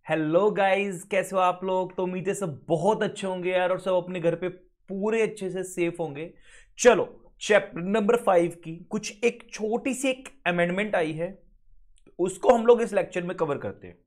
Hello guys, कैसे हो आप लोग। तो उम्मीद है सब बहुत अच्छे होंगे यार, और सब अपने घर पे पूरे अच्छे से सेफ होंगे। चलो, चैप्टर नंबर 5 की कुछ एक छोटी सी एक अमेंडमेंट आई है, उसको हम लोग इस लेक्चर में कवर करते हैं।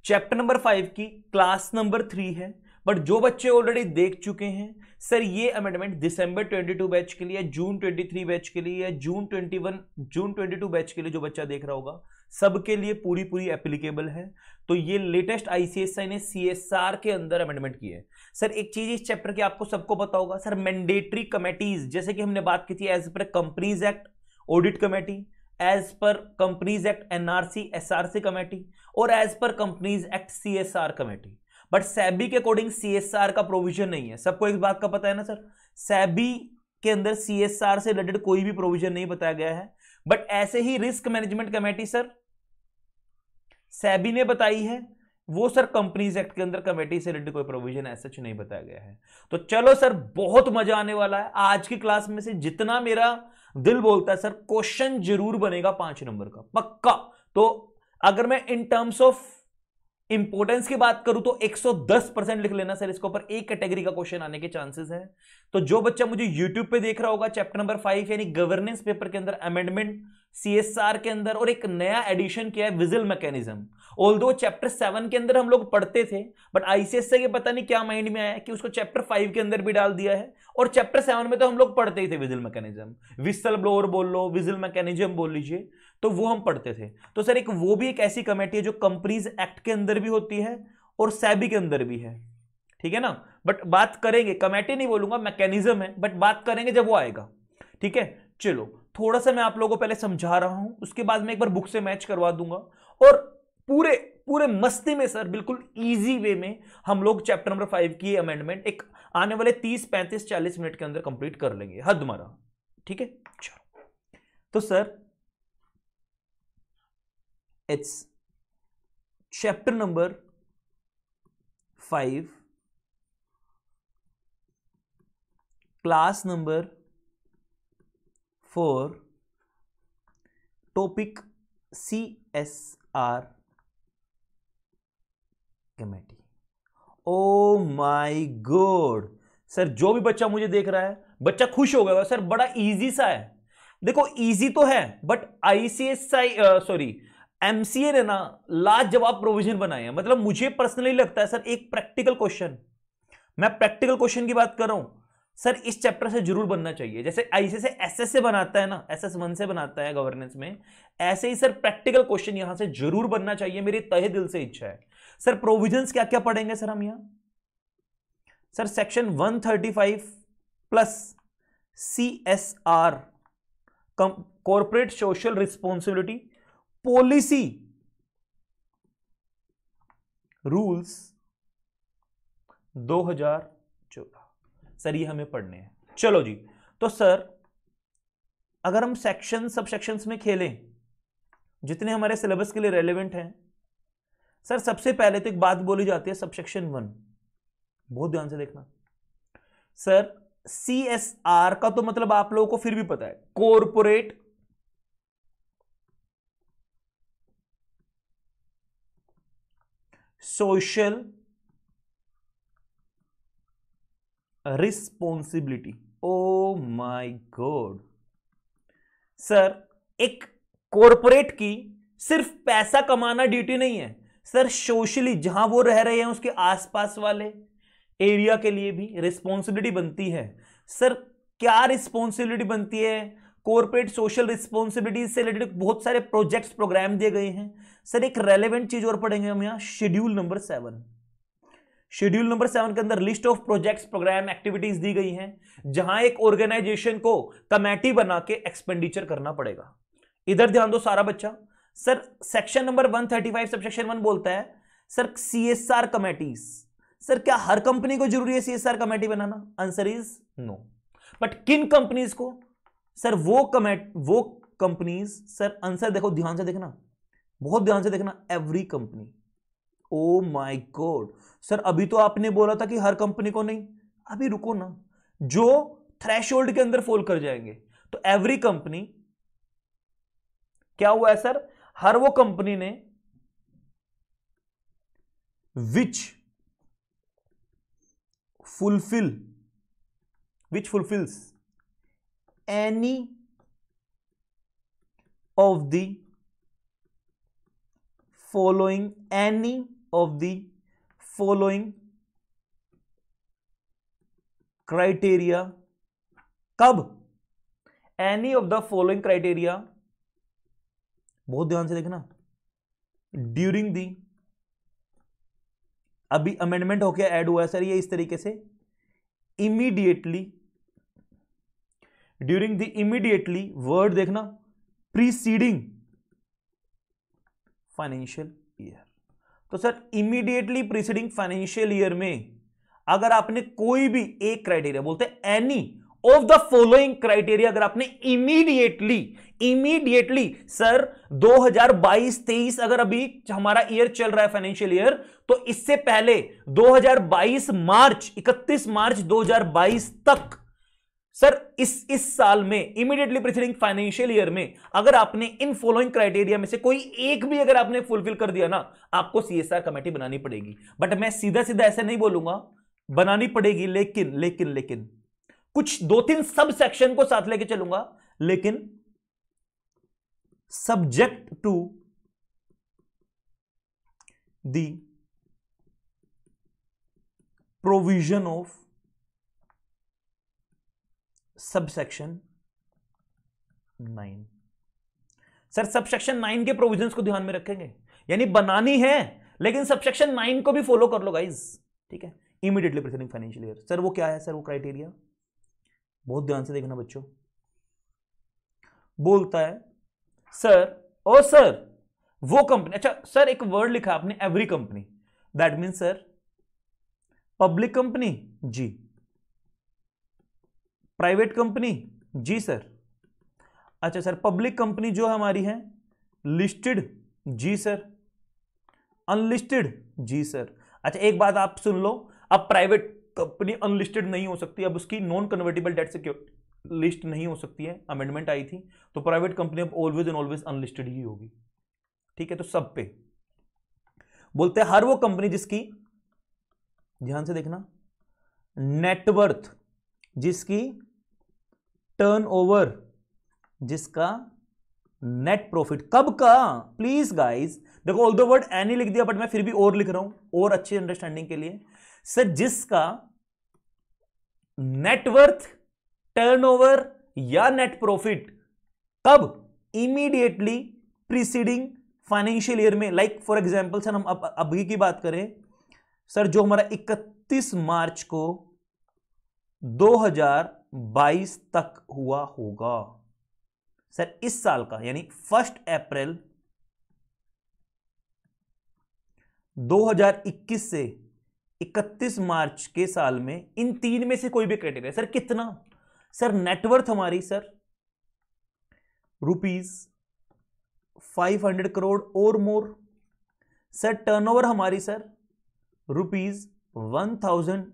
चैप्टर नंबर 5 की क्लास नंबर 3 है, बट जो बच्चे ऑलरेडी देख चुके हैं सर, ये अमेंडमेंट दिसंबर 22 बैच के लिए, जून 23 बैच के लिए, या जून 22 बैच के लिए जो बच्चा देख रहा होगा सबके लिए पूरी पूरी एप्लीकेबल है। तो ये लेटेस्ट आईसीएसआई ने सीएसआर के अंदर अमेंडमेंट की है। सर एक चीज इस चैप्टर की आपको सबको पता होगा सर, मैंडेटरी कमेटीज, जैसे कि हमने बात की थी as per companies act audit committee, as per companies act NRC SRC committee, और as per companies act CSR committee. But SEBI के अकॉर्डिंग सीएसआर का प्रोविजन नहीं है। सबको एक बात का पता है ना सर, सैबी के अंदर सीएसआर से रिलेटेड कोई भी प्रोविजन नहीं बताया गया है। बट ऐसे ही risk management committee sir SEBI ने बताई है, वो सर कंपनीज एक्ट के अंदर कमेटी से रिलेटेड कोई प्रोविजन ऐसा नहीं बताया गया है। तो चलो सर, बहुत मजा आने वाला है आज की क्लास में। से जितना मेरा दिल बोलता है सर, क्वेश्चन जरूर बनेगा 5 नंबर का पक्का। तो अगर मैं इन टर्म्स ऑफ इंपोर्टेंस की बात करूं तो 110% लिख लेना सर, इसके ऊपर एक कैटेगरी का क्वेश्चन आने के चांसेस है। तो जो बच्चा मुझे यूट्यूब पे देख रहा होगा, चैप्टर नंबर 5 यानी गवर्नेंस पेपर के अंदर अमेंडमेंट सीएसआर के अंदर, और एक नया एडिशन किया है विजिल मैकेनिज्म। ऑल्दो चैप्टर 7 के अंदर हम लोग पढ़ते थे, बट आईसीएसआई के पता नहीं क्या माइंड में आया कि उसको चैप्टर 5 के अंदर भी डाल दिया है। और चैप्टर 7 में तो हम लोग पढ़ते ही थे विजिल मैकेनिज्म, विसल ब्लोअर बोल लो, विजिल मैकेनिज्म बोल लीजिए, तो वो हम पढ़ते थे। तो सर एक वो भी एक ऐसी कमेटी है जो कंपनीज एक्ट के अंदर भी होती है और सैबी के अंदर भी है, ठीक है ना। बट बात करेंगे, कमेटी नहीं बोलूंगा, मैकेनिज्म है, बट बात करेंगे जब वो आएगा, ठीक है। चलो थोड़ा सा मैं आप लोगों को पहले समझा रहा हूं, उसके बाद मैं एक बार बुक से मैच करवा दूंगा, और पूरे पूरे मस्ती में सर, बिल्कुल इजी वे में हम लोग चैप्टर नंबर 5 की अमेंडमेंट एक आने वाले 30 35 40 मिनट के अंदर कंप्लीट कर लेंगे, हद मारा, ठीक है। चलो तो sir it's chapter number 5, class number 4, topic CSR committee. O my God sir, जो भी बच्चा मुझे देख रहा है, बच्चा खुश हो गया सर, बड़ा इजी सा है। देखो इजी तो है, बट आईसीएसआई सॉरी एमसीए ने ना लाजवाब प्रोविजन बनाए हैं। मतलब मुझे पर्सनली लगता है सर, एक प्रैक्टिकल क्वेश्चन, मैं प्रैक्टिकल क्वेश्चन की बात कर रहा हूं सर, इस चैप्टर से जरूर बनना चाहिए। जैसे आईसीएसआई एसएस से बनाता है ना, SS1 से बनाता है गवर्नेंस में, ऐसे ही सर प्रैक्टिकल क्वेश्चन यहां से जरूर बनना चाहिए, मेरी तहे दिल से इच्छा है। सर प्रोविजंस क्या क्या पढ़ेंगे सर हम यहां? Sir section 135 plus CSR, corporate social responsibility policy rules 2014, sir ये हमें पढ़ने हैं। चलो जी, तो सर अगर हम सेक्शन सब सेक्शंस में खेलें जितने हमारे सिलेबस के लिए रेलेवेंट हैं, सर सबसे पहले तो एक बात बोली जाती है सबसेक्शन 1, बहुत ध्यान से देखना सर। CSR का तो मतलब आप लोगों को फिर भी पता है, corporate social responsibility. O my God sir, एक कॉर्पोरेट की सिर्फ पैसा कमाना ड्यूटी नहीं है सर, सोशली जहां वो रह रहे हैं उसके आसपास वाले एरिया के लिए भी रिस्पॉन्सिबिलिटी बनती है। सर क्या रिस्पॉन्सिबिलिटी बनती है? कॉर्पोरेट सोशल रिस्पॉन्सिबिलिटी से रिलेटेड बहुत सारे प्रोजेक्ट्स प्रोग्राम दिए गए हैं। सर एक रेलेवेंट चीज और पढ़ेंगे हम यहां, शेड्यूल नंबर 7। शेड्यूल नंबर 7 के अंदर list of projects program activities दी गई हैं, जहां एक ऑर्गेनाइजेशन को कमेटी बना के एक्सपेंडिचर करना पड़ेगा। इधर ध्यान दो सारा बच्चा। सर सेक्शन नंबर 135 सबसेक्शन 1 बोलता है सर सीएसआर कमेटीज। सर क्या हर कंपनी को जरूरी है सीएसआर कमेटी बनाना? Answer is no. बट किन कंपनीज को? सर वो कंपनीज, सर आंसर देखो, ध्यान से देखना, बहुत ध्यान से देखना, every company. Oh my God sir, अभी तो आपने बोला था कि हर कंपनी को नहीं, अभी रुको ना, जो थ्रेशोल्ड के अंदर फॉल कर जाएंगे। तो एवरी कंपनी क्या हुआ है सर? हर वो कंपनी ने which fulfills any of the following criteria. कब? any of the following criteria, बहुत ध्यान से देखना, ड्यूरिंग दी, अभी अमेंडमेंट होके ऐड हुआ है सर ये इस तरीके से, immediately, during the immediately, word देखना, प्रीसीडिंग फाइनेंशियल ईयर। तो sir immediately preceding financial year में अगर आपने कोई भी एक क्राइटेरिया, बोलते हैं any of the following criteria, अगर आपने इमीडिएटली सर 2022-23 अगर अभी हमारा ईयर चल रहा है फाइनेंशियल ईयर, तो इससे पहले 2022 मार्च 31 मार्च 2022 तक सर इस साल में इमीडिएटली प्रीसीडिंग फाइनेंशियल ईयर में अगर आपने इन फॉलोइंग क्राइटेरिया में से कोई एक भी अगर आपने फुलफिल कर दिया ना, आपको सीएसआर कमेटी बनानी पड़ेगी। बट मैं सीधा सीधा ऐसे नहीं बोलूंगा, बनानी पड़ेगी, लेकिन कुछ 2-3 सब सेक्शन को साथ लेके चलूंगा, लेकिन subject to the provision of subsection 9। Sir subsection 9 के प्रोविजंस को ध्यान में रखेंगे, यानी बनानी है लेकिन सबसेक्शन 9 को भी फॉलो कर लो गाइस, ठीक है। Immediately preceding financial year, sir वो क्या है? सर वो क्राइटेरिया बहुत ध्यान से देखना बच्चों, बोलता है सर वो कंपनी, अच्छा सर एक वर्ड लिखा आपने every company, that mean sir public company जी, प्राइवेट कंपनी जी सर, अच्छा सर पब्लिक कंपनी जो हमारी है लिस्टेड जी सर, अनलिस्टेड जी सर। अच्छा एक बात आप सुन लो, अब प्राइवेट कंपनी अनलिस्टेड नहीं हो सकती, अब उसकी non convertible debt security list नहीं हो सकती है, अमेंडमेंट आई थी, तो प्राइवेट कंपनी अब ऑलवेज एंड ऑलवेज अनलिस्टेड ही होगी, ठीक है। तो सब पे बोलते हैं हर वो कंपनी जिसकी, ध्यान से देखना, नेटवर्थ, जिसकी टर्नओवर, जिसका नेट प्रॉफिट, कब का, प्लीज गाइस देखो, ऑल द वर्ड एनी लिख दिया बट मैं फिर भी और लिख रहा हूं और अच्छी अंडरस्टैंडिंग के लिए, सर जिसका नेटवर्थ, टर्नओवर या नेट प्रॉफिट कब, इमीडिएटली प्रीसीडिंग फाइनेंशियल ईयर में, लाइक फॉर एग्जांपल सर हम अभी की बात करें सर, जो हमारा 31 मार्च को 2022 तक हुआ होगा सर, इस साल का, यानी 1 अप्रैल 2021 से 31 मार्च के साल में, इन 3 में से कोई भी क्राइटेरिया, सर कितना, सर नेटवर्थ हमारी सर ₹500 करोड़ और मोर, सर टर्नओवर हमारी सर ₹1000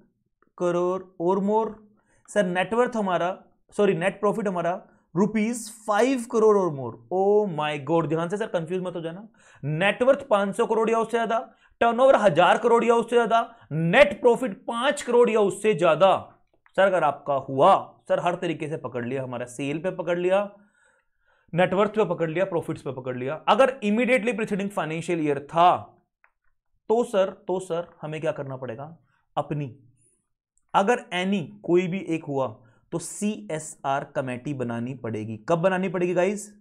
करोड़ और मोर, सर नेटवर्थ हमारा, सॉरी नेट प्रॉफिट हमारा ₹5 करोड़ और मोर। ओ माय गॉड, ध्यान से सर कंफ्यूज मत हो जाना, नेटवर्थ 500 करोड़ या उससे ज्यादा, टर्नओवर 1000 करोड़ या उससे ज्यादा, नेट प्रॉफिट 5 करोड़ या उससे ज्यादा, सर अगर आपका हुआ सर हर तरीके से पकड़ लिया, हमारा सेल पे पकड़ लिया, नेटवर्थ पे पकड़ लिया, प्रॉफिट्स पे पकड़ लिया। अगर इमीडिएटली प्रीसीडिंग फाइनेंशियल ईयर था तो सर हमें क्या करना पड़ेगा, अपनी, अगर एनी कोई भी एक हुआ तो सीएसआर कमेटी बनानी पड़ेगी। कब बनानी पड़ेगी गाइस?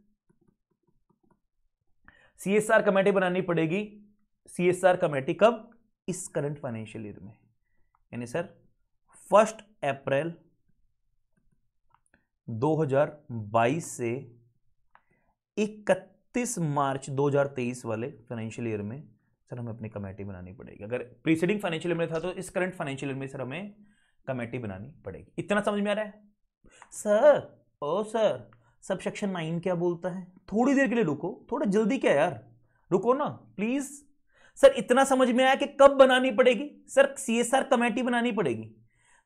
सीएसआर कमेटी बनानी पड़ेगी। सीएसआर कमेटी कब? इस करंट फाइनेंशियल ईयर में, यानी सर 1 अप्रैल 2022 से 31 मार्च 2023 वाले फाइनेंशियल ईयर में सर हमें अपनी कमेटी बनानी पड़ेगी। अगर प्रीसीडिंग फाइनेंशियल ईयर में था तो इस करंट फाइनेंशियल ईयर में सर हमें कमेटी बनानी पड़ेगी। इतना समझ में आ रहा है सर? ओ सर सबसेक्शन 9 क्या बोलता है? थोड़ी देर के लिए रुको, थोड़ा जल्दी क्या यार, रुको ना प्लीज। सर इतना समझ में आया कि कब बनानी पड़ेगी? सर सीएसआर कमेटी बनानी पड़ेगी।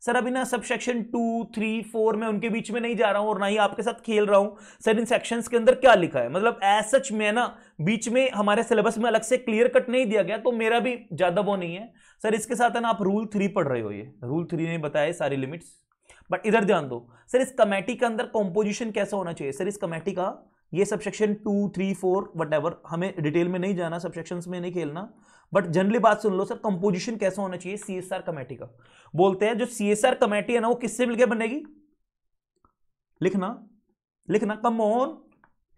सर अभी ना सब सेक्शन 2, 3, 4 में उनके बीच में नहीं जा रहा हूं और ना ही आपके साथ खेल रहा हूं सर इन सेक्शंस के अंदर क्या लिखा है, मतलब एज सच में ना बीच में हमारे सिलेबस में अलग से क्लियर कट नहीं दिया गया, तो मेरा भी ज्यादा वो नहीं है सर। इसके साथ है ना आप रूल 3 पढ़ रहे हो, ये रूल 3 ने बताया सारी लिमिट्स। बट इधर ध्यान दो सर, इस कमेटी के अंदर कॉम्पोजिशन कैसा होना चाहिए सर, इस कमेटी का ये सब सेक्शन 2, 3, 4 वटएवर, हमें डिटेल में नहीं जाना, सब सेक्शंस में नहीं खेलना, बट जनरली बात सुन लो सर, कंपोजिशन कैसा होना चाहिए सीएसआर कमेटी का। बोलते हैं जो सीएसआर कमेटी है ना वो किससे मिलकर बनेगी, लिखना लिखना, कम ऑन,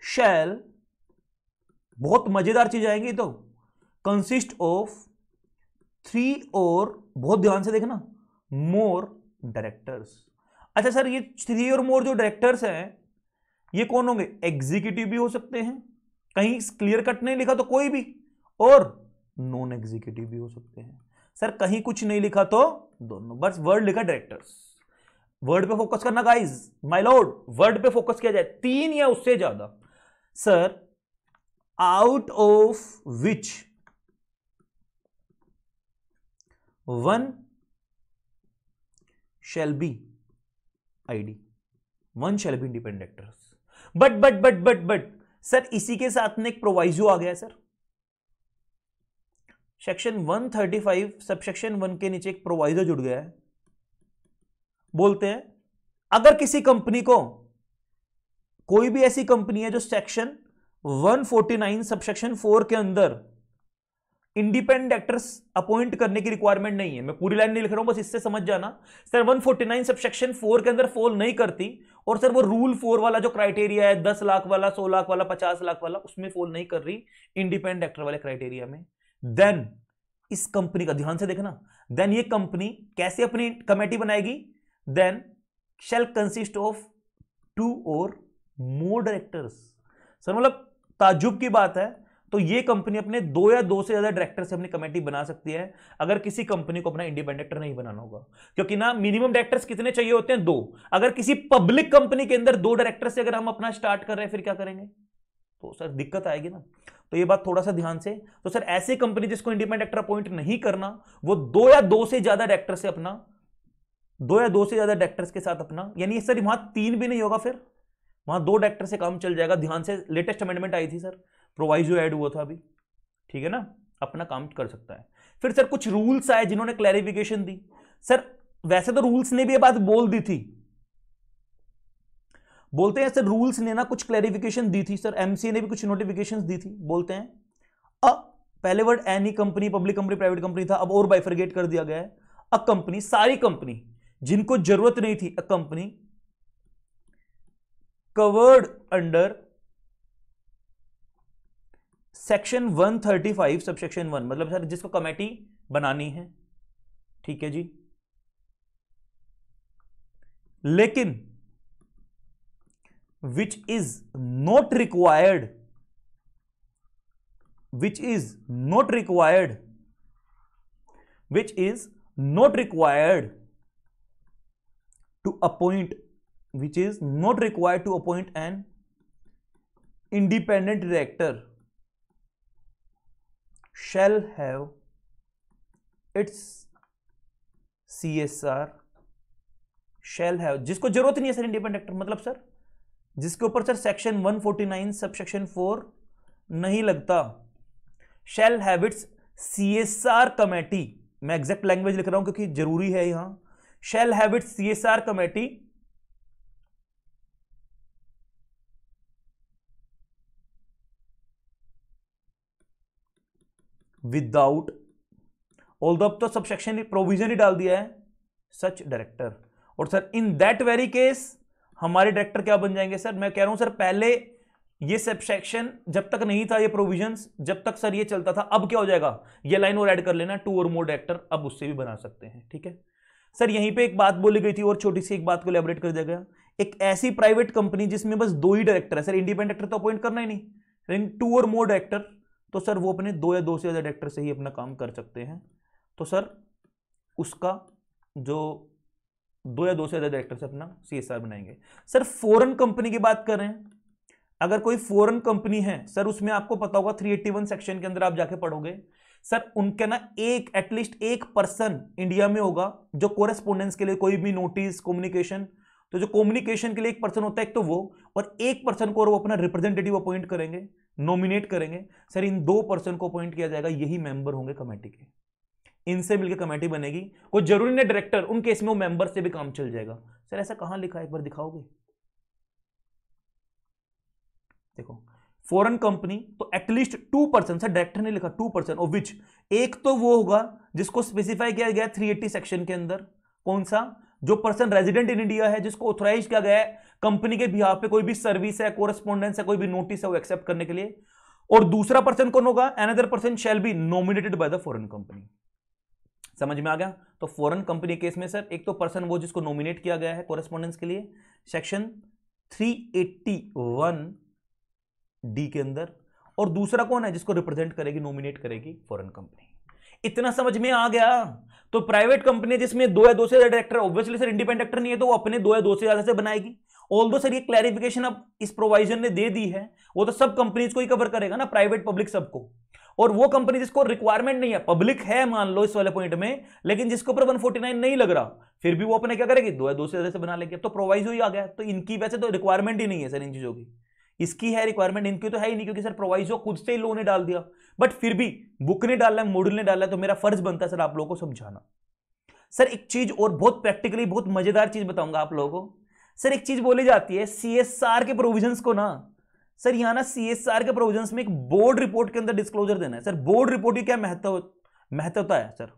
शैल, बहुत मजेदार चीज आएंगी, तो कंसिस्ट ऑफ 3 और, बहुत ध्यान से देखना, मोर डायरेक्टर्स। अच्छा सर ये 3 और मोर जो डायरेक्टर्स हैं ये कौन होंगे, एग्जीक्यूटिव भी हो सकते हैं, कहीं क्लियर कट नहीं लिखा तो कोई भी, और नॉन एग्जीक्यूटिव भी हो सकते हैं सर, कहीं कुछ नहीं लिखा तो दोनों, बस वर्ड लिखा डायरेक्टर्स। वर्ड पे फोकस करना गाइस, माय लॉर्ड, वर्ड पे फोकस किया जाए, 3 या उससे ज्यादा sir, out of which one shall be ID, one shall be independent directors। But sir इसी के साथ में एक प्रोवाइजो आ गया है सर, सेक्शन 135 सब सेक्शन 1 के नीचे एक प्रोवाइजो जुड़ गया है। बोलते हैं अगर किसी कंपनी को, कोई भी ऐसी कंपनी है जो सेक्शन 149 सब सेक्शन 4 के अंदर इंडिपेंडेंट डायरेक्टर्स अपॉइंट करने की रिक्वायरमेंट नहीं है, मैं पूरी लाइन नहीं लिख रहा हूं, बस इससे समझ जाना सर, 149 सब सेक्शन 4 के अंदर फॉल नहीं करती, और सर वो रूल 4 वाला जो क्राइटेरिया है 10 लाख वाला, 100 लाख वाला, 50 लाख वाला, उसमें फॉल नहीं कर रही इंडिपेंडेंट डायरेक्टर वाले क्राइटेरिया में, देन इस कंपनी का ध्यान से देखना, देन ये कंपनी कैसे अपनी कमेटी बनाएगी, देन शैल कंसिस्ट ऑफ 2 और मोर डायरेक्टर्स। सर मतलब ताज्जुब की बात है, तो ये कंपनी अपने 2 या 2 से ज्यादा डायरेक्टर से अपनी कमेटी बना सकती है अगर किसी कंपनी को अपना इंडिपेंडेंट डायरेक्टर नहीं बनाना होगा, क्योंकि ना मिनिमम डायरेक्टर्स कितने चाहिए होते हैं, 2। अगर किसी पब्लिक कंपनी के अंदर 2 डायरेक्टर से अगर हम अपना स्टार्ट कर रहे हैं फिर क्या करेंगे, तो सर दिक्कत आएगी ना, तो ये बात थोड़ा सा ध्यान से, तो सर ऐसी कंपनी जिसको इंडिपेंडेंट डायरेक्टर अपॉइंट नहीं करना, वो 2 या 2 से ज्यादा डायरेक्टर से अपना, 2 या 2 से ज्यादा डायरेक्टर्स के साथ अपना, यानी सर वहां 3 भी नहीं होगा, फिर वहां 2 डायरेक्टर से काम चल जाएगा। ध्यान से, लेटेस्ट अमेंडमेंट आई थी सर, प्रोवाइजो ऐड हुआ था अभी, ठीक है ना, अपना काम कर सकता है। फिर सर कुछ रूल्स आए जिन्होंने क्लैरिफिकेशन दी सर, वैसे तो रूल्स ने भी ये बात बोल दी थी, बोलते हैं सर रूल्स ने ना कुछ क्लैरिफिकेशन दी थी सर, एमसीए ने भी कुछ नोटिफिकेशंस दी थी, बोलते हैं पहले word any company, public company, private company था, अब और बाइफरगेट कर दिया गया है, अ कंपनी, सारी कंपनी जिनको जरूरत नहीं थी, a company covered under section 135 sub section 1, मतलब सर जिसको कमेटी बनानी है, ठीक है जी, लेकिन which is not required, which is not required to appoint, which is not required to appoint an independent director shall have its CSR shall have, जिसको जरूरत नहीं है सर इंडिपेंडेंट डायरेक्टर, मतलब सर जिसके ऊपर सर सेक्शन 149 सब सेक्शन 4 नहीं लगता, shall have it's CSR committee, मैं एग्जैक्ट लैंग्वेज लिख रहा हूं क्योंकि जरूरी है यहां, shall have it's CSR committee without, all the, अब तो सबसेक्शन प्रोविजन ही डाल दिया है, सच डायरेक्टर, और sir in that very case हमारे डायरेक्टर क्या बन जाएंगे सर, मैं कह रहा हूं सर पहले ये सबसेक्शन जब तक नहीं था, ये प्रोविजंस जब तक सर ये चलता था, अब क्या हो जाएगा, ये लाइन और ऐड कर लेना, 2 और मोर डायरेक्टर, अब उससे भी बना सकते हैं, ठीक है सर। यहीं पे एक बात बोली गई थी और छोटी सी एक बात को एलैबोरेट कर दिया गया, एक ऐसी प्राइवेट कंपनी जिसमें बस 2 ही डायरेक्टर है सर, इंडिपेंडेंट डायरेक्टर तो अपॉइंट करना ही नहीं, लेकिन 2 और मोर डायरेक्टर, तो सर वो अपने 2 या 2 से ज्यादा डायरेक्टर से ही अपना काम कर सकते हैं, तो सर उसका जो 2 या 2 से ज्यादा डायरेक्टर से अपना सीएसआर बनाएंगे। सर फॉरेन कंपनी की बात कर रहे हैं, अगर कोई फॉरेन कंपनी है सर, उसमें आपको पता होगा 381 सेक्शन के अंदर आप जाके पढ़ोगे, सर उनके ना एक एटलीस्ट एक पर्सन इंडिया में होगा जो कोरेस्पोंडेंस के लिए कोई भी नोटिस कम्युनिकेशन, तो जो कम्युनिकेशन के लिए एक पर्सन होता है एक तो वो, और एक पर्सन को और वो अपना रिप्रेजेंटेटिव अपॉइंट करेंगे, नॉमिनेट करेंगे। सर इन 2 पर्सन को अपॉइंट किया जाएगा, यही मेंबर होंगे कमेटी के, इनसे मिलकर कमेटी बनेगी। कोई जरूरी नहीं डायरेक्टर, उन केस में वो मेंबर से भी काम चल जाएगा। सर ऐसा कहां लिखा है, एक बार दिखाओगे? देखो फॉरेन कंपनी तो एटलीस्ट 2 पर्सन, सर डायरेक्टर ने लिखा 2 पर्सन, ऑफ विच एक तो वो होगा जिसको स्पेसिफाई किया गया 380 सेक्शन के अंदर, कौन सा? जो पर्सन रेजिडेंट इन इंडिया है, जिसको ऑथराइज किया गया है कंपनी के बिहाफ पे कोई भी सर्विस है, कोरेस्पोंडेंस है, कोई भी नोटिस है वो एक्सेप्ट करने के लिए। और दूसरा पर्सन कौन होगा? Another person shall be nominated by the foreign company. समझ में आ गया? तो फॉरेन कंपनी केस में सर एक तो पर्सन वो जिसको नॉमिनेट किया गया है कोरेस्पोंडेंस के लिए सेक्शन 381 डी के अंदर, और दूसरा कौन है जिसको रिप्रेजेंट करेगी, नॉमिनेट करेगी फॉरेन कंपनी। इतना समझ में आ गया? तो प्राइवेट कंपनी जिसमें 2 या 2 से ज्यादा director, obviously sir independent director नहीं है तो वो अपने 2 या 2 से ज्यादा से बनाएगी। ऑल्दो सर ये क्लैरिफिकेशन अब इस प्रोवाइजन ने दे दी है, वो तो सब कंपनीज को ही कवर करेगा ना, प्राइवेट पब्लिक सबको। और वो कंपनी जिसको रिक्वायरमेंट नहीं है, पब्लिक है मान लो इस वाले पॉइंट में, लेकिन जिसके ऊपर 149 नहीं लग रहा, फिर भी वो अपने क्या करेगी, 2 या 2 से ज्यादा से बना लेगी। अब तो प्रोवाइजो ही आ गया, तो इनकी वैसे तो रिक्वायरमेंट ही नहीं है सर इन चीजों की, इसकी है रिक्वायरमेंट, इनकी तो है ही नहीं, क्योंकि सर प्रोवाइजो खुद से ही लो ने डाल दिया। बट फिर भी बुक ने डाला है, मॉड्यूल ने डाला है, तो मेरा फर्ज बनता है सर आप लोगों को समझाना। सर एक चीज और बहुत प्रैक्टिकली बहुत मजेदार चीज बताऊंगा आप लोगों को। सर एक चीज बोली जाती है सीएसआर के प्रोविजंस को ना, सर यहां ना सीएसआर के प्रोविजंस में एक बोर्ड रिपोर्ट के अंदर डिस्क्लोजर देना है। सर बोर्ड रिपोर्ट की क्या महत्वता है सर?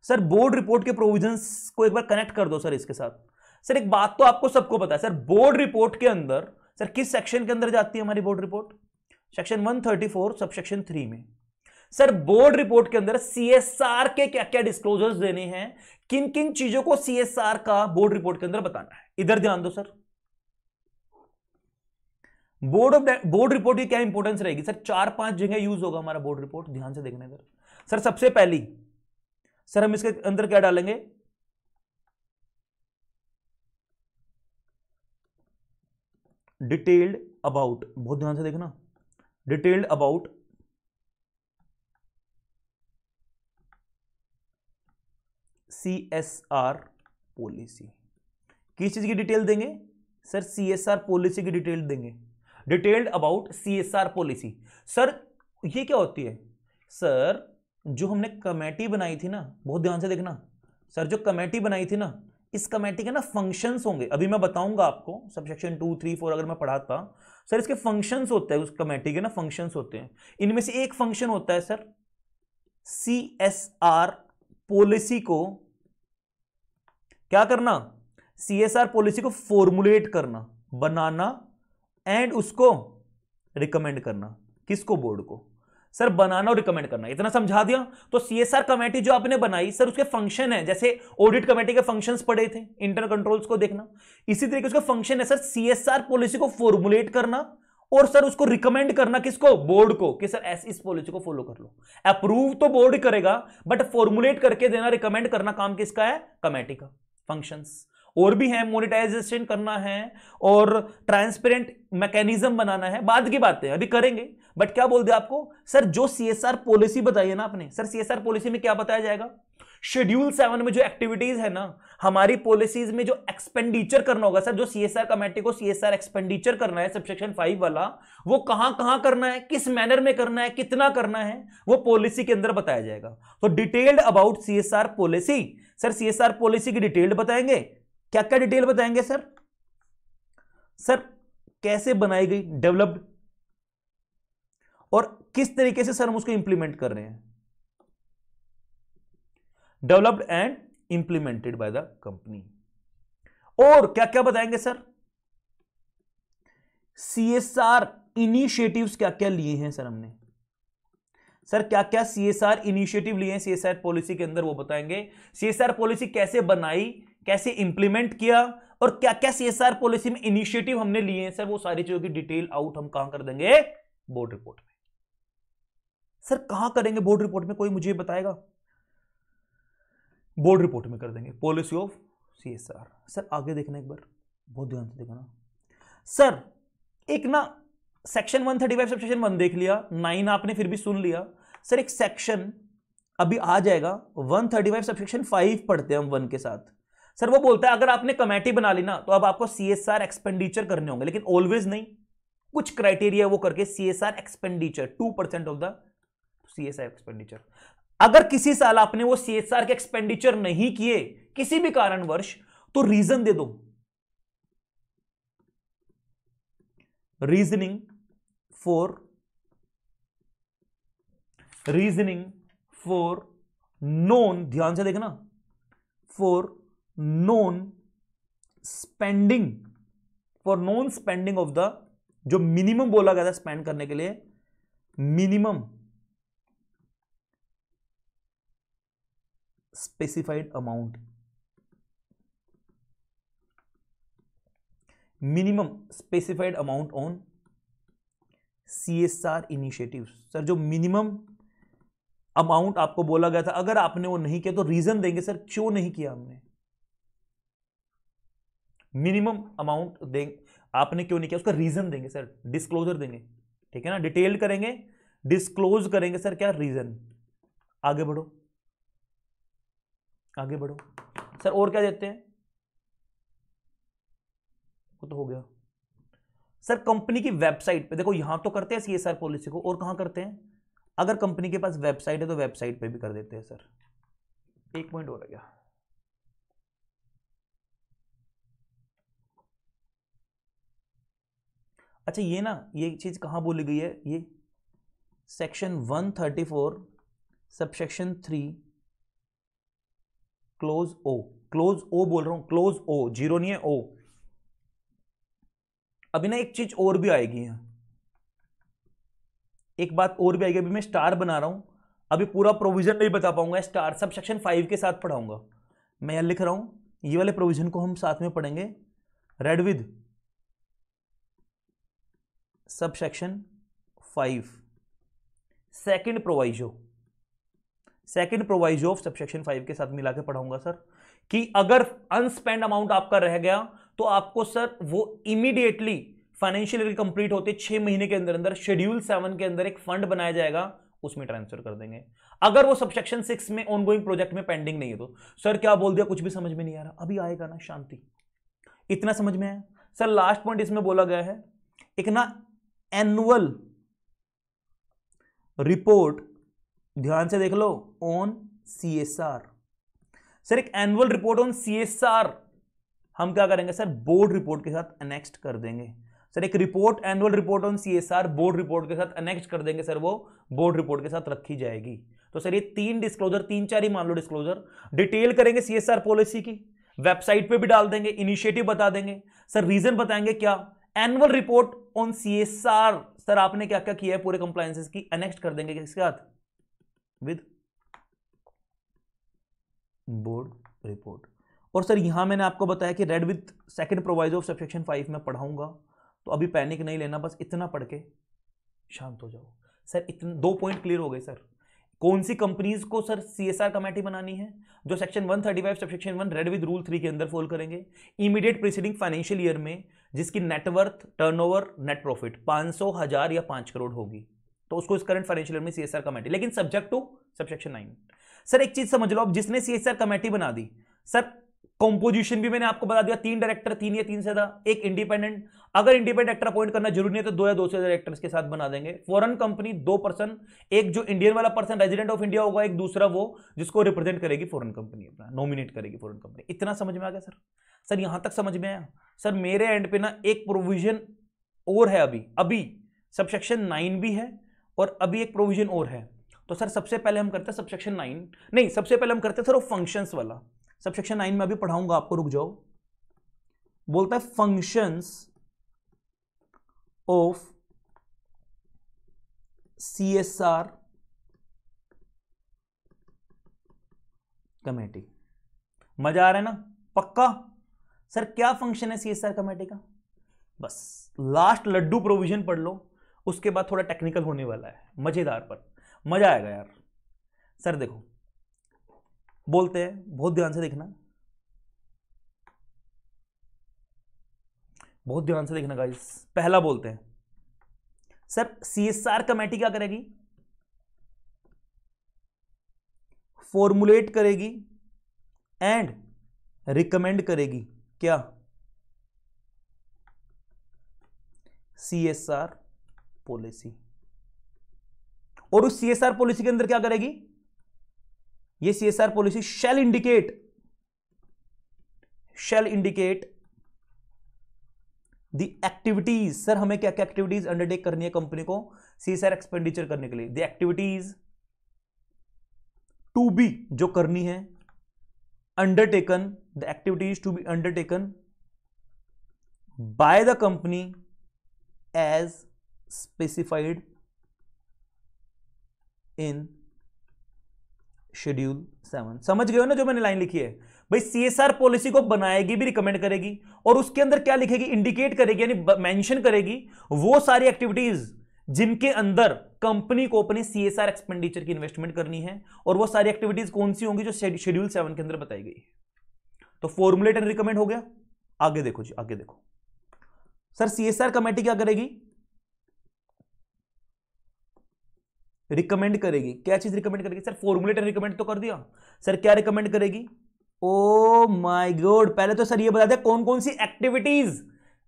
सर बोर्ड रिपोर्ट के प्रोविजंस को एक बार कनेक्ट कर दो सर इसके साथ। सर एक बात तो आपको सबको पता है, सर बोर्ड रिपोर्ट के अंदर सर किस सेक्शन के अंदर जाती है हमारी board report? Section 134 sub section 3 में। सर बोर्ड रिपोर्ट के अंदर सीएसआर के क्या क्या डिस्क्लोजर्स देने हैं, किन किन चीजों को सीएसआर का बोर्ड रिपोर्ट के अंदर बताना है, इधर ध्यान दो सर। बोर्ड रिपोर्ट की क्या इंपॉर्टेंस रहेगी सर? 4-5 जगह यूज होगा हमारा बोर्ड रिपोर्ट, ध्यान से देखना इधर। सर सबसे पहली सर हम इसके अंदर क्या डालेंगे? डिटेल्ड अबाउट, बहुत ध्यान से देखना, डिटेल्ड अबाउट सीएसआर पॉलिसी। किस चीज की डिटेल देंगे सर? सीएसआर पॉलिसी की डिटेल देंगे, detailed about CSR policy. Sir ये क्या होती है? सर जो हमने कमेटी बनाई थी ना, बहुत ध्यान से देखना सर, जो कमेटी बनाई थी ना, इस कमेटी के ना फंक्शंस होंगे, अभी मैं बताऊंगा आपको, सब सेक्शन 2, 3, 4 अगर मैं पढ़ाता सर, इसके फंक्शंस होते हैं, उस कमेटी के ना फंक्शंस होते हैं। इनमें से एक फंक्शन होता है सर सीएसआर पॉलिसी को क्या करना? सीएसआर पॉलिसी को फॉर्मुलेट करना, बनाना एंड उसको रिकमेंड करना। किसको? बोर्ड को। सर बनाना और रिकमेंड करना, इतना समझा दिया। तो सीएसआर कमेटी जो आपने बनाई सर, उसके फंक्शन है, जैसे ऑडिट कमेटी के फंक्शंस पढ़े थे, इंटरनल कंट्रोल्स को देखना, इसी तरीके उसका फंक्शन है सर सीएसआर पॉलिसी को फॉर्मुलेट करना और सर उसको रिकमेंड करना। किसको? बोर्ड को, कि सर ऐसी इस पॉलिसी को फॉलो कर लो। अप्रूव तो बोर्ड करेगा, बट फॉर्मुलेट करके देना, रिकमेंड करना काम किसका है? कमेटी का। फंक्शंस और भी है, मोनेटाइजेशन करना है और ट्रांसपेरेंट मैकेनिज्म बनाना है, बाद की बात है, अभी करेंगे। बट क्या बोल दिया आपको सर? जो सीएसआर पॉलिसी बताई है ना आपने, सर सीएसआर पॉलिसी में क्या बताया जाएगा? शेड्यूल 7 में जो एक्टिविटीज है ना हमारी पॉलिसीज में, जो एक्सपेंडिचर करना होगा सर, जो सीएसआर कमेटी को सीएसआर एक्सपेंडिचर करना है सबसेक्शन 5 वाला, वो कहां कहां करना है, किस मैनर में करना है, कितना करना है, वो पॉलिसी के अंदर बताया जाएगा। तो detailed about CSR policy, sir CSR policy की डिटेल्ड बताएंगे। क्या क्या डिटेल बताएंगे सर? सर कैसे बनाई गई, डेवलप्ड, और किस तरीके से सर हम उसको इंप्लीमेंट कर रहे हैं, developed and implemented bye the company. और क्या क्या बताएंगे सर? सीएसआर इनिशिएटिव्स क्या क्या लिए हैं सर हमने, सर क्या क्या सीएसआर इनिशिएटिव लिए हैं सीएसआर पॉलिसी के अंदर, वो बताएंगे। सीएसआर पॉलिसी कैसे बनाई, कैसे इंप्लीमेंट किया, और क्या क्या सीएसआर पॉलिसी में इनिशिएटिव हमने लिए हैं सर, वो सारी चीजों की डिटेल आउट हम कहां कर देंगे? बोर्ड रिपोर्ट में। सर कहां करेंगे बोर्ड रिपोर्ट में, कोई मुझे बताएगा? बोर्ड रिपोर्ट में कर देंगे, पॉलिसी ऑफ सीएसआर। सर आगे देखना एक बार, बहुत ध्यान से देखना सर। एक ना सेक्शन 135 सब सेक्शन 1 देख लिया, 9 आपने फिर भी सुन लिया सर। एक सेक्शन अभी आ जाएगा 135 सबसेक्शन 5 पढ़ते हैं हम 1 के साथ। सर वो बोलता है अगर आपने कमेटी बना ली ना तो अब आपको CSR एक्सपेंडिचर करने होंगे, लेकिन ऑलवेज नहीं, कुछ क्राइटेरिया वो करके CSR expenditure 2% of the CSR expenditure. अगर किसी साल आपने वो CSR के एक्सपेंडिचर नहीं किए किसी भी कारणवश तो रीजन दे दो। रीजनिंग फॉर नॉन, ध्यान से देखना, for non spending of the, जो मिनिमम बोला गया था स्पेंड करने के लिए, minimum specified amount, on CSR initiatives. Sir जो मिनिमम अमाउंट आपको बोला गया था अगर आपने वो नहीं किया तो रीजन देंगे सर क्यों नहीं किया हमने, मिनिमम अमाउंट देंगे, आपने क्यों नहीं किया उसका रीजन देंगे सर, डिस्क्लोजर देंगे, ठीक है ना, डिटेल्ड करेंगे, डिस्क्लोज करेंगे सर क्या रीजन। आगे बढ़ो सर, और क्या देते हैं, वो तो हो गया सर। कंपनी की वेबसाइट पे देखो, यहां तो करते हैं CSR पॉलिसी को, और कहां करते हैं, अगर कंपनी के पास वेबसाइट है तो वेबसाइट पे भी कर देते हैं सर। एक पॉइंट हो रह गया, अच्छा ये ना, ये चीज कहां बोली गई है, ये सेक्शन 134 सबसेक्शन 3 क्लोज ओ बोल रहा हूं, क्लोज ओ, जीरो नहीं है ओ। अभी ना एक चीज और भी आएगी है, एक बात और भी आएगी, अभी मैं स्टार बना रहा हूं, अभी पूरा प्रोविजन नहीं बता पाऊंगा, स्टार सबसेक्शन 5 के साथ पढ़ाऊंगा। मैं यहां लिख रहा हूं, ये वाले प्रोविजन को हम साथ में पढ़ेंगे, read with subsection 5 second proviso of subsection 5 के साथ मिला के पढ़ाऊंगा सर, कि अगर अनस्पेंड अमाउंट आपका रह गया तो आपको सर वो इमीडिएटली फाइनेंशियल ईयर कंप्लीट होते 6 महीने के अंदर अंदर शेड्यूल 7 के अंदर एक फंड बनाया जाएगा, उसमें ट्रांसफर कर देंगे। अगर वो सबसेक्शन 6 में ऑनगोइंग प्रोजेक्ट में पेंडिंग नहीं है तो सर क्या बोल दिया, कुछ भी समझ में नहीं आ रहा, अभी आएगा ना, शांति, इतना समझ में आया सर। लास्ट पॉइंट इसमें बोला गया है, एक ना एनुअल रिपोर्ट, ध्यान से देख लो, ऑन CSR। सर एक एनुअल रिपोर्ट ऑन CSR हम क्या करेंगे सर, बोर्ड रिपोर्ट के साथ अनेक्स्ट कर देंगे सर। एक report, annual report on CSR board report के साथ अनेक्स्ट कर देंगे सर, वो बोर्ड रिपोर्ट के साथ रखी जाएगी। तो सर ये 3 डिस्क्लोजर, 3-4 ही मान लो डिस्क्लोजर, डिटेल करेंगे CSR पॉलिसी की, वेबसाइट पे भी डाल देंगे, इनिशिएटिव बता देंगे सर, रीजन बताएंगे क्या, annual report on CSR sir आपने क्या क्या किया है पूरे कंप्लायंसेस की, अनेक्स्ट कर देंगे किसके साथ, विद बोर्ड रिपोर्ट। और सर यहां मैंने आपको बताया कि read with second proviso of subsection 5 में पढ़ाऊंगा, तो अभी पैनिक नहीं लेना, बस इतना पढ़ के शांत हो जाओ सर। इतने 2 पॉइंट क्लियर हो गए सर। कौन सी कंपनीज को सर CSR कमेटी बनानी है, जो section 135 subsection 1 read with rule 3 के अंदर फॉल करेंगे, इमीडिएट प्रीसीडिंग फाइनेंशियल ईयर में जिसकी नेटवर्थ, टर्नओवर, नेट प्रॉफिट 500, 1000 या 5 करोड़ होगी, तो उसको इस करंट फाइनेंशियल ईयर में CSR कमेटी, लेकिन सब्जेक्ट टू सबसेक्शन 9। सर एक चीज समझ लो, अब जिसने CSR कमेटी बना दी सर, कंपोजिशन भी मैंने आपको बता दिया, 3 डायरेक्टर, 3 या 3 से ज्यादा, एक इंडिपेंडेंट, अगर इंडिपेंडेंट डायरेक्टर अपॉइंट करना जरूरी नहीं है तो 2 या 2 से डायरेक्टर्स के साथ बना देंगे। फॉरेन कंपनी 2 पर्सन, एक जो इंडियन वाला पर्सन रेजिडेंट ऑफ इंडिया होगा, एक दूसरा वो जिसको रिप्रेजेंट करेगी फॉरेन कंपनी, अपना नॉमिनेट करेगी फॉरेन कंपनी। इतना समझ में आ गया सर? सर यहां तक समझ में आया? सर मेरे एंड पे ना एक प्रोविजन और है, अभी सबसेक्शन 9 भी है और अभी एक प्रोविजन और है। तो सर सबसे पहले हम करते हैं सबसेक्शन 9, नहीं सबसे पहले हम करते हैं सर वो फंक्शंस वाला। सबसेक्शन 9 में अभी पढ़ाऊंगा आपको, रुक जाओ। बोलता है फंक्शंस ऑफ CSR कमेटी। मजा आ रहा है ना? पक्का? सर क्या फंक्शन है CSR कमेटी का? बस लास्ट लड्डू प्रोविजन पढ़ लो, उसके बाद थोड़ा टेक्निकल होने वाला है, मजेदार, पर मजा आएगा यार। सर देखो बोलते हैं, बहुत ध्यान से देखना, बहुत ध्यान से देखना गाइस। पहला बोलते हैं सर CSR कमेटी क्या करेगी? फॉर्मुलेट करेगी एंड रिकमेंड करेगी क्या? CSR policy. और उस CSR पॉलिसी के अंदर क्या करेगी? ये CSR policy shall indicate the activities. Sir हमें क्या क्या एक्टिविटीज अंडरटेक करनी है कंपनी को CSR एक्सपेंडिचर करने के लिए? द एक्टिविटीज टू बी, जो करनी है, undertaken, the activities to be undertaken by the company as specified in schedule 7। समझ गए हो ना जो मैंने लाइन लिखी है? भाई CSR पॉलिसी को बनाएगी भी, रिकमेंड करेगी, और उसके अंदर क्या लिखेगी? इंडिकेट करेगी, यानी मेंशन करेगी वो सारी एक्टिविटीज जिनके अंदर कंपनी को अपने CSR एक्सपेंडिचर की इन्वेस्टमेंट करनी है। और वो सारी एक्टिविटीज कौन सी होंगी? जो शेड्यूल 7 के अंदर बताई गई है। तो फॉर्मुलेट एंड रिकमेंड हो गया। आगे देखो जी, आगे देखो सर, CSR कमेटी क्या करेगी? रिकमेंड करेगी। क्या चीज रिकमेंड करेगी? सर फॉर्मुलेट एंड रिकमेंड तो कर दिया सर, क्या रिकमेंड करेगी? ओ माय गॉड, पहले तो सर ये बता दिया कौन कौन सी एक्टिविटीज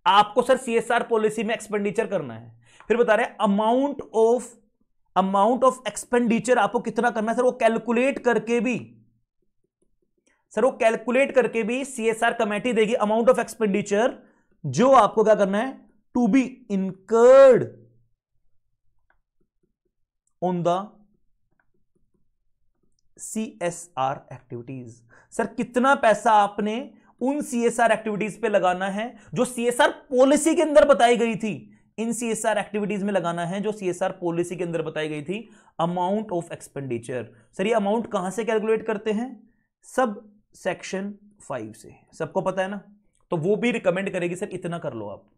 आपको सर CSR पॉलिसी में एक्सपेंडिचर करना है। फिर बता रहे अमाउंट ऑफ एक्सपेंडिचर आपको कितना करना है। सर वो कैलकुलेट करके भी CSR कमेटी देगी अमाउंट ऑफ एक्सपेंडिचर जो आपको क्या करना है? To be incurred on the CSR activities. Sir कितना पैसा आपने उन CSR एक्टिविटीज पे लगाना है जो CSR पॉलिसी के अंदर बताई गई थी? इन CSR एक्टिविटीज में लगाना है जो CSR पॉलिसी के अंदर बताई गई थी। Amount of expenditure. सर ये अमाउंट कहां से कैलकुलेट करते हैं? सब सेक्शन 5 से। सबको पता है ना? तो वो भी रिकमेंड करेगी सर इतना कर लो, आप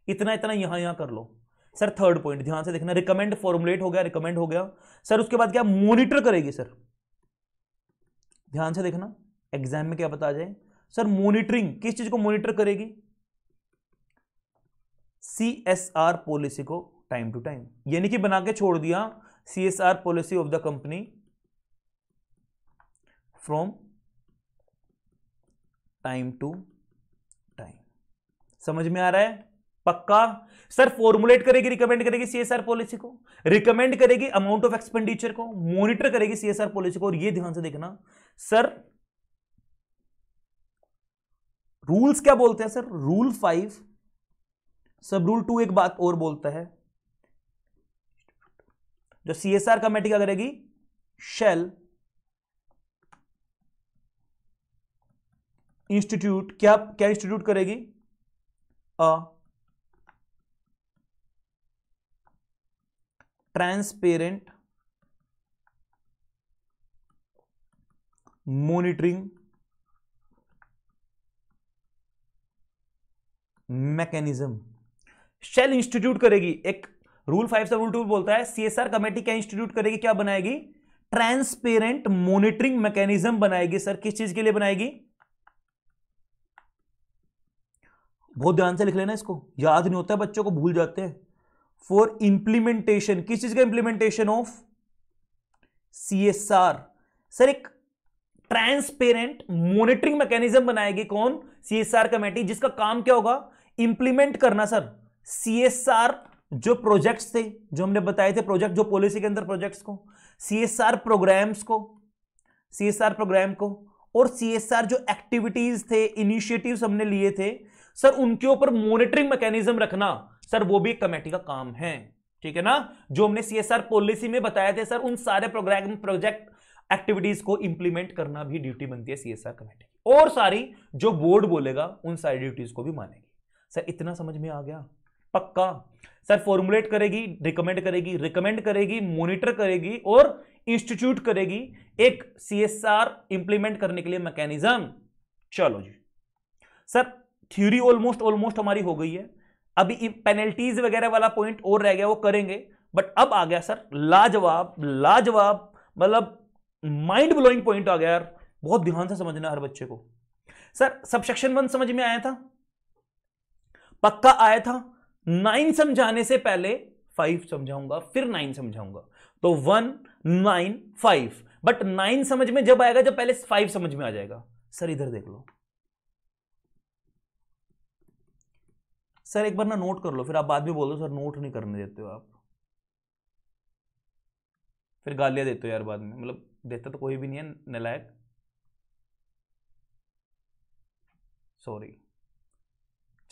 इतना इतना यहां कर लो। सर थर्ड पॉइंट ध्यान से देखना, रिकमेंड फॉर्मुलेट हो गया, रिकमेंड हो गया। सर उसके बाद क्या? मॉनिटर करेगी। सर ध्यान से देखना, एग्जाम में क्या बता जाए। सर मॉनिटरिंग, किस चीज को मॉनिटर करेगी? CSR पॉलिसी को टाइम टू टाइम, यानी कि बना के छोड़ दिया CSR policy of the company from time to time. समझ में आ रहा है? पक्का? सर फॉर्मुलेट करेगी, रिकमेंड करेगी CSR पॉलिसी को, रिकमेंड करेगी अमाउंट ऑफ एक्सपेंडिचर को, मॉनिटर करेगी CSR पॉलिसी को। और ये ध्यान से देखना सर, रूल्स क्या बोलते हैं? सर रूल 5 सब रूल 2 एक बात और बोलता है, जो CSR कमेटी क्या करेगी? शेल इंस्टीट्यूट, क्या इंस्टीट्यूट करेगी? A transparent monitoring mechanism. Shall institute करेगी, एक रूल 5 से रूल 2 बोलता है CSR कमेटी क्या इंस्टीट्यूट करेगी? क्या बनाएगी? ट्रांसपेरेंट मॉनिटरिंग मैकेनिज्म बनाएगी। सर किस चीज के लिए बनाएगी? बहुत ध्यान से लिख लेना, इसको याद नहीं होता है बच्चों को, भूल जाते हैं। फॉर इंप्लीमेंटेशन, किस चीज का इंप्लीमेंटेशन ऑफ CSR। सर एक ट्रांसपेरेंट मॉनिटरिंग मैकेनिज्म बनाएगी कौन? CSR कमेटी, जिसका काम क्या होगा? इंप्लीमेंट करना सर CSR जो प्रोजेक्ट्स थे, जो हमने बताए थे प्रोजेक्ट, जो पॉलिसी के अंदर प्रोजेक्ट्स को, CSR प्रोग्राम्स को, CSR प्रोग्राम को, और CSR जो एक्टिविटीज थे, इनिशिएटिव्स हमने लिए थे सर, उनके ऊपर मॉनिटरिंग मैकेनिज्म रखना सर, वो भी एक कमेटी का काम है। ठीक है ना? जो हमने CSR पॉलिसी में बताया थे सर, उन सारे प्रोग्राम, प्रोजेक्ट, एक्टिविटीज को इंप्लीमेंट करना भी ड्यूटी बनती है CSR कमेटी की। और सारी जो बोर्ड बोलेगा उन सारी ड्यूटीज को भी मानेगी। सर इतना समझ में आ गया? पक्का? सर फॉर्मुलेट करेगी, रिकमेंड करेगी, मॉनिटर करेगी और इंस्टीट्यूट करेगी एक CSR इंप्लीमेंट करने के लिए मैकेनिज्म। चलो जी सर, थ्योरी ऑलमोस्ट हमारी हो गई है। अभी पेनल्टीज वगैरह वाला पॉइंट और रह गया, वो करेंगे। बट अब आ गया सर लाजवाब मतलब माइंड ब्लोइंग पॉइंट आ गया यार। बहुत ध्यान से समझना हर बच्चे को। सर सबसेक्शन 1 समझ में आया था? पक्का आया था? 9 समझाने से पहले 5 समझाऊंगा, फिर 9 समझाऊंगा। तो 1, 9, 5 बट 9 समझ में जब आएगा जब पहले 5 समझ में आ जाएगा। सर इधर देख लो सर, एक बार ना नोट कर लो, फिर आप बाद में बोलो सर नोट नहीं करने देते हो आप, फिर गालियां देते हो यार बाद में, मतलब देता तो कोई भी नहीं है नालायक, सॉरी।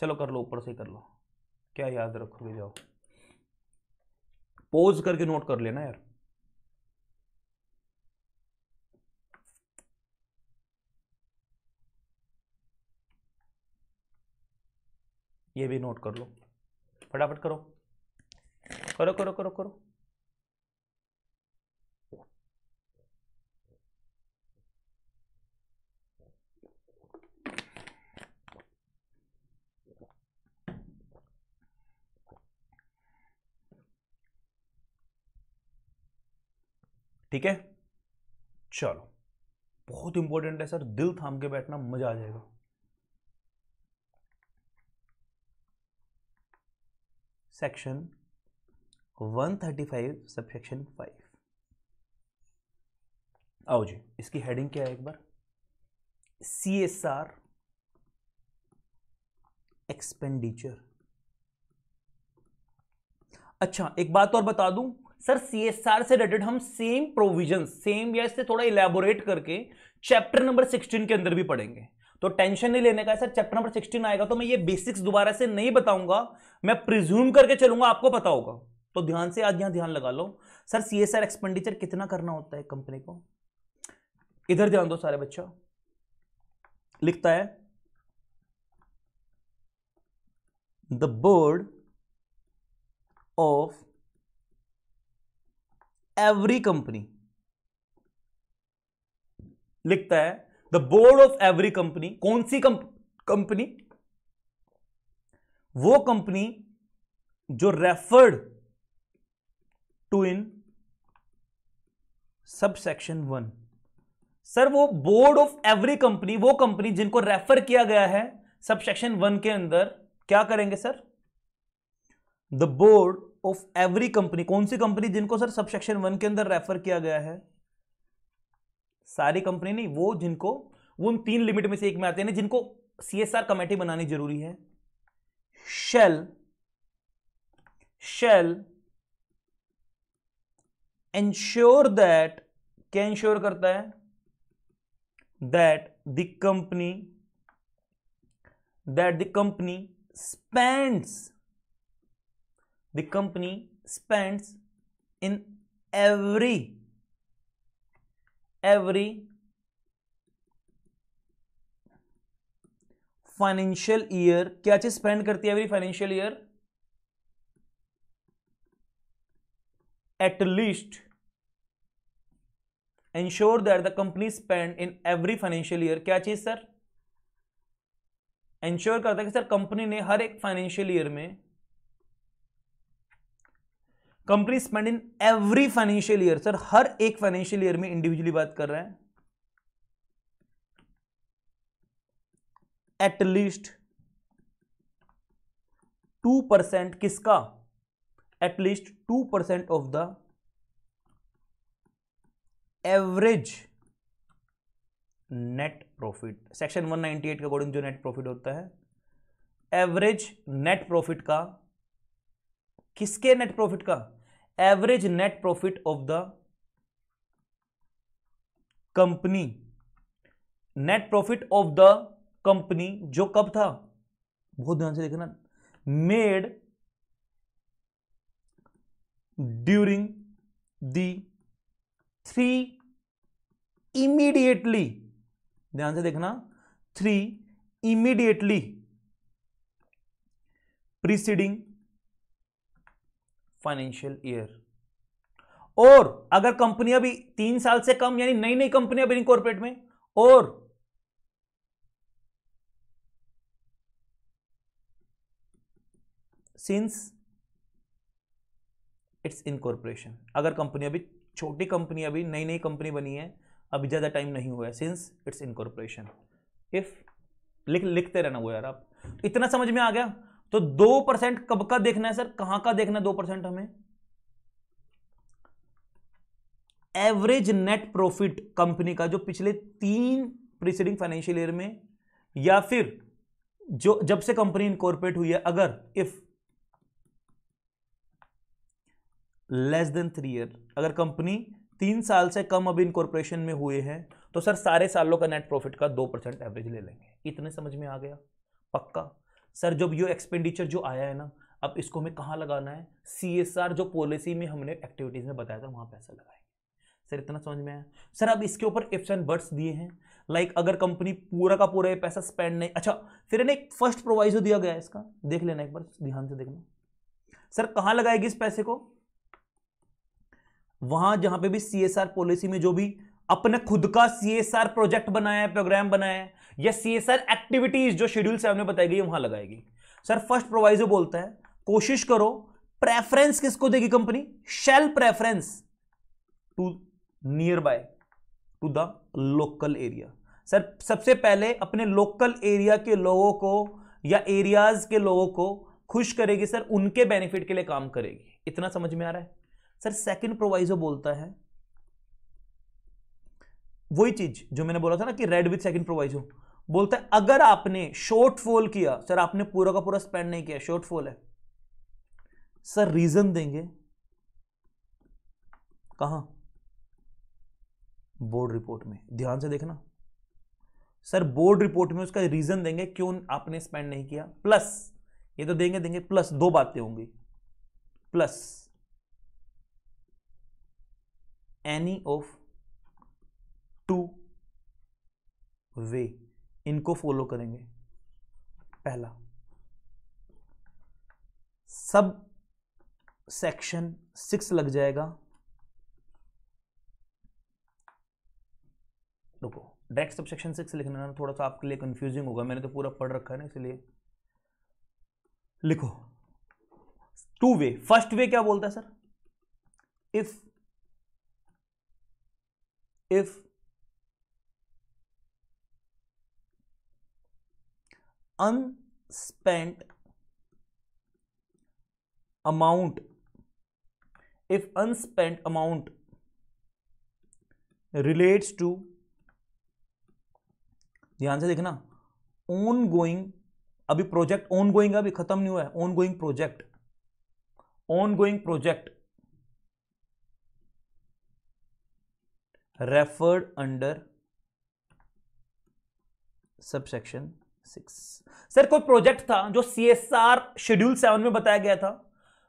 चलो कर लो, ऊपर से कर लो, क्या याद रखोगे, जाओ पोज करके नोट कर लेना यार। ये भी नोट कर लो, फटाफट करो करो करो करो करो। ठीक है चलो, बहुत इंपॉर्टेंट है सर, दिल थाम के बैठना, मजा आ जाएगा। Section 135 subsection 5। आओ जी, इसकी हेडिंग क्या है एक बार, CSR एक्सपेंडिचर। अच्छा एक बात और बता दूं सर, CSR से रिलेटेड हम सेम प्रोविजन, सेम या इससे थोड़ा इलेबोरेट करके चैप्टर नंबर 16 के अंदर भी पढ़ेंगे, तो टेंशन नहीं लेने का है सर। चैप्टर नंबर 16 आएगा तो मैं ये बेसिक्स दोबारा से नहीं बताऊंगा, मैं प्रिज्यूम करके चलूंगा, आपको पता होगा, तो ध्यान से आज यहां ध्यान लगा लो। सर CSR एक्सपेंडिचर कितना करना होता है कंपनी को, इधर ध्यान दो सारे बच्चों, लिखता है the board of every company, लिखता है the board of every company. कौन सी कंपनी, वो कंपनी जो referred to in subsection 1। Sir वो बोर्ड ऑफ एवरी कंपनी, वो कंपनी जिनको रेफर किया गया है सबसेक्शन 1 के अंदर, क्या करेंगे sir, the board of every company. कौन सी कंपनी जिनको सर सबसेक्शन 1 के अंदर रेफर किया गया है, सारी कंपनी नहीं, वो जिनको, वो उन 3 लिमिट में से एक में आते हैं जिनको CSR कमेटी बनानी जरूरी है। shall ensure that, क्या इंश्योर करता है, that the company spends in every financial year, क्या चीज स्पेंड करती है every financial year, at least ensure that the company spend in every financial year, क्या चीज सर, इंश्योर करता है कि सर कंपनी ने हर एक फाइनेंशियल ईयर में, company spend in every financial year, sir हर एक फाइनेंशियल ईयर में, इंडिविजुअली बात कर रहा है, एट लीस्ट 2%, किसका, at least 2% of the average net profit. Section 198 के अकॉर्डिंग जो नेट प्रॉफिट होता है, एवरेज नेट प्रॉफिट का, किसके नेट प्रॉफिट का, average net profit of the company, net profit of the company जो कब था, बहुत ध्यान से देखना, मेड ड्यूरिंग द 3 इमीडिएटली, ध्यान से देखना, 3 इमीडिएटली प्रीसीडिंग फाइनेंशियल ईयर। और अगर कंपनी अभी 3 साल से कम, यानी नई नई कंपनी अभी इनकॉर्पोरेट में, और सिंस इट्स इनकॉर्पोरेशन, अगर कंपनी अभी छोटी कंपनी, अभी नई नई कंपनी बनी है, अभी ज्यादा टाइम नहीं हुआ है, सिंस इट्स इनकॉर्पोरेशन, इफ, लिखते रहना वो यार, आप इतना समझ में आ गया। तो 2% कब का देखना है सर, कहां का देखना है 2% हमें, एवरेज नेट प्रॉफिट कंपनी का जो पिछले 3 प्रीसीडिंग फाइनेंशियल ईयर में या फिर जो जब से कंपनी इनकॉर्पोरेट हुई है, अगर इफ लेस देन 3 ईयर, अगर कंपनी 3 साल से कम अभी इनकॉर्पोरेशन में हुए हैं तो सर सारे सालों का नेट प्रॉफिट का 2% एवरेज ले लेंगे। इतने समझ में आ गया? पक्का सर। जब ये एक्सपेंडिचर जो आया है ना, अब इसको हमें कहां लगाना है? CSR जो पॉलिसी में हमने एक्टिविटीज में बताया था वहां पैसा लगाएंगे। सर इतना समझ में आया? सर अब इसके ऊपर इफ्स एंड बट्स दिए हैं, लाइक अगर कंपनी पूरा का पूरा ये पैसा स्पेंड नहीं, अच्छा फिर इन्हें एक फर्स्ट प्रोवाइजो दिया गया है, इसका देख लेना एक बार, ध्यान से देखना। सर कहां लगाएगी इस पैसे को? वहां जहां पे भी CSR पॉलिसी में जो भी अपने खुद का CSR प्रोजेक्ट बनाया है, प्रोग्राम बनाया है, या CSR एक्टिविटीज जो शेड्यूल 7 में बताई गई वहां लगाएगी। सर फर्स्ट प्रोवाइजो बोलता है कोशिश करो, प्रेफरेंस किसको देगी company? Shall preference to nearby to the local area. Sir सबसे पहले अपने लोकल एरिया के लोगों को या एरियाज के लोगों को खुश करेगी सर, उनके बेनिफिट के लिए काम करेगी। इतना समझ में आ रहा है? सर सेकंड प्रोवाइजो बोलता है वही चीज जो मैंने बोला था ना कि रेड विथ सेकंड प्रोवाइजो, बोलता है अगर आपने शॉर्टफॉल किया, सर आपने पूरा का पूरा स्पेंड नहीं किया, शॉर्टफॉल है, सर रीजन देंगे कहां? बोर्ड रिपोर्ट में। ध्यान से देखना सर, बोर्ड रिपोर्ट में उसका रीजन देंगे क्यों आपने स्पेंड नहीं किया, प्लस ये तो देंगे प्लस 2 बातें होंगी, प्लस एनी ऑफ 2 वे, इनको फॉलो करेंगे। पहला, सब सेक्शन 6 लग जाएगा, रुको डायरेक्ट सब सेक्शन 6 लिखना ना थोड़ा सा आपके लिए कंफ्यूजिंग होगा, मैंने तो पूरा पढ़ रखा है ना, इसलिए लिखो 2 वे। फर्स्ट वे क्या बोलता है sir? if unspent amount relates to, ध्यान से देखना, ऑन गोइंग, अभी प्रोजेक्ट ऑन गोइंग अभी खत्म नहीं हुआ है, on going project referred under subsection 6। Sir कोई प्रोजेक्ट था जो CSR शेड्यूल 7 में बताया गया था,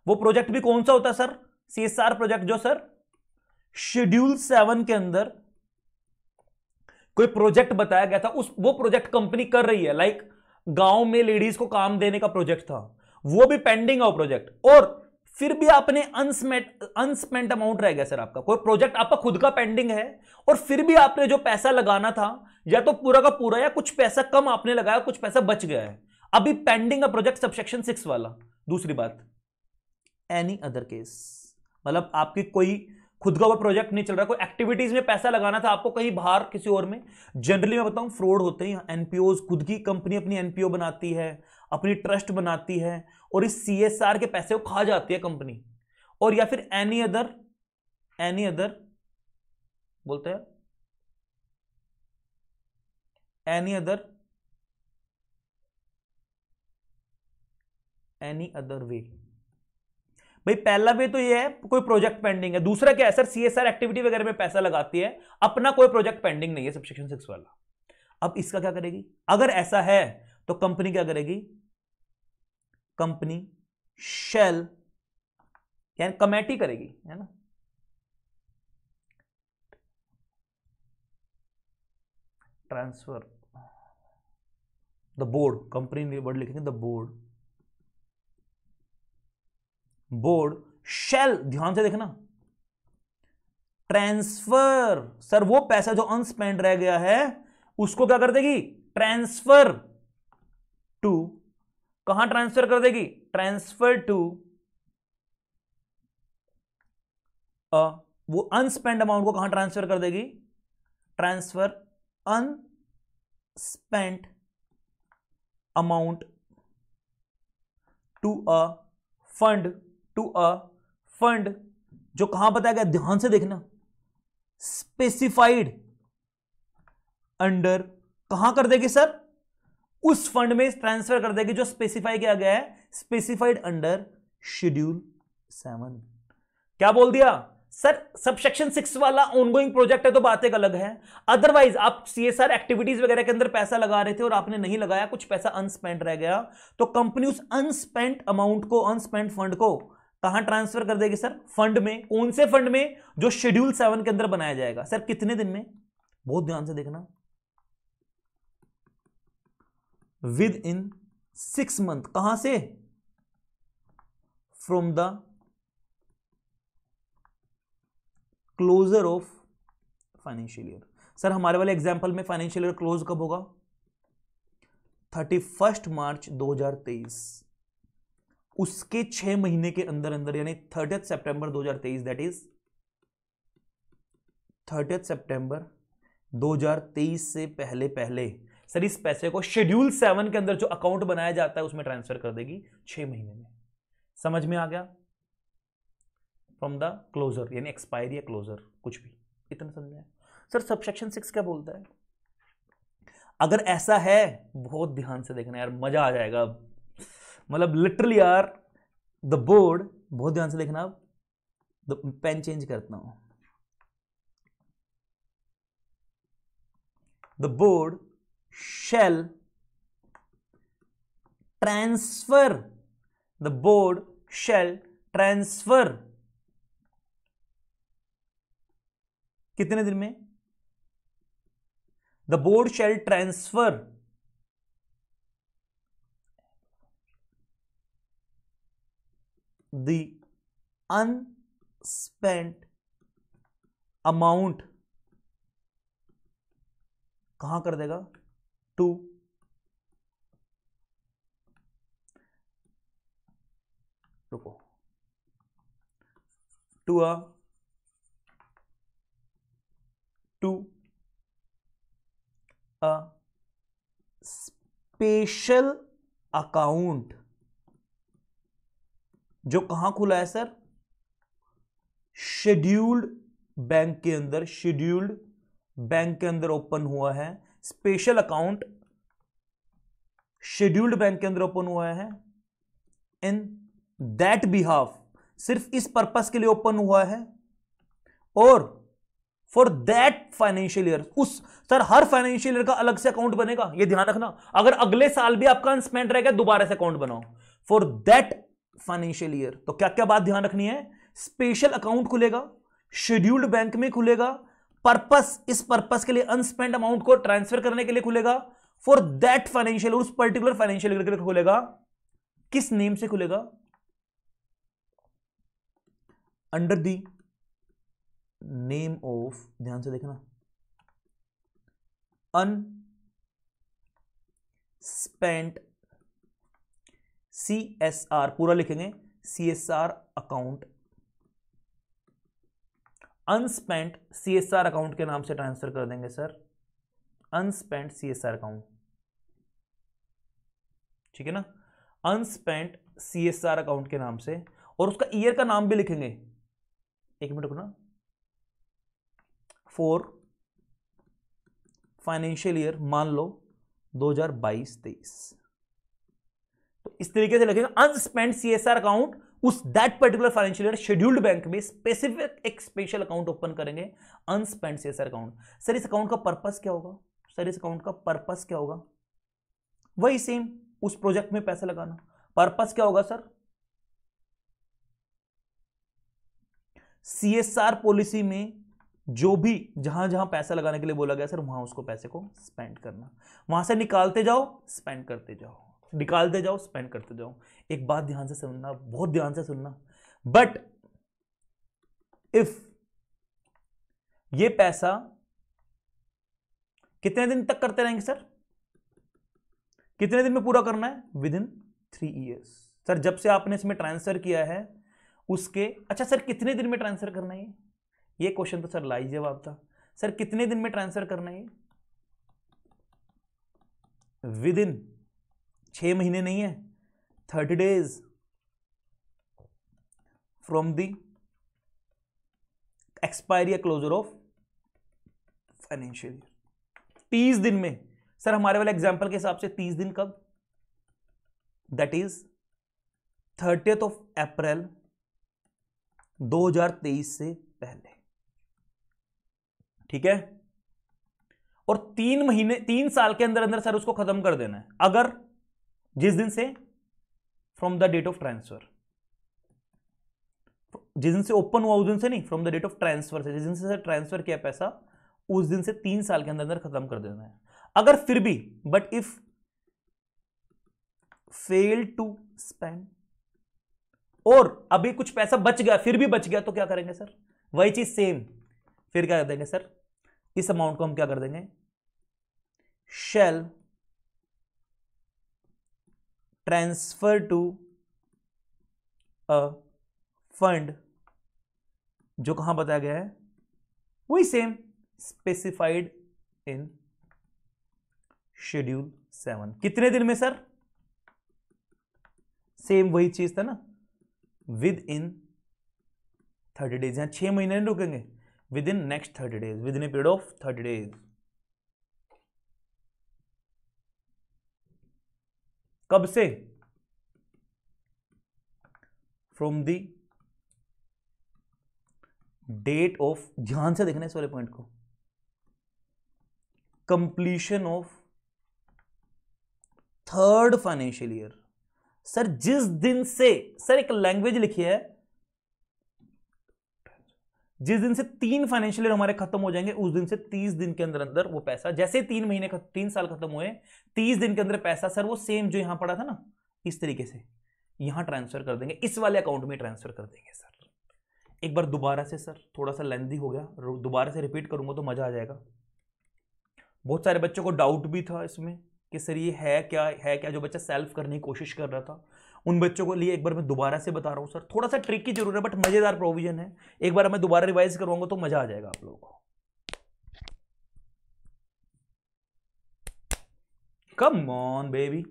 वो प्रोजेक्ट भी कौन सा होता है सर? CSR प्रोजेक्ट जो सर शेड्यूल 7 के अंदर कोई प्रोजेक्ट बताया गया था, वो प्रोजेक्ट कंपनी कर रही है, लाइक गांव में लेडीज को काम देने का प्रोजेक्ट था, वो भी पेंडिंग है वो प्रोजेक्ट, और फिर भी आपने अनस्पेंट अमाउंट रह गया सर आपका, कोई प्रोजेक्ट आपका खुद का पेंडिंग है और फिर भी आपने जो पैसा लगाना था या तो पूरा का पूरा या कुछ पैसा कम आपने लगाया, कुछ पैसा बच गया है, अभी पेंडिंग है प्रोजेक्ट सबसेक्शन 6 वाला। दूसरी बात, एनी अदर केस, मतलब आपकी कोई खुद का वो प्रोजेक्ट नहीं चल रहा, कोई एक्टिविटीज में पैसा लगाना था आपको कहीं बाहर किसी और में, जनरली मैं बताऊं फ्रॉड होते हैं। एनपीओज, खुद की कंपनी अपनी एनपीओ बनाती है, अपनी ट्रस्ट बनाती है और इस CSR के पैसे को खा जाती है कंपनी, और या फिर एनी अदर बोलते हैं, एनी अदर वे। भाई पहला वे तो ये है कोई प्रोजेक्ट पेंडिंग है, दूसरा क्या है सर? CSR एक्टिविटी वगैरह में पैसा लगाती है, अपना कोई प्रोजेक्ट पेंडिंग नहीं है सबसेक्शन 6 वाला। अब इसका क्या करेगी? अगर ऐसा है तो कंपनी क्या करेगी? कंपनी शेल यानी कमेटी करेगी, है ना, transfer the board, company word लिखेंगे द बोर्ड शेल, ध्यान से देखना, ट्रांसफर, सर वो पैसा जो अनस्पेंड रह गया है उसको क्या कर देगी? ट्रांसफर टू, कहां ट्रांसफर कर देगी? ट्रांसफर टू वो अनस्पेंड अमाउंट को कहां ट्रांसफर कर देगी? Transfer unspent amount to a fund, जो कहां बताया गया? ध्यान से देखना, स्पेसिफाइड अंडर, कहां कर देगी सर? उस फंड में ट्रांसफर कर देगी जो स्पेसिफाई किया गया है, स्पेसिफाइड अंडर शेड्यूल 7। क्या बोल दिया सर? सबसेक्शन 6 वाला ऑनगोइंग प्रोजेक्ट है तो बात एक अलग है। अदरवाइज आप सीएसआर एक्टिविटीज वगैरह के अंदर पैसा लगा रहे थे और आपने नहीं लगाया, कुछ पैसा अनस्पेंट रह गया, तो कंपनी उस अनस्पेंट अमाउंट को, अनस्पेंट फंड को कहां ट्रांसफर कर देगी सर? फंड में। कौन से फंड में? जो शेड्यूल 7 के अंदर बनाया जाएगा। सर कितने दिन में? बहुत ध्यान से देखना, विद इन 6 मंथ। कहां से? From the closure of financial year. Sir हमारे वाले एग्जांपल में फाइनेंशियल ईयर क्लोज कब होगा? 31 मार्च 2023। उसके 6 महीने के अंदर अंदर, यानी 30 सितंबर 2023, दैट इज 30 सितंबर 2023 से पहले पहले सर इस पैसे को शेड्यूल 7 के अंदर जो अकाउंट बनाया जाता है उसमें ट्रांसफर कर देगी 6 महीने में। समझ में आ गया? फ्रॉम द क्लोजर, यानी एक्सपायरी या क्लोजर, कुछ भी, इतना समझ। सर सबसेक्शन 6 क्या बोलता है? अगर ऐसा है, बहुत ध्यान से देखना यार, मजा आ जाएगा। मतलब लिटरली यार, द बोर्ड, बहुत ध्यान से देखना। अब पेन चेंज करता हूं। The board shall transfer, the board shall transfer कितने दिन में? The board shall transfer the unspent amount, कहां कर देगा? टू रुको, टू अ स्पेशल अकाउंट, जो कहां खुला है सर? शेड्यूल्ड बैंक के अंदर, शेड्यूल्ड बैंक के अंदर ओपन हुआ है। स्पेशल अकाउंट शेड्यूल्ड बैंक के अंदर ओपन हुआ है। इन दैट बिहाफ, सिर्फ इस पर्पस के लिए ओपन हुआ है। और फॉर दैट फाइनेंशियल ईयर, उस सर हर फाइनेंशियल ईयर का अलग से अकाउंट बनेगा, ये ध्यान रखना। अगर अगले साल भी आपका अनस्पेंड रहेगा, दोबारा से अकाउंट बनाओ फॉर दैट फाइनेंशियल ईयर। तो क्या क्या बात ध्यान रखनी है? स्पेशल अकाउंट खुलेगा, शेड्यूल्ड बैंक में खुलेगा, पर्पस, इस पर्पस के लिए अनस्पेंड अमाउंट को ट्रांसफर करने के लिए खुलेगा, फॉर दैट फाइनेंशियल, उस पर्टिकुलर फाइनेंशियल ईयर के लिए खुलेगा। किस नेम से खुलेगा? अंडर दी नेम ऑफ, ध्यान से देखना, अनस्पेंट CSR, पूरा लिखेंगे CSR अकाउंट, अनस्पेंट CSR अकाउंट के नाम से ट्रांसफर कर देंगे सर, अनस्पेंट CSR अकाउंट, ठीक है ना? अनस्पेंट CSR अकाउंट के नाम से, और उसका ईयर का नाम भी लिखेंगे। एक मिनट रुकना, फॉर फाइनेंशियल ईयर मान लो 2022-23, तो इस तरीके से लिखेंगे अनस्पेंट CSR अकाउंट, उस that particular financial year scheduled bank में स्पेसिफिक एक स्पेशल अकाउंट ओपन करेंगे, अनस्पेंट CSR अकाउंट। सर इस अकाउंट का पर्पस क्या होगा? सर इस अकाउंट का पर्पस क्या होगा? वही सेम, उस प्रोजेक्ट में पैसा लगाना। पर्पस क्या होगा सर? CSR पॉलिसी में जो भी जहां जहां पैसा लगाने के लिए बोला गया सर, वहां उसको पैसे को स्पेंड करना, वहां से निकालते जाओ, स्पेंड करते जाओ, निकालते जाओ, स्पेंड करते जाओ। एक बात ध्यान से सुनना, बहुत ध्यान से सुनना, बट इफ ये पैसा कितने दिन तक करते रहेंगे सर? कितने दिन में पूरा करना है? With in 3 years. सर जब से आपने इसमें ट्रांसफर किया है उसके, अच्छा सर कितने दिन में ट्रांसफर करना है? ये क्वेश्चन तो सर लाइव जवाब था। सर कितने दिन में ट्रांसफर करना है? विद इन 6 महीने नहीं है, 30 डेज फ्रॉम द एक्सपायरी या क्लोजर ऑफ फाइनेंशियल ईयर 30 दिन में। सर हमारे वाले एग्जांपल के हिसाब से 30 दिन कब? That is 30th of April 2023 से पहले, ठीक है। और 3 महीने 3 साल के अंदर अंदर सर उसको खत्म कर देना है। अगर जिस दिन से from the date of transfer, जिस दिन से ओपन हुआ उस दिन से नहीं, from the date of transfer से, जिस दिन से सर ट्रांसफर किया पैसा उस दिन से 3 साल के अंदर अंदर खत्म कर देना है। अगर फिर भी but if fail to spend, और अभी कुछ पैसा बच गया, फिर भी बच गया, तो क्या करेंगे सर? वही चीज सेम, फिर क्या कर देंगे सर? इस अमाउंट को हम क्या कर देंगे? शैल ट्रांसफर टू अ फंड, जो कहां बताया गया है, वही सेम, स्पेसिफाइड इन शेड्यूल 7। कितने दिन में सर? सेम वही चीज था ना, विद इन 30 डेज। यहां 6 महीने नहीं रुकेंगे, with in next 30 days, with in a period of 30 days. कब से? फ्रॉम द डेट ऑफ, ध्यान से देखना इस वाले पॉइंट को, completion of 3rd financial year. Sir जिस दिन से, सर एक लैंग्वेज लिखी है, जिस दिन से 3 फाइनेंशियल ईयर हमारे खत्म हो जाएंगे उस दिन से 30 दिन के अंदर अंदर वो पैसा, जैसे 3 साल खत्म हुए 30 दिन के अंदर पैसा सर वो सेम जो यहां पड़ा था ना, इस तरीके से यहां ट्रांसफर कर देंगे, इस वाले अकाउंट में ट्रांसफर कर देंगे सर। एक बार दोबारा से, सर थोड़ा सा लेंथी हो गया, दोबारा से रिपीट करूंगा तो मजा आ जाएगा। बहुत सारे बच्चों को डाउट भी था इसमें कि सर ये है क्या, जो बच्चा सेल्फ करने की कोशिश कर रहा था, उन बच्चों को लिए एक बार मैं दोबारा से बता रहा हूं सर। थोड़ा सा ट्रिक की जरूरत है बट मजेदार प्रोविजन है, एक बार मैं दोबारा रिवाइज करवाऊंगा तो मजा आ जाएगा आप लोगों को। Come on baby.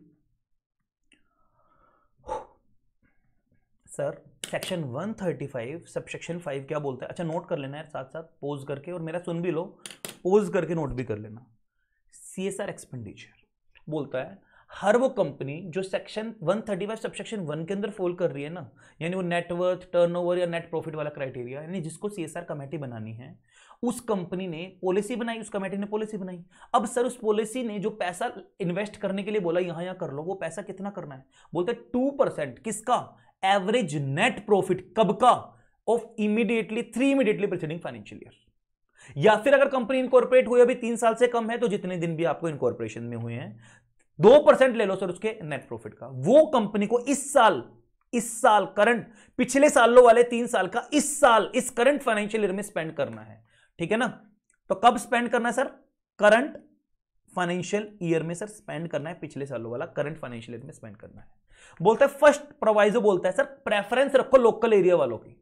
Sir section 135 subsection 5 क्या बोलता है? अच्छा नोट कर लेना यार, साथ साथ पोज करके, और मेरा सुन भी लो, पोज करके नोट भी कर लेना। CSR एक्सपेंडिचर बोलता है हर वो कंपनी जो सेक्शन 135 सबसेक्शन 1 के अंदर फॉल कर रही है ना, यानी वो नेटवर्थ, टर्नओवर या नेट प्रॉफिट वाला क्राइटेरिया, यानी जिसको CSR कमेटी बनानी है, उस कंपनी ने पॉलिसी बनाई, उस कमेटी ने पॉलिसी बनाई। अब सर उस पॉलिसी ने जो पैसा इन्वेस्ट करने के लिए बोला यहां कर लो, वो पैसा कितना करना है? बोलते 2%। किसका? Average net profit. कब का? Of immediately 3 immediately preceding financial year. या फिर अगर कंपनी इनकॉर्पोरेट हुई अभी 3 साल से कम है तो जितने दिन भी आपको इनकॉर्पोरेशन में हुए हैं 2% ले लो सर उसके नेट प्रॉफिट का। वो कंपनी को इस साल करंट, पिछले सालों वाले 3 साल का इस साल, इस करंट फाइनेंशियल ईयर में स्पेंड करना है, ठीक है ना। तो कब स्पेंड करना है सर? करंट फाइनेंशियल ईयर में सर स्पेंड करना है, पिछले सालों वाला करंट फाइनेंशियल ईयर में स्पेंड करना है। बोलता है फर्स्ट प्रोवाइजो बोलता है सर प्रेफरेंस रखो लोकल एरिया वालों की।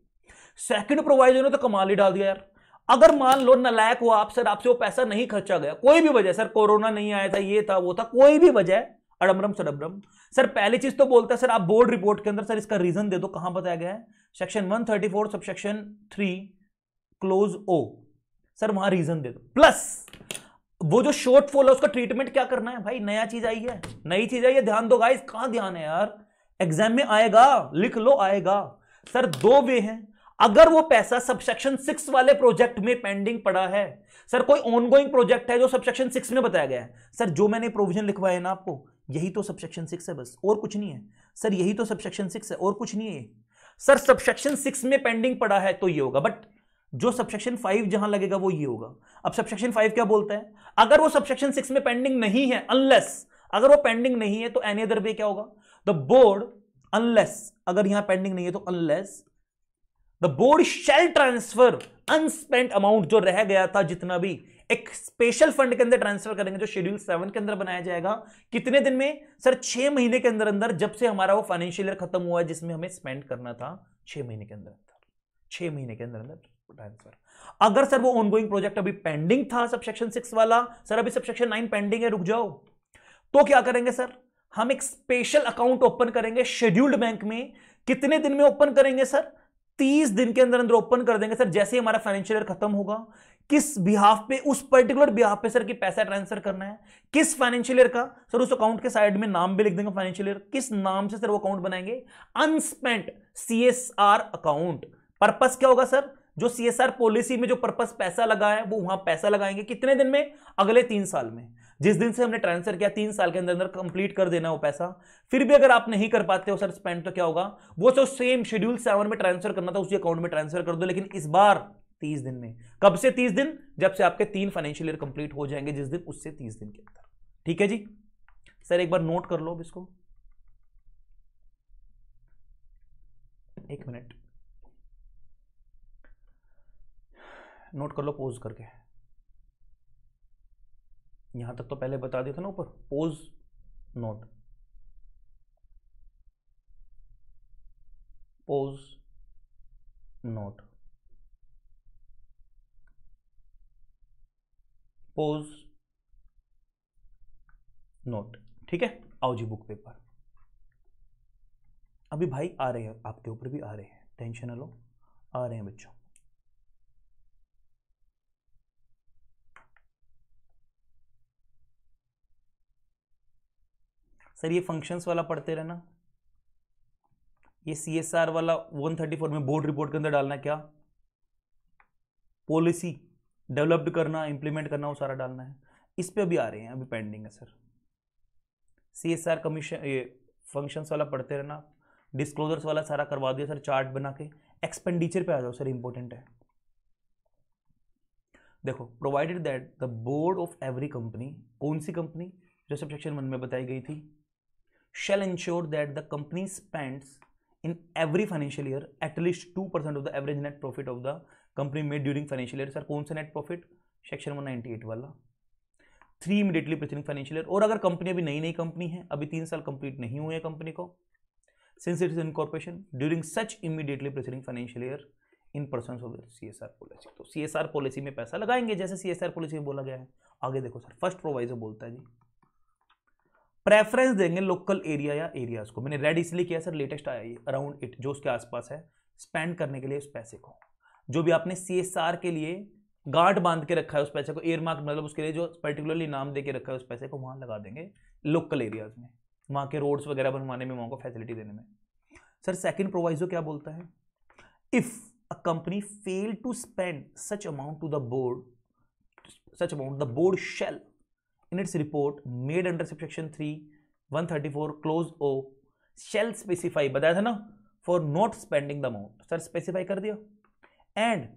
सेकंड प्रोवाइजो ने तो कमाल ही डाल दिया यार। अगर मान लो नालायक हो आप, सर आपसे वो पैसा नहीं खर्चा गया, कोई भी वजह, सर कोरोना नहीं आया था, ये था वो था, कोई भी वजह, अड़मरम सड़मरम, सर पहली चीज तो बोलता है सर आप बोर्ड रिपोर्ट के अंदर सर इसका रीजन दे दो। कहां बताया गया है? सेक्शन 134 सबसेक्शन 3 क्लोज ओ, सर वहां रीजन दे दो। प्लस वो जो शॉर्टफॉल है उसका ट्रीटमेंट क्या करना है भाई? नया चीज आई है, नई चीज आई है, ध्यान दो गाइस। कहां ध्यान है यार? एग्जाम में आएगा, लिख लो आएगा। सर 2 वे हैं। अगर वो पैसा सबसेक्शन 6 वाले प्रोजेक्ट में पेंडिंग पड़ा है, सर कोई ऑनगोइंग प्रोजेक्ट है जो सबसेक्शन 6 में बताया गया है, सर जो मैंने प्रोविजन लिखवाया ना आपको, यही तो सबसेक्शन 6 है, बस और कुछ नहीं है सर, यही तो सबसेक्शन 6 है और कुछ नहीं है सर। सबसेक्शन 6 में पेंडिंग पड़ा है तो ये होगा, बट जो सबसेक्शन 5 जहां लगेगा वो ये होगा। अब सबसेक्शन 5 क्या बोलता है? अगर वो सबसेक्शन 6 में पेंडिंग नहीं है, अनलेस, अगर वो पेंडिंग नहीं है तो एनी अदर वे क्या होगा? द बोर्ड अनलेस, अगर यहां पेंडिंग नहीं है तो unless the board shall transfer unspent amount, जो रह गया था जितना भी, एक स्पेशल फंड के अंदर ट्रांसफर करेंगे जो शेड्यूल 7 के अंदर बनाया जाएगा। कितने दिन में सर? 6 महीने के अंदर अंदर, जब से हमारा वो फाइनेंशियल ईयर खत्म हुआ है जिसमें हमें स्पेंड करना था, 6 महीने के अंदर अंदर, 6 महीने के अंदर अंदर ट्रांसफर। अगर सर वो ऑनगोइंग प्रोजेक्ट अभी पेंडिंग था सबसेक्शन 6 वाला, सर अभी सबसेक्शन 9 पेंडिंग है, रुक जाओ, तो क्या करेंगे सर? हम एक स्पेशल अकाउंट ओपन करेंगे शेड्यूल्ड बैंक में। कितने दिन में ओपन करेंगे सर? 30 दिन के अंदर अंदर ओपन कर देंगे सर। जैसे ही हमारा फाइनेंशियल ईयर खत्म होगा, किस बिहाफ पे, उस पर्टिकुलर बिहाफ पे सर की पैसा ट्रांसफर करना है, किस फाइनेंशियल ईयर का, सर उस अकाउंट के साइड में नाम भी लिख देंगे फाइनेंशियल ईयर, किस नाम से सर वो अकाउंट बनाएंगे, अनस्पेंट CSR अकाउंट। पर्पस क्या होगा सर, जो CSR पॉलिसी में जो पर्पस पैसा लगा है वो वहां पैसा लगाएंगे, कितने दिन में, अगले 3 साल में, जिस दिन से हमने ट्रांसफर किया 3 साल के अंदर अंदर कंप्लीट कर देना वो पैसा। फिर भी अगर आप नहीं कर पाते हो सर स्पेंड, तो क्या होगा, वो तो सेम शेड्यूल 7 में ट्रांसफर करना था उसी अकाउंट में ट्रांसफर कर दो, लेकिन इस बार 30 दिन में। कब से 30 दिन, जब से आपके 3 फाइनेंशियल ईयर कंप्लीट हो जाएंगे, जिस दिन उससे 30 दिन के अंदर। ठीक है जी सर, एक बार नोट कर लो अब इसको, 1 मिनट नोट कर लो पॉज करके। यहां तक तो पहले बता दिया था ना ऊपर, pause note, pause note, pause note. ठीक है, आओ जी बुक पेपर। अभी भाई आ रहे हैं, आपके ऊपर भी आ रहे हैं, टेंशन ना लो, आ रहे हैं बच्चों। सर ये फंक्शंस वाला पढ़ते रहना, ये CSR वाला 134 में बोर्ड रिपोर्ट के अंदर डालना, क्या पॉलिसी डेवलप्ड करना, इंप्लीमेंट करना, वो सारा डालना है। इस पे अभी आ रहे हैं, अभी पेंडिंग है सर। CSR कमीशन, ये फंक्शंस वाला पढ़ते रहना, डिस्क्लोजर्स वाला सारा करवा दिया सर चार्ट बना के। एक्सपेंडिचर पे आ जाओ सर, इंपॉर्टेंट है। देखो, provided that the board of every company, कौन सी कंपनी, जो सब सेक्शन 1 में बताई गई थी, shall ensure that the company spends in every financial year at least 2% of the average net profit of the company made during financial year। Sir कौन सा net profit, section 198 वाला, 3 immediately preceding financial year. और अगर company अभी नई company है, अभी 3 साल कंप्लीट नहीं हुए हैं कंपनी को, since it is incorporation during such immediately preceding financial year in pursuance of the CSR policy. तो CSR पॉलिसी में पैसा लगाएंगे, जैसे CSR पॉलिसी में बोला गया है। आगे देखो सर, फर्स्ट प्रोवाइजो बोलता है जी, प्रेफरेंस देंगे लोकल एरिया या एरियाज को। मैंने रेड इसलिए किया सर, लेटेस्ट आया ये, अराउंड इट, जो उसके आसपास है, स्पेंड करने के लिए उस पैसे को, जो भी आपने CSR के लिए गांठ बांध के रखा है उस पैसे को, एयरमार्क मतलब उसके लिए जो पर्टिकुलरली नाम दे के रखा है उस पैसे को, वहां लगा देंगे लोकल एरियाज में, वहां के रोड्स वगैरह बनवाने में, वहां को फैसिलिटी देने में। सर सेकंड प्रोवाइजो क्या बोलता है, if a company fail to spend such amount to the board, such amount the board shall in its report made under subsection 3 134 clause O shall specify, बताया था ना, for not spending the amount, sir specify कर दिया। And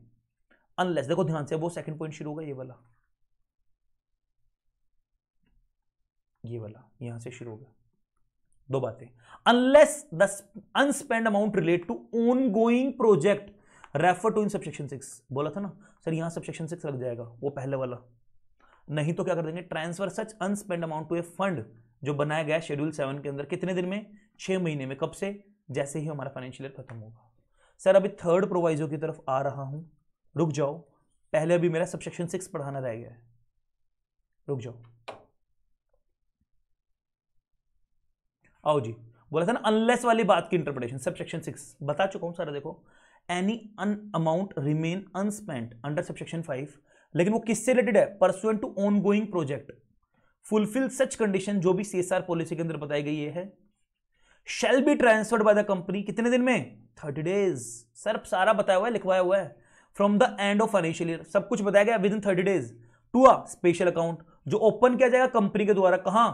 unless, देखो ध्यान से, वो second point शुरू होगा, ये वाला, ये वाला यहां से शुरू होगा, दो बातें, unless the unspent amount relate to ongoing project refer to in subsection 6, बोला था ना सर, यहां सबसेक्शन 6 लग जाएगा, वो पहले वाला। नहीं तो क्या कर देंगे, transfer such unspent amount to a fund जो बनाया गया शेड्यूल 7 के अंदर, कितने दिन में, 6 महीने में, कब से, जैसे ही हमारा फाइनेंशियल ईयर खत्म होगा। सर अभी थर्ड प्रोवाइजो की तरफ आ रहा हूं, रुक जाओ, पहले अभी मेरा सबसेक्शन 6 पढ़ाना रह गया है, रुक जाओ, आओ जी। बोला था ना अनलेस वाली बात की इंटरप्रिटेशन, सबसेक्शन 6 बता चुका हूं सारा। देखो, any amount remain unspent under subsection 5, लेकिन वो किससे रिलेटेड है, pursuant to ongoing project, fulfill such condition जो भी CSR पॉलिसी के अंदर बताई गई है, shall be transferred by the company, कितने दिन में, 30 डेज। सर सारा बताया हुआ है, लिखवाया हुआ है, from the end of financial year, सब कुछ बताया गया within 30 days, to a special account जो ओपन किया जाएगा कंपनी के द्वारा, कहां,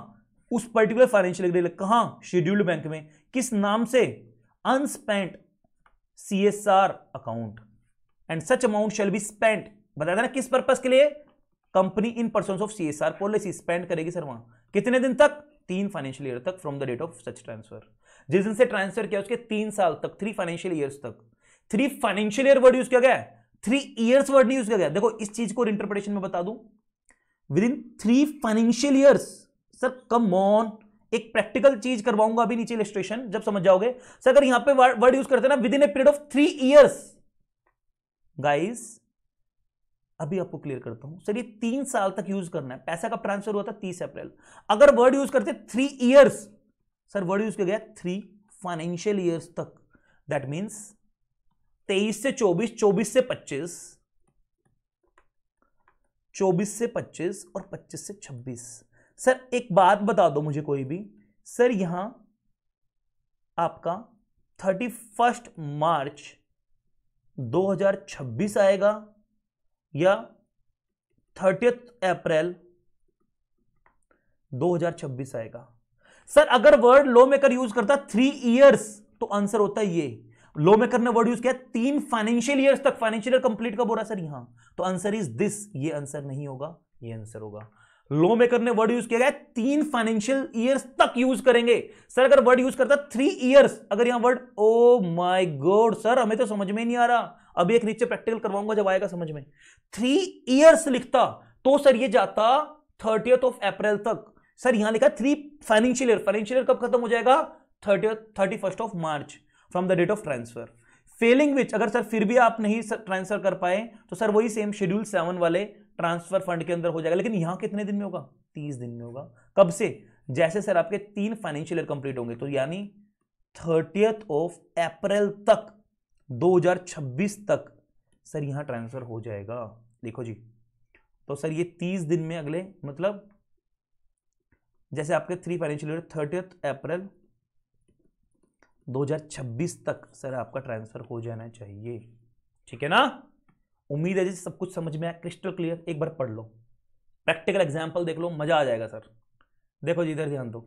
उस पर्टिकुलर फाइनेंशियल ईयर, कहां, शेड्यूल्ड बैंक में, किस नाम से, unspent CSR account, and such amount shall be spent, बताया था ना किस पर्पस के लिए, company in pursuance of CSR policy spend करेगी सर वहां, कितने दिन तक, 3 फाइनेंशियल ईयर तक, from the date of such transfer, जिस दिन से ट्रांसफर किया उसके 3 साल तक, 3 फाइनेंशियल ईयर्स तक। 3 फाइनेंशियल ईयर वर्ड यूज किया गया, 3 इयर्स वर्ड नहीं यूज किया गया। देखो इस चीज को इंटरप्रिटेशन में बता दूं, with in 3 financial years. Sir come on, एक प्रैक्टिकल चीज करवाऊंगा अभी नीचे इलस्ट्रेशन, जब समझ जाओगे। सर अगर यहां पे वर्ड यूज करते हैं ना, with in a period of 3 years, guys अभी आपको क्लियर करता हूं। सर ये 3 साल तक यूज करना है, पैसा कब ट्रांसफर हुआ था, 30 अप्रैल। अगर वर्ड यूज करते 3 इयर्स, सर वर्ड यूज किया गया 3 फाइनेंशियल ईयर्स तक, दैट मीन्स 23 से 24, 24 से 25, 24 से 25 और 25 से 26। सर एक बात बता दो मुझे कोई भी, सर यहां आपका 31 मार्च 2026 आएगा या 30 अप्रैल 2026 आएगा? सर अगर वर्ड लॉ मेकर यूज करता 3 इयर्स तो आंसर होता है ये। लॉ मेकर ने वर्ड यूज किया 3 फाइनेंशियल ईयर्स तक, फाइनेंशियल ईयर कंप्लीट कब हो रहा है सर यहां, तो आंसर इज दिस। ये आंसर नहीं होगा, ये आंसर होगा। लॉ मेकर ने वर्ड यूज किया गया 3 फाइनेंशियल ईयर्स तक यूज करेंगे। सर अगर वर्ड यूज करता 3 इयर्स, अगर यहां word, O my God sir हमें तो समझ में नहीं आ रहा, अभी एक नीचे प्रैक्टिकल करवाऊंगा जब आएगा समझ में। 3 इयर्स लिखता तो सर ये जाता 30 अप्रैल तक। सर यहां लिखा 3 फाइनेंशियल ईयर, फाइनेंशियल ईयर कब खत्म हो जाएगा? 31 March from the date of transfer. Failing which, अगर सर फिर भी आप नहीं ट्रांसफर कर पाए तो सर वही सेम शेड्यूल 7 वाले ट्रांसफर फंड के अंदर हो जाएगा, लेकिन यहां कितने दिन में होगा? 30 दिन में होगा। कब से? जैसे सर आपके 3 फाइनेंशियल ईयर कंप्लीट होंगे, तो यानी 30 अप्रैल तक 2026 तक सर यहां ट्रांसफर हो जाएगा। देखो जी, तो सर ये 30 दिन में अगले, मतलब जैसे आपके 3 फाइनेंशियल ईयर 30 अप्रैल 2026 तक सर आपका ट्रांसफर हो जाना चाहिए। ठीक है ना? उम्मीद है जी सब कुछ समझ में आया, क्रिस्टल क्लियर। एक बार पढ़ लो, प्रैक्टिकल एग्जांपल देख लो, मजा आ जाएगा सर। देखो जी इधर ध्यान दो।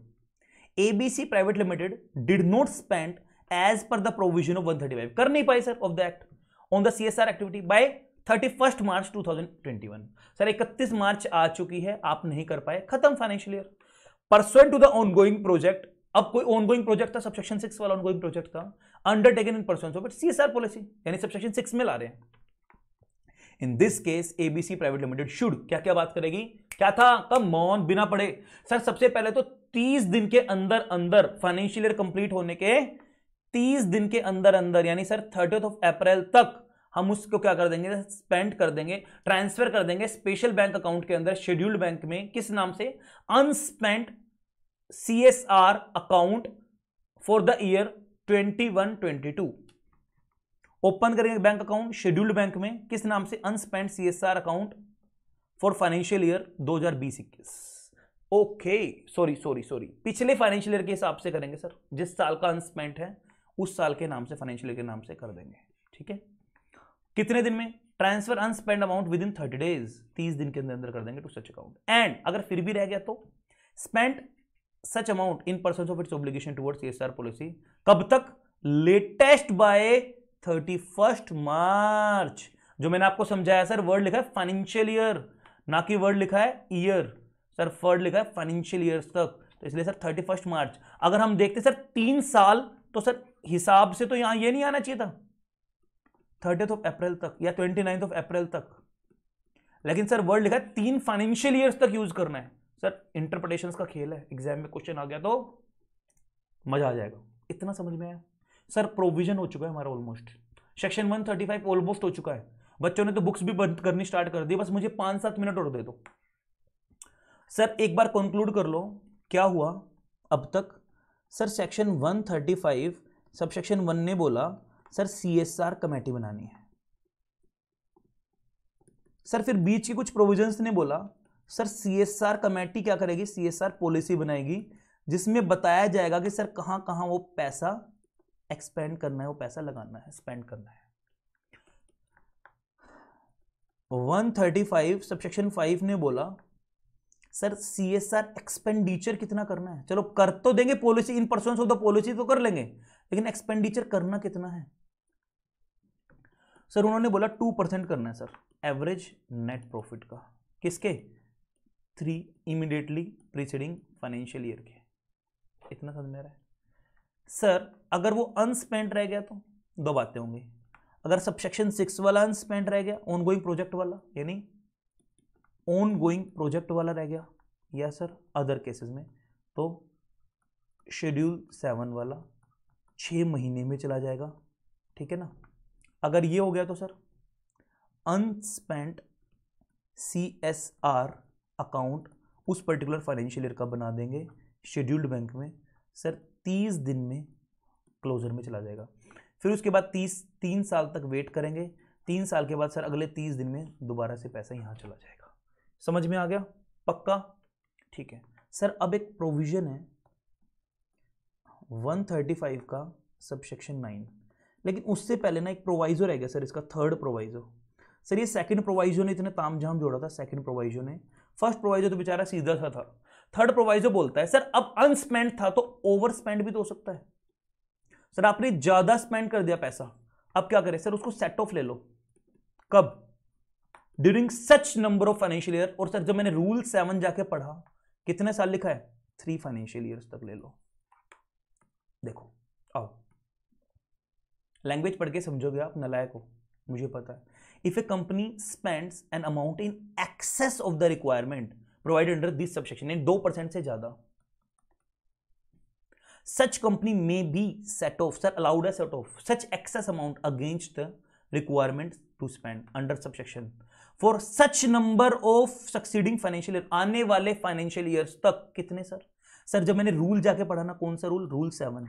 ABC private limited did not spend as per the provision of 135, कर नहीं पाए sir of the act on the CSR activity by 31 March 2021। Sir 31 March आ चुकी है, आप नहीं कर पाए, खत्म financial year. Pursuant to the ongoing project, अब कोई ऑनगोइंग प्रोजेक्ट था, सबसेक्शन 6 वाला ऑनगोइंग प्रोजेक्ट था, undertaken in pursuance of CSR policy, यानी सबसेक्शन 6 में ला रहे हैं। In this case ABC private limited should, क्या क्या बात करेगी, क्या था, कम ऑन, बिना पढ़े। सर सबसे पहले तो 30 दिन के अंदर अंदर, फाइनेंशियल ईयर कंप्लीट होने के 30 दिन के अंदर अंदर, यानी सर 30 अप्रैल तक हम उसको क्या कर देंगे, स्पेंड कर देंगे, ट्रांसफर कर देंगे स्पेशल बैंक अकाउंट के अंदर, शेड्यूल्ड बैंक में, किस नाम से, unspent CSR account for the year 21-22। Open करेंगे बैंक अकाउंट शेड्यूल्ड बैंक में, किस नाम से, unspent CSR account for financial year 2020-21। Okay, sorry, पिछले फाइनेंशियल ईयर के हिसाब से करेंगे सर, जिस साल का अनस्पेंट है उस साल के नाम से, फाइनेंशियल ईयर के नाम से कर देंगे। ठीक है, कितने दिन में? Transfer unspent amount within 30 days, 30 दिन के अंदर अंदर कर देंगे टू सच अकाउंट। एंड अगर फिर भी रह गया तो spend such amount in percent of its obligation towards CSR policy, कब तक? लेटेस्ट बाय 31 मार्च। जो मैंने आपको समझाया सर, वर्ड लिखा है फाइनेंशियल ईयर, ना कि वर्ड लिखा है ईयर। सर वर्ड लिखा है फाइनेंशियल ईयर तक, तो इसलिए सर 31 मार्च। अगर हम देखते सर 3 साल, तो सर हिसाब से तो यहां ये नहीं आना चाहिए था 30 अप्रैल तक या 29 अप्रैल तक, लेकिन सर वर्ड लिखा है 3 फाइनेंशियल ईयर्स तक यूज करना है। सर इंटरप्रिटेशंस का खेल है, एग्जाम में क्वेश्चन आ गया तो मजा आ जाएगा। इतना समझ में आया? सर प्रोविजन हो चुका है हमारा ऑलमोस्ट, सेक्शन 135 ऑलमोस्ट हो चुका है। बच्चों ने तो बुक्स भी बंद करनी स्टार्ट कर दी, बस मुझे 5-7 मिनट और दे दो। सर एक बार कंक्लूड कर लो क्या हुआ अब तक। सर सेक्शन 135 सब सेक्शन 1 ने बोला सर CSR कमेटी बनानी है। सर फिर बीच के कुछ प्रोविजंस ने बोला सर CSR कमेटी क्या करेगी, CSR पॉलिसी बनाएगी, जिसमें बताया जाएगा कि सर कहां कहां वो पैसा एक्सपेंड करना है, वो पैसा लगाना है, स्पेंड करना है। 135 सबसेक्शन 5 ने बोला सर CSR एक्सपेंडिचर कितना करना है। चलो कर तो देंगे, policy in percent of the policy तो कर लेंगे, लेकिन एक्सपेंडिचर करना कितना है। सर उन्होंने बोला 2% करना है सर एवरेज नेट प्रॉफिट का, किसके, 3 इमीडिएटली प्रीसीडिंग फाइनेंशियल ईयर के। इतना समझ में आ रहा है? सर अगर वो अनस्पेंड रह गया तो 2 बातें होंगी। अगर सबसेक्शन 6 वाला अनस्पेंड रह गया, ऑनगोइंग प्रोजेक्ट वाला, यानी ऑनगोइंग प्रोजेक्ट वाला रह गया, या सर अदर केसेस में तो शेड्यूल 7 वाला 6 महीने में चला जाएगा। ठीक है ना? अगर ये हो गया तो सर अनस्पेंट CSR अकाउंट उस पर्टिकुलर फाइनेंशियल ईयर का बना देंगे शेड्यूल्ड बैंक में, सर 30 दिन में क्लोजर में चला जाएगा। फिर उसके बाद 3 साल तक वेट करेंगे, 3 साल के बाद सर अगले 30 दिन में दोबारा से पैसा यहां चला जाएगा। समझ में आ गया? पक्का? ठीक है सर। अब एक प्रोविजन है 135 का सबसेक्शन 9, लेकिन उससे पहले ना एक प्रोवाइजो रह गया सर, इसका थर्ड प्रोवाइजो। सर ये सेकंड प्रोवाइजो ने इतने तामझाम जोड़ा था, सेकंड प्रोवाइजो ने। फर्स्ट प्रोवाइजो तो बेचारा सीधा सा था। थर्ड प्रोवाइजो बोलता है सर अब अनस्पेंड था तो ओवर स्पेंड भी तो हो सकता है। सर आपने ज्यादा स्पेंड कर दिया पैसा, अब क्या करें सर? उसको सेट ऑफ ले लो। कब? During such number of financial year. और सर जब मैंने रूल 7 जाके पढ़ा, कितने साल लिखा है? 3 फाइनेंशियल ईयर्स तक ले लो। देखो आओ, लैंग्वेज पढ़ के समझोगे आप, नलायक हो, मुझे पता है। If A company spends an amount in excess of the requirement provided under this subsection, 2% से ज्यादा, such company may be set off, sir allowed a set off such excess amount against the requirement to spend under subsection for such number of succeeding financial year, आने वाले financial years तक। कितने sir? Sir जब मैंने rule जाके पढ़ा ना, कौन सा rule? Rule 7।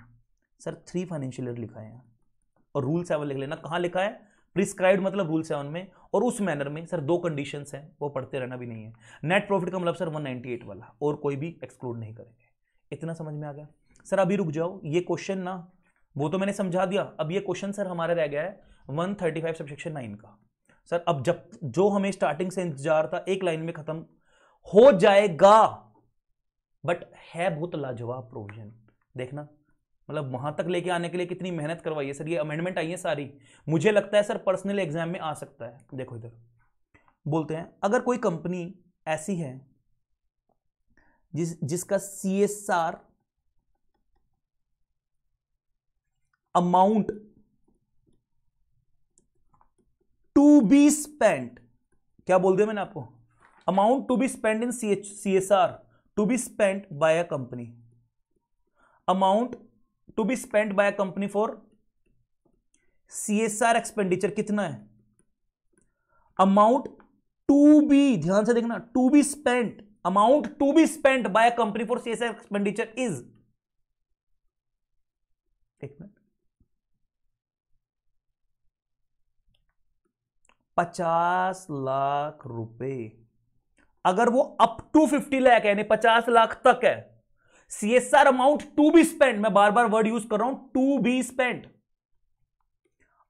Sir 3 financial year लिखा है और रूल 7 लिख लेना। कहां लिखा है? प्रिस्क्राइब्ड मतलब रूल 7 में, और उस मैनर में। सर 2 कंडीशंस हैं, वो पढ़ते रहना भी नहीं है। नेट प्रॉफिट का मतलब सर 198 वाला, और कोई भी एक्सक्लूड नहीं करेंगे। इतना समझ में आ गया? सर अभी रुक जाओ, ये क्वेश्चन ना वो तो मैंने समझा दिया, अब ये क्वेश्चन सर हमारा रह गया है 135 सबसेक्शन 9 का। सर अब जब जो हमें स्टार्टिंग से इंतजार था, एक लाइन में खत्म हो जाएगा, बट है बहुत लाजवाब प्रोविजन। देखना, मतलब वहां तक लेके आने के लिए कितनी मेहनत करवाई है सर। ये अमेंडमेंट आई है सारी, मुझे लगता है सर पर्सनल एग्जाम में आ सकता है। देखो इधर बोलते हैं, अगर कोई कंपनी ऐसी है जिसका CSR amount to be spent, क्या बोल दिया मैंने आपको? Amount to be spent in CSR to be spent by a company, amount to be spent by a company for CSR expenditure कितना है? अमाउंट टू बी, ध्यान से देखना, to be spent, amount to be spent by a company for CSR expenditure is, एक minute, 50 lakh रुपए। अगर वो up to 50 lakh है, यानी 50 लाख तक है, CSR amount to be spend, मैं बार बार वर्ड यूज कर रहा हूं, टू बी स्पेंड,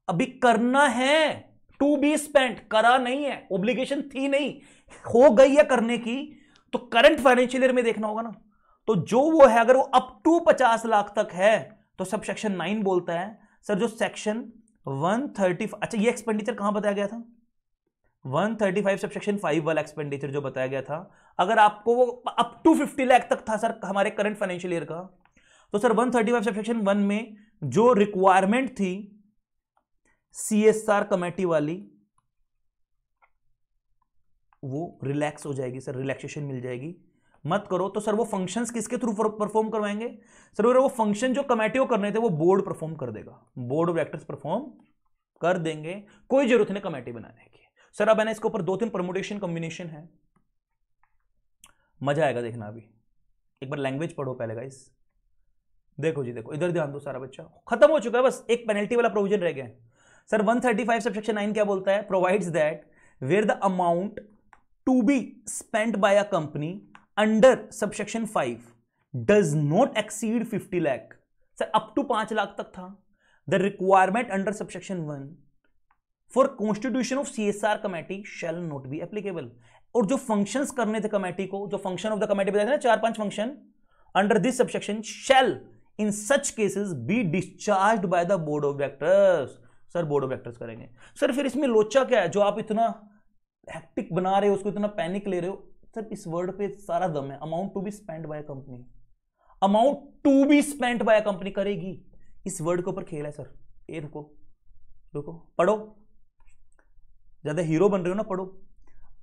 अभी करना है, टू बी स्पेंड, करा नहीं है, ऑब्लिगेशन थी नहीं, हो गई है करने की, तो करंट फाइनेंशियल ईयर में देखना होगा ना। तो जो वो है, अगर वो अप टू 50 लाख तक है, तो सब सेक्शन 9 बोलता है सर जो सेक्शन 135, अच्छा ये एक्सपेंडिचर कहां बताया गया था? 135 सबसेक्शन 5 वाला एक्सपेंडिचर जो बताया गया था, अगर आपको वो अप टू 50 लाख तक था सर हमारे करंट फाइनेंशियल ईयर का, तो सर 135 सबसेक्शन 1 में जो रिक्वायरमेंट थी CSR कमेटी वाली, वो रिलैक्स हो जाएगी सर, रिलैक्सेशन मिल जाएगी। मत करो तो सर वो फंक्शंस किसके थ्रू परफॉर्म करवाएंगे? सर वो फंक्शन जो कमेटी को करने थे वो बोर्ड परफॉर्म कर देगा, बोर्ड ऑफ डायरेक्टर्स परफॉर्म कर देंगे, कोई जरूरत नहीं कमेटी बनाने की। सर अब है ना इसके ऊपर 2-3 परमुटेशन कॉम्बिनेशन है, मजा आएगा देखना। अभी एक बार लैंग्वेज पढ़ो पहले गाइस। देखो जी, देखो इधर ध्यान दो सारा बच्चा, खत्म हो चुका है, बस एक पेनल्टी वाला प्रोविजन रह गया है। सर 135 सबसेक्शन 9 क्या बोलता है? Provides that where the amount to be spent by a company under subsection 5 does not exceed 50 lakh, sir up to 5 lakh तक था, the requirement under subsection 1 for constitution of CSR committee shall not be applicable. और जो functions करने थे committee को, जो function of the committee बताए थे ना 4-5 function, under this subsection shall in such cases be discharged by the board of directors. Sir board of directors करेंगे। सर फिर इसमें लोचा क्या है जो आप इतना हेक्टिक बना रहे हो, उसको इतना पैनिक ले रहे हो? सर इस वर्ड पे सारा दम है, amount to be spend by company, amount to be spend by company करेगी, इस वर्ड के ऊपर खेल है सर। ये रुको रुको, पढ़ो, ज्यादा हीरो बन रहे हो ना, पढ़ो।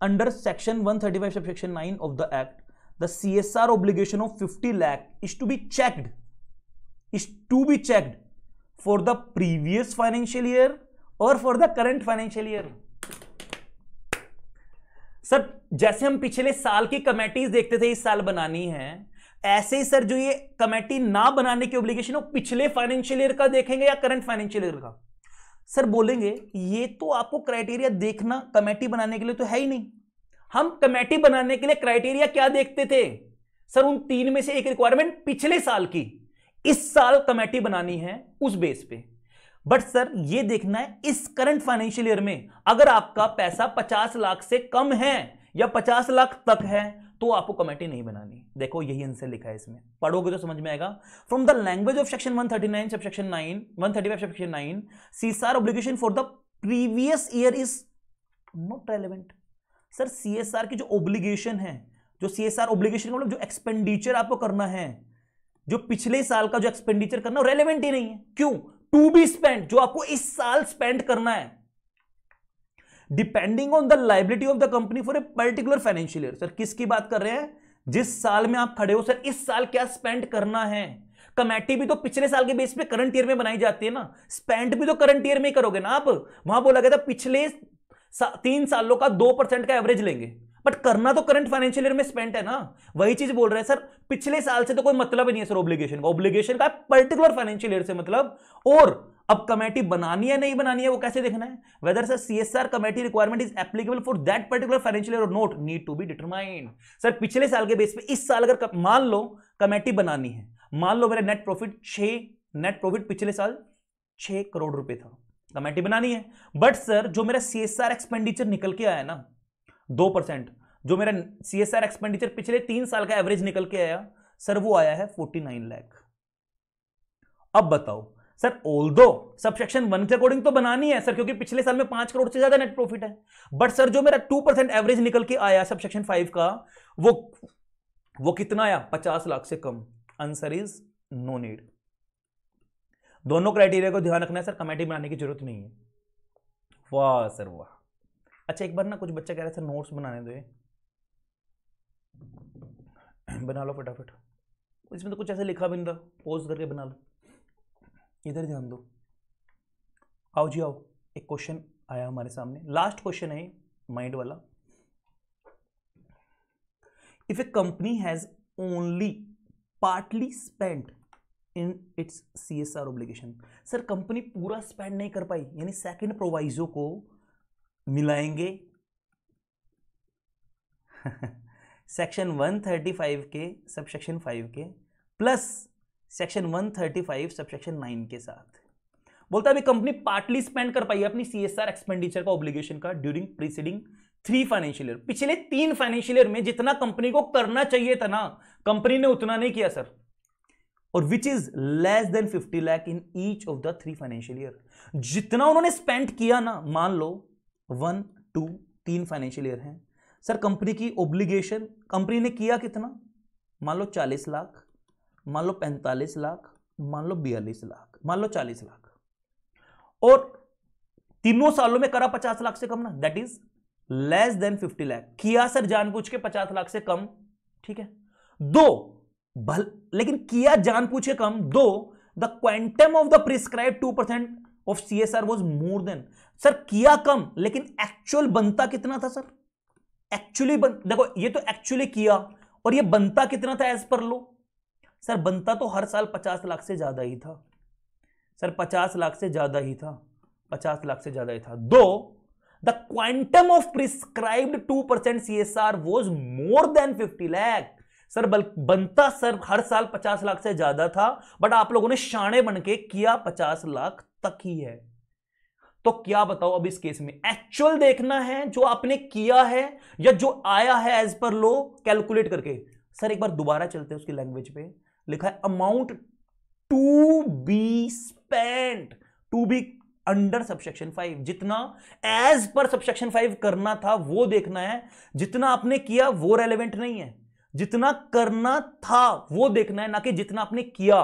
Under section 135 subsection 9 of the act the CSR obligation of 50 lakh is to be checked for the previous financial year और for the current financial year. Sir जैसे हम पिछले साल की कमेटीज देखते थे इस साल बनानी है, ऐसे ही सर जो ये कमेटी ना बनाने की ऑब्लिगेशन है पिछले फाइनेंशियल ईयर का देखेंगे या करंट फाइनेंशियल ईयर का? सर बोलेंगे ये तो आपको क्राइटेरिया देखना कमेटी बनाने के लिए तो है ही नहीं, हम कमेटी बनाने के लिए क्राइटेरिया क्या देखते थे सर? उन 3 में से एक रिक्वायरमेंट पिछले साल की, इस साल कमेटी बनानी है उस बेस पे। बट सर ये देखना है इस करंट फाइनेंशियल ईयर में अगर आपका पैसा 50 लाख से कम है या 50 लाख तक है तो आपको कमेटी नहीं बनानी। देखो यही आंसर लिखा है इसमें, पढ़ोगे तो समझ में आएगा। From the language of section 139 subsection 9 135 subsection 9 CSR obligation for the previous year is not relevant. Sir CSR की जो ऑब्लिगेशन है, जो सीएसआर ऑब्लिगेशन मतलब जो एक्सपेंडिचर आपको करना है, जो पिछले साल का जो एक्सपेंडिचर करना है रेलेवेंट ही नहीं है। क्यों? टू बी स्पेंड, जो आपको इस साल स्पेंड करना है, depending on the liability of the company for a particular financial year. Sir किसकी बात कर रहे हैं? जिस साल में आप खड़े हो सर इस साल क्या स्पेंड करना है। कमेटी भी तो पिछले साल के बेस पे करंट ईयर में बनाई जाती है ना, स्पेंड भी तो करंट ईयर में ही करोगे ना आप। वहां बोला गया था पिछले 3 सालों का 2% का एवरेज लेंगे, बट करना तो करंट फाइनेंशियल ईयर में स्पेंड है ना। वही चीज बोल रहे हैं सर, पिछले साल से तो कोई मतलब ही नहीं है सर ऑब्लिगेशन का। ऑब्लिगेशन का पर्टिकुलर फाइनेंशियल ईयर से मतलब। और अब कमेटी बनानी है नहीं बनानी है वो कैसे देखना है? Whether sir CSR committee requirement is applicable for that particular financial year और not need to be determined. Sir पिछले साल के बेस पे इस साल अगर मान लो कमेटी बनानी है, मान लो मेरा नेट प्रॉफिट पिछले साल 6 करोड़ रुपए था, कमेटी बनानी है। बट सर जो मेरा सीएसआर एक्सपेंडिचर निकल के आया ना 2%, जो मेरा सीएसआर एक्सपेंडिचर पिछले 3 साल का एवरेज निकल के आया सर वो आया है 49 लाख। अब बताओ सर, ऑल्दो सबसेक्शन 1 के अकॉर्डिंग तो बनानी है सर क्योंकि पिछले साल में 5 करोड़ से ज्यादा नेट प्रॉफिट है। बट सर जो मेरा 2% एवरेज निकल के आया सबसेक्शन 5 का वो कितना आया? 50 लाख से कम। Answer is no need. दोनों क्राइटेरिया को ध्यान रखना है सर, कमेटी बनाने की जरूरत नहीं है। वाह सर वाह। अच्छा एक बार ना कुछ बच्चा कह रहा है सर नोट्स बनाने दो, बना लो फटाफट। इसमें तो कुछ ऐसे लिखा भी नहीं था, पॉज करके बना लो। इधर ध्यान दो, आओ जी आओ। एक क्वेश्चन आया हमारे सामने, लास्ट क्वेश्चन है माइंड वाला। If A company has only partly spent in its CSR obligation. Sir company पूरा स्पेंड नहीं कर पाई, यानी सेकंड प्रोवाइजो को मिलाएंगे सेक्शन 135 के सबसेक्शन 5 के प्लस सेक्शन 135 सबसेक्शन 9 के साथ। बोलता है अभी कंपनी पार्टली स्पेंड कर पाई अपनी सीएसआर एक्सपेंडिचर का ऑब्लिगेशन का ड्यूरिंग प्रीसीडिंग 3 फाइनेंशियल ईयर। पिछले 3 फाइनेंशियल ईयर में जितना कंपनी को करना चाहिए था ना, कंपनी ने उतना नहीं किया सर। और which is less than 50 lakh in each of the 3 financial year. जितना उन्होंने स्पेंड किया ना, मान लो 1, 2, 3 फाइनेंशियल ईयर है सर, कंपनी की ऑब्लिगेशन कंपनी ने किया कितना? मान लो 40 लाख, मान लो 45 लाख, मान लो 42 लाख, मान लो 40 लाख, और तीनों सालों में करा 50 लाख से कम ना, that is less than 50 lakh. किया सर जानबूझ के 50 लाख से कम, ठीक है। लेकिन किया जानबूझ के कम, the quantum of the prescribe 2% of CSR was more than. Sir किया कम लेकिन एक्चुअल बनता कितना था सर? एक्चुअली देखो ये तो एक्चुअली किया, और ये बनता कितना था एज पर लो? सर बनता तो हर साल 50 लाख से ज्यादा ही था सर, 50 लाख से ज्यादा ही था, 50 लाख से ज्यादा ही था। दो the quantum of prescribed 2% CSR was more then 50 lakh. Sir बनता सर हर साल 50 लाख से ज्यादा था, बट आप लोगों ने शाणे बन के किया 50 लाख तक ही है। तो क्या बताओ अब इस केस में एक्चुअल देखना है जो आपने किया है या जो आया है एज पर लो कैलकुलेट करके? सर एक बार दोबारा चलते हैं उसकी लैंग्वेज पे। लिखा है amount to be spent, to be under subsection 5। जितना एज पर सबसेक्शन 5 करना था वो देखना है, जितना आपने किया वो रेलेवेंट नहीं है। जितना करना था वो देखना है, ना कि जितना आपने किया।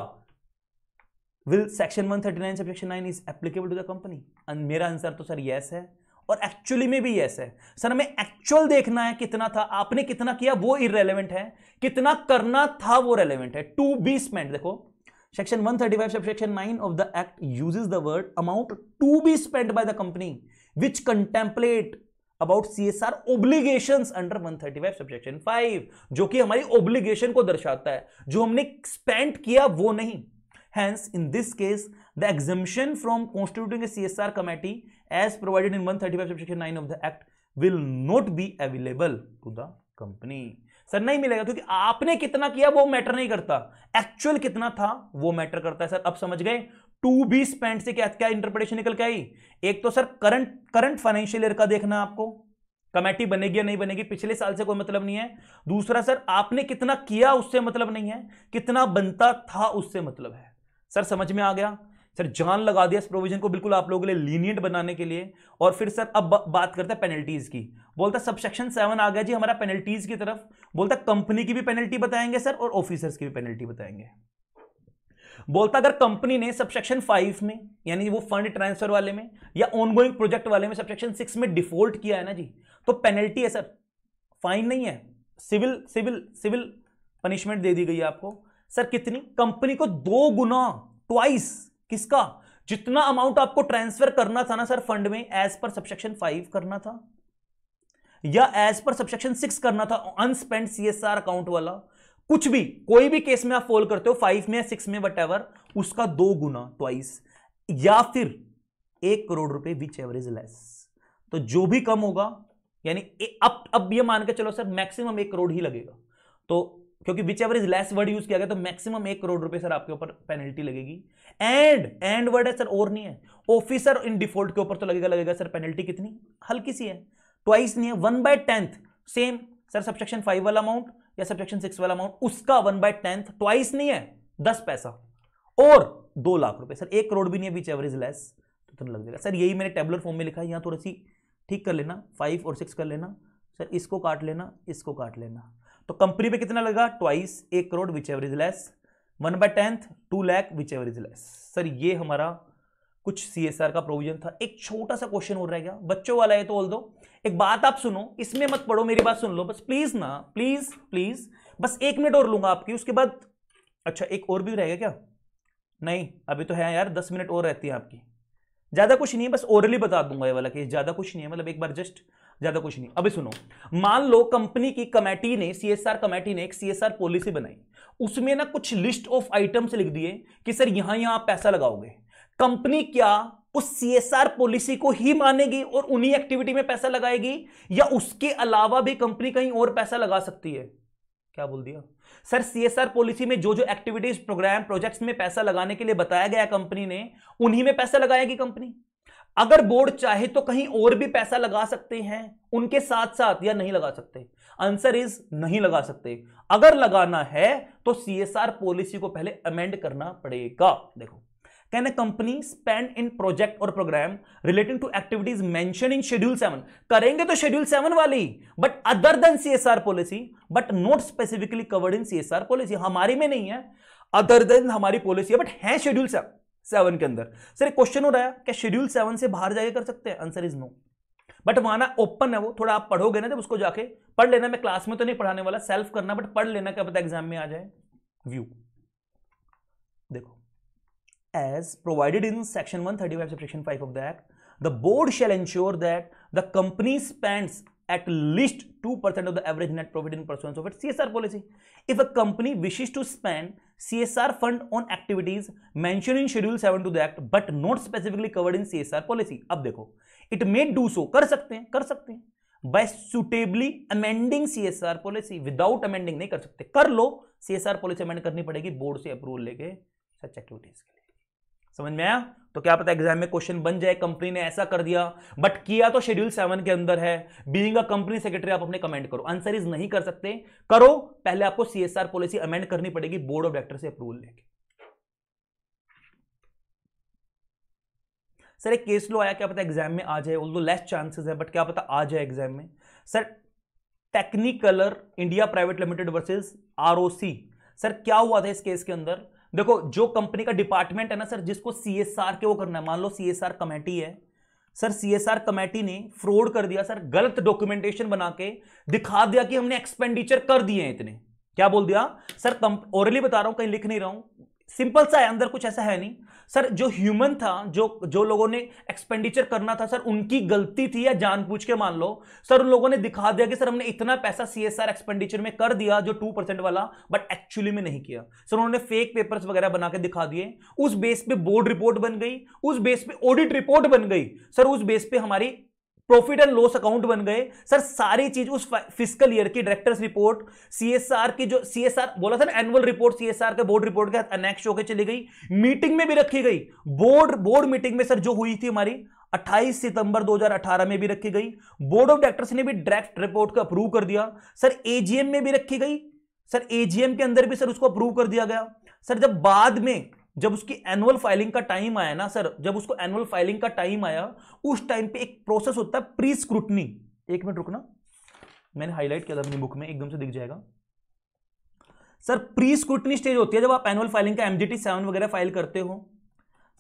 Will section 139 subsection 9 is applicable to the company? मेरा आंसर तो सर यस है, और एक्चुअली में भी यस है। सर हमें एक्चुअल देखना है कितना था, आपने कितना किया वो इररेलेवेंट है, कितना करना था वो रेलेवेंट है। टू बी स्पेंट, देखो section 135 subsection 9 of the act uses the word amount to be spent by the company which contemplate about CSR obligations under 135 subsection 5, जो कि हमारी ओब्लिगेशन को दर्शाता है, जो हमने स्पेंड किया वो नहीं। Hence, in this case, the exemption from constituting a CSR committee as provided in 135 subsection 9 of the Act will not be available to the company. Sir नहीं मिलेगा क्योंकि आपने कितना किया वो मैटर नहीं करता, एक्चुअल कितना था वो मैटर करता है। सर अब समझ गए टू बी स्पेंड से क्या क्या इंटरप्रिटेशन निकल के आई। एक तो सर करंट फाइनेंशियल ईयर का देखना आपको, कमेटी बनेगी या नहीं बनेगी पिछले साल से कोई मतलब नहीं है। दूसरा सर आपने कितना किया उससे मतलब नहीं है, कितना बनता था उससे मतलब है। सर समझ में आ गया। सर जान लगा दिया इस प्रोविजन को बिल्कुल आप लोगों के लिए लीनियंट बनाने के लिए। और फिर सर अब बात करते हैं पेनल्टीज की। बोलता सबसेक्शन 7 आ गया जी हमारा पेनल्टीज की तरफ। बोलता कंपनी की भी पेनल्टी बताएंगे सर और ऑफिसर्स की भी पेनल्टी बताएंगे। बोलता अगर कंपनी ने सबसेक्शन 5 में यानी वो फंड ट्रांसफर वाले में या ऑनगोइंग प्रोजेक्ट वाले में सबसेक्शन 6 में डिफॉल्ट किया है ना जी, तो पेनल्टी है सर, फाइन नहीं है, सिविल पनिशमेंट दे दी गई है आपको। सर कितनी? कंपनी को 2 गुना, ट्वाइस, किसका? जितना अमाउंट आपको ट्रांसफर करना था ना सर फंड में एज पर सबसेक्शन 5 करना था या एज पर सबसेक्शन 6 करना था अनस्पेंड सीएसआर अकाउंट वाला, कुछ भी कोई भी केस में आप फॉल करते हो 5 में 6 में वटएवर, उसका 2 गुना, ट्वाइस, या फिर 1 करोड़ रुपए विच एवर इज लेस। तो जो भी कम होगा यानी अब ये मान के चलो सर मैक्सिमम 1 करोड़ ही लगेगा, तो क्योंकि which ever is less word use किया गया तो मैक्सिमम 1 करोड़ रुपए सर आपके ऊपर पेनल्टी लगेगी। एंड वर्ड है सर और नहीं है, ऑफिसर इन डिफॉल्ट के ऊपर तो लगेगा सर पेनल्टी कितनी, हल्की सी है, ट्वाइस नहीं है, 1/10 सेम सर सबसेक्शन 5 वाला अमाउंट या सबसेक्शन 6 वाला अमाउंट उसका 1/10, ट्वाइस नहीं है 10 पैसा और 2 लाख रुपए। सर 1 करोड़ भी नहीं है विच एवर इज लेस तो लग जाएगा। सर यही मैंने टेबुलर फॉर्म में लिखा है, यहां थोड़ी सी ठीक कर लेना, 5 और 6 कर लेना सर, इसको काट लेना, इसको काट लेना, तो कंपनी पे कितना लगा, twice 1 crore which ever is less, 1/10 2 lakh which ever is less. Sir ये हमारा कुछ सीएसआर का प्रोविजन था। एक छोटा सा क्वेश्चन हो रहा है क्या बच्चों वाला है तो बोल दो, एक बात आप सुनो, इसमें मत पढ़ो, मेरी बात सुन लो बस प्लीज ना, प्लीज बस 1 मिनट और लूंगा आपकी, उसके बाद अच्छा एक और भी रहेगा क्या? नहीं अभी तो है यार, 10 मिनट और रहती है आपकी, ज्यादा कुछ नहीं है, बस ओरली बता दूंगा ये वाला केस, ज्यादा कुछ नहीं है, मतलब एक बार जस्ट, ज्यादा कुछ नहीं। अभी सुनो, मान लो कंपनी की कमेटी ने, सीएसआर कमेटी ने एक सीएसआर पॉलिसी बनाई, उसमें ना कुछ लिस्ट ऑफ आइटम्स लिख दिए कि सर यहां आप पैसा लगाओगे। कंपनी क्या उस सीएसआर पॉलिसी को ही मानेगी और उन्हीं एक्टिविटी में पैसा लगाएगी या उसके अलावा भी कंपनी कहीं और पैसा लगा सकती है? क्या बोल दिया सर, सीएसआर पॉलिसी में जो जो एक्टिविटीज, प्रोग्राम, प्रोजेक्ट्स में पैसा लगाने के लिए बताया गया कंपनी ने, उन्हीं में पैसा लगाएगी कंपनी। अगर बोर्ड चाहे तो कहीं और भी पैसा लगा सकते हैं उनके साथ साथ या नहीं लगा सकते? आंसर इज नहीं लगा सकते। अगर लगाना है तो सीएसआर पॉलिसी को पहले अमेंड करना पड़ेगा। देखो कहना कंपनी स्पेंड इन प्रोजेक्ट और program relating to activities mention in schedule 7, करेंगे तो शेड्यूल 7 वाली, but other than CSR policy, but not specifically covered in CSR policy, हमारी में नहीं है, अदर देन हमारी पॉलिसी है बट है शेड्यूल 7 के अंदर। सर क्वेश्चन हो रहा है क्या शेड्यूल 7 से बाहर जाके कर सकते हैं? आंसर इज नो, बट माना ओपन है वो, थोड़ा आप पढ़ोगे ना जब उसको जाके पढ़ लेना, मैं क्लास में तो नहीं पढ़ाने वाला, सेल्फ करना, बट पढ़ लेना, क्या पता एग्जाम में आ जाए। व्यू देखो, as provided in section 135 subsection 5 of the act, the board shall ensure that the company spends at least 2% of the average net profit in pursuance of its CSR policy. If a company wishes to spend CSR fund on activities mentioned in schedule 7 to the act but not specifically covered in CSR policy, अब देखो it may do so, कर सकते हैं by suitably amending CSR policy, without amending नहीं कर सकते, कर लो, CSR policy amend करनी पड़ेगी बोर्ड से अप्रूवल लेके सच एक्टिविटीज के लिए। समझ में आया? तो क्या पता एग्जाम में क्वेश्चन बन जाए, कंपनी ने ऐसा कर दिया बट किया तो शेड्यूल 7 के अंदर है, बीइंग अ कंपनी सेक्रेटरी आप अपने कमेंट करो। आंसर इज नहीं कर सकते, करो, पहले आपको सीएसआर पॉलिसी अमेंड करनी पड़ेगी बोर्ड ऑफ डायरेक्टर से अप्रूवल लेके। सर एक केस लो आया, क्या पता एग्जाम में आ जाए, ऑल्दो लेस चांसेस है बट क्या पता आ जाए एग्जाम में। Sir Technicolor India private limited versus ROC, sir क्या हुआ था इस केस के अंदर? देखो जो कंपनी का डिपार्टमेंट है ना सर, जिसको सीएसआर के वो करना है, मान लो सीएसआर कमेटी है सर, सीएसआर कमेटी ने फ्रॉड कर दिया सर, गलत डॉक्यूमेंटेशन बना के दिखा दिया कि हमने एक्सपेंडिचर कर दिए हैं इतने। क्या बोल दिया सर, ओरली बता रहा हूं, कहीं लिख नहीं रहा हूं, सिंपल सा है, अंदर कुछ ऐसा है नहीं सर। जो ह्यूमन था, जो लोगों ने एक्सपेंडिचर करना था सर, उनकी गलती थी या जानबूझ के मान लो सर, उन लोगों ने दिखा दिया कि सर हमने इतना पैसा सीएसआर एक्सपेंडिचर में कर दिया जो 2% वाला, बट एक्चुअली में नहीं किया सर। उन्होंने फेक पेपर्स वगैरह बना के दिखा दिए, उस बेस पे बोर्ड रिपोर्ट बन गई, उस बेस पे ऑडिट रिपोर्ट बन गई सर, उस बेस पे हमारी प्रॉफिट एंड लॉस अकाउंट बन गए सर, सारी चीज उस फिस्कल ईयर की डायरेक्टर्स रिपोर्ट, सीएसआर की, जो सीएसआर बोला था ना एनुअल रिपोर्ट सीएसआर के बोर्ड रिपोर्ट के साथ अनेक्स होकर चली गई, मीटिंग में भी रखी गई, बोर्ड मीटिंग में सर जो हुई थी हमारी 28 सितंबर 2018 में भी रखी गई, बोर्ड ऑफ डायरेक्टर्स ने भी ड्राफ्ट रिपोर्ट को अप्रूव कर दिया सर, एजीएम में भी रखी गई सर, एजीएम के अंदर भी सर उसको अप्रूव कर दिया गया सर। जब बाद में जब उसकी एनुअल फाइलिंग का टाइम आया ना सर, जब उसको एनुअल फाइलिंग का टाइम आया, उस टाइम पे एक प्रोसेस होता है प्री स्क्रूटनी। एक मिनट रुकना, मैंने हाईलाइट किया था अपनी बुक में, एकदम से दिख जाएगा सर। प्री स्क्रूटनी स्टेज होती है जब आप एनुअल फाइलिंग का MGT 7 वगैरह फाइल करते हो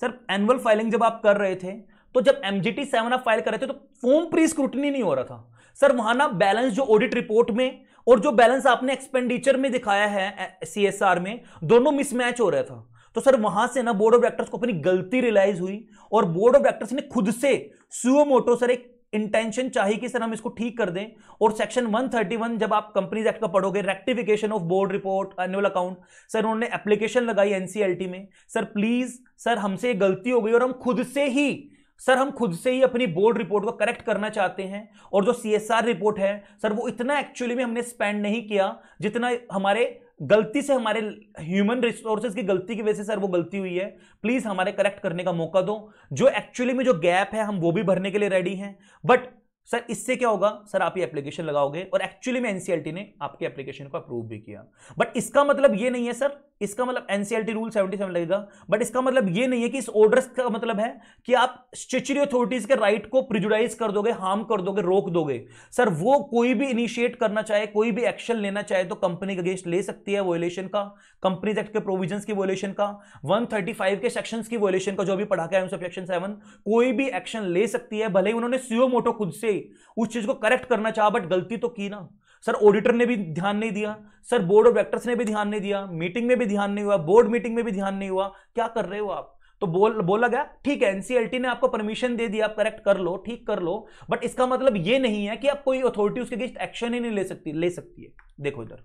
सर। एनुअल फाइलिंग जब आप कर रहे थे तो जब MGT 7 आप फाइल कर रहे थे तो फॉर्म प्री स्क्रूटनी नहीं हो रहा था सर। वहां ना बैलेंस जो ऑडिट रिपोर्ट में और जो बैलेंस आपने एक्सपेंडिचर में दिखाया है CSR में, दोनों मिसमैच हो रहा था। तो सर वहां से ना बोर्ड ऑफ डायरेक्टर्स को अपनी गलती रियलाइज हुई और बोर्ड ऑफ डायरेक्टर्स ने खुद से सुओ मोटो सर एक इंटेंशन चाहिए कि सर हम इसको ठीक कर दें। और सेक्शन 131 जब आप कंपनीज एक्ट का पढ़ोगे, rectification of board report annual account, sir उन्होंने एप्लीकेशन लगाई NCLT में, सर प्लीज सर हमसे ये गलती हो गई और हम खुद से ही अपनी बोर्ड रिपोर्ट को करेक्ट करना चाहते हैं। और जो CSR रिपोर्ट है सर वो इतना एक्चुअली में हमने स्पेंड नहीं किया जितना हमारे गलती से, हमारे ह्यूमन रिसोर्सेज की गलती की वजह से सर वो गलती हुई है। प्लीज हमारे करेक्ट करने का मौका दो। जो एक्चुअली में जो गैप है हम वो भी भरने के लिए रेडी हैं, बट सर इससे क्या होगा सर, आप ये एप्लीकेशन लगाओगे और एक्चुअली में NCLT ने आपके एप्लीकेशन को अप्रूव भी किया। बट इसका मतलब ये नहीं है सर, इसका मतलब NCLT रूल 77 लगेगा, बट इसका मतलब ये नहीं है कि इस ऑर्डर का मतलब है कि आप स्टैट्यूटरी अथॉरिटीज के राइट को प्रिजुडाइज कर दोगे, हार्म कर दोगे, रोक दोगे। सर वो कोई भी इनिशिएट करना चाहे, कोई भी एक्शन लेना चाहे तो कंपनी के अगेंस्ट ले सकती है वोलेशन का, कंपनीज एक्ट के प्रोविजंस की वोलेशन का, 135 के सेक्शंस की वोलेशन का, जो भी पढ़ा के आए सेक्शन 7, कोई भी एक्शन ले सकती है। भले ही उन्होंने सुओ मोटो खुद से उस चीज को करेक्ट करना चाहा, बट गलती तो की ना सर। ऑडिटर ने भी ध्यान नहीं दिया सर, बोर्ड ऑफ डायरेक्टर्स ने भी ध्यान नहीं दिया, मीटिंग में भी ध्यान नहीं हुआ, बोर्ड मीटिंग में भी ध्यान नहीं हुआ। क्या कर रहे हो आप? तो बोला गया ठीक है NCLT ने आपको परमिशन दे दिया, आप करेक्ट कर लो, ठीक कर लो, बट इसका मतलब ये नहीं है कि आप कोई अथॉरिटी उसके अगेंस्ट एक्शन ही नहीं ले सकती है। देखो इधर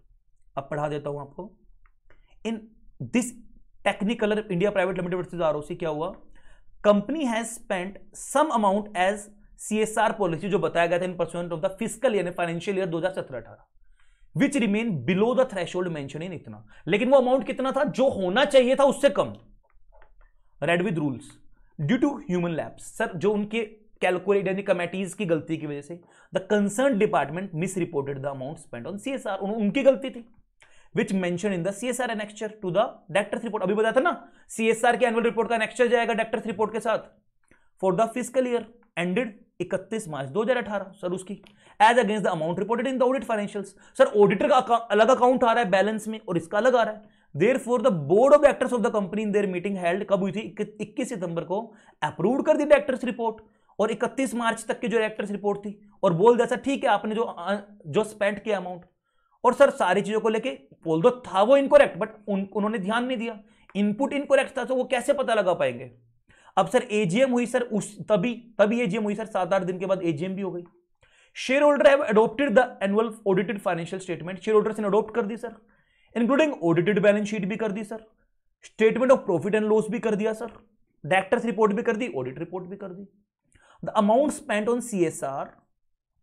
अब पढ़ा देता हूं आपको। In this technical India private limited versus ROC क्या हुआ, company has spent some amount as CSR policy, जो बताया गया था in percent of the fiscal year financial year 2017-18, which remain below the threshold mention in इतना। लेकिन वो amount कितना था जो होना चाहिए था उससे कम। Read with rules due to human lapse, sir जो उनके कैलकुलेट यानी कमेटीज की गलती की वजह से the concern department miss reported the amount spent on CSR, उनकी गलती थी। Which mention in the CSR annexure to the directors report, अभी बताया था ना CSR के एनुअल रिपोर्ट का एनेक्चर जाएगा डायरेक्टर्स रिपोर्ट के साथ, for the fiscal year ended 31 March 2018 sir उसकी, as against the amount reported in the audit financials. Sir auditor का अलग अकाउंट आ रहा है बैलेंस में और इसका अलग आ रहा है। Therefore, the board of directors of the company in their meeting held कब हुई थी 21 सितंबर को, अप्रूव कर दी डायरेक्टर्स रिपोर्ट और 31 मार्च तक की जो डायरेक्टर्स रिपोर्ट थी, और बोल दिया सर ठीक है आपने जो स्पेंड किया अमाउंट, और सर सारी चीजों को लेके बोल दो था वो इनकरेक्ट, बट उन्होंने ध्यान नहीं दिया, इनपुट इनकरेक्ट था, तो वो कैसे पता लगा पाएंगे। अब सर एजीएम हुई सर तभी एजीएम हुई सर, 7-8 दिन के बाद एजीएम भी हो गई। Share holder have adopted the annual audited financial statement, share holders ने अडॉप्ट कर दी sir, including audited balance sheet भी कर दी sir, statement of profit and loss भी कर दिया सर, डायरेक्टर्स रिपोर्ट भी कर दी, ऑडिट रिपोर्ट भी कर दी। The amount spent on CSR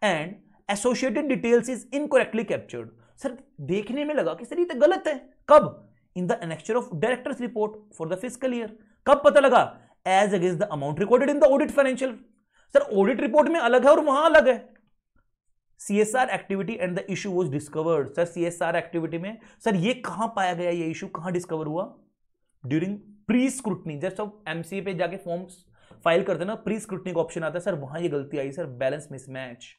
and associated details is incorrectly captured, sir देखने में लगा कि सर ये तो गलत है। कब? In the annexure of directors report for the fiscal year. कब पता लगा? As against the amount recorded in the audit financial. Sir audit report में अलग है और वहां अलग है। CSR activity and the issue was discovered, sir CSR activity में सर ये कहां पाया गया, ये इशू कहां डिस्कवर हुआ? ड्यूरिंग प्री स्क्रूटनी, जब सब MCA पे जाके फॉर्म्स फाइल करते ना, प्री स्क्रूटनी का ऑप्शन आता है सर, वहां ये गलती आई sir, balance mismatch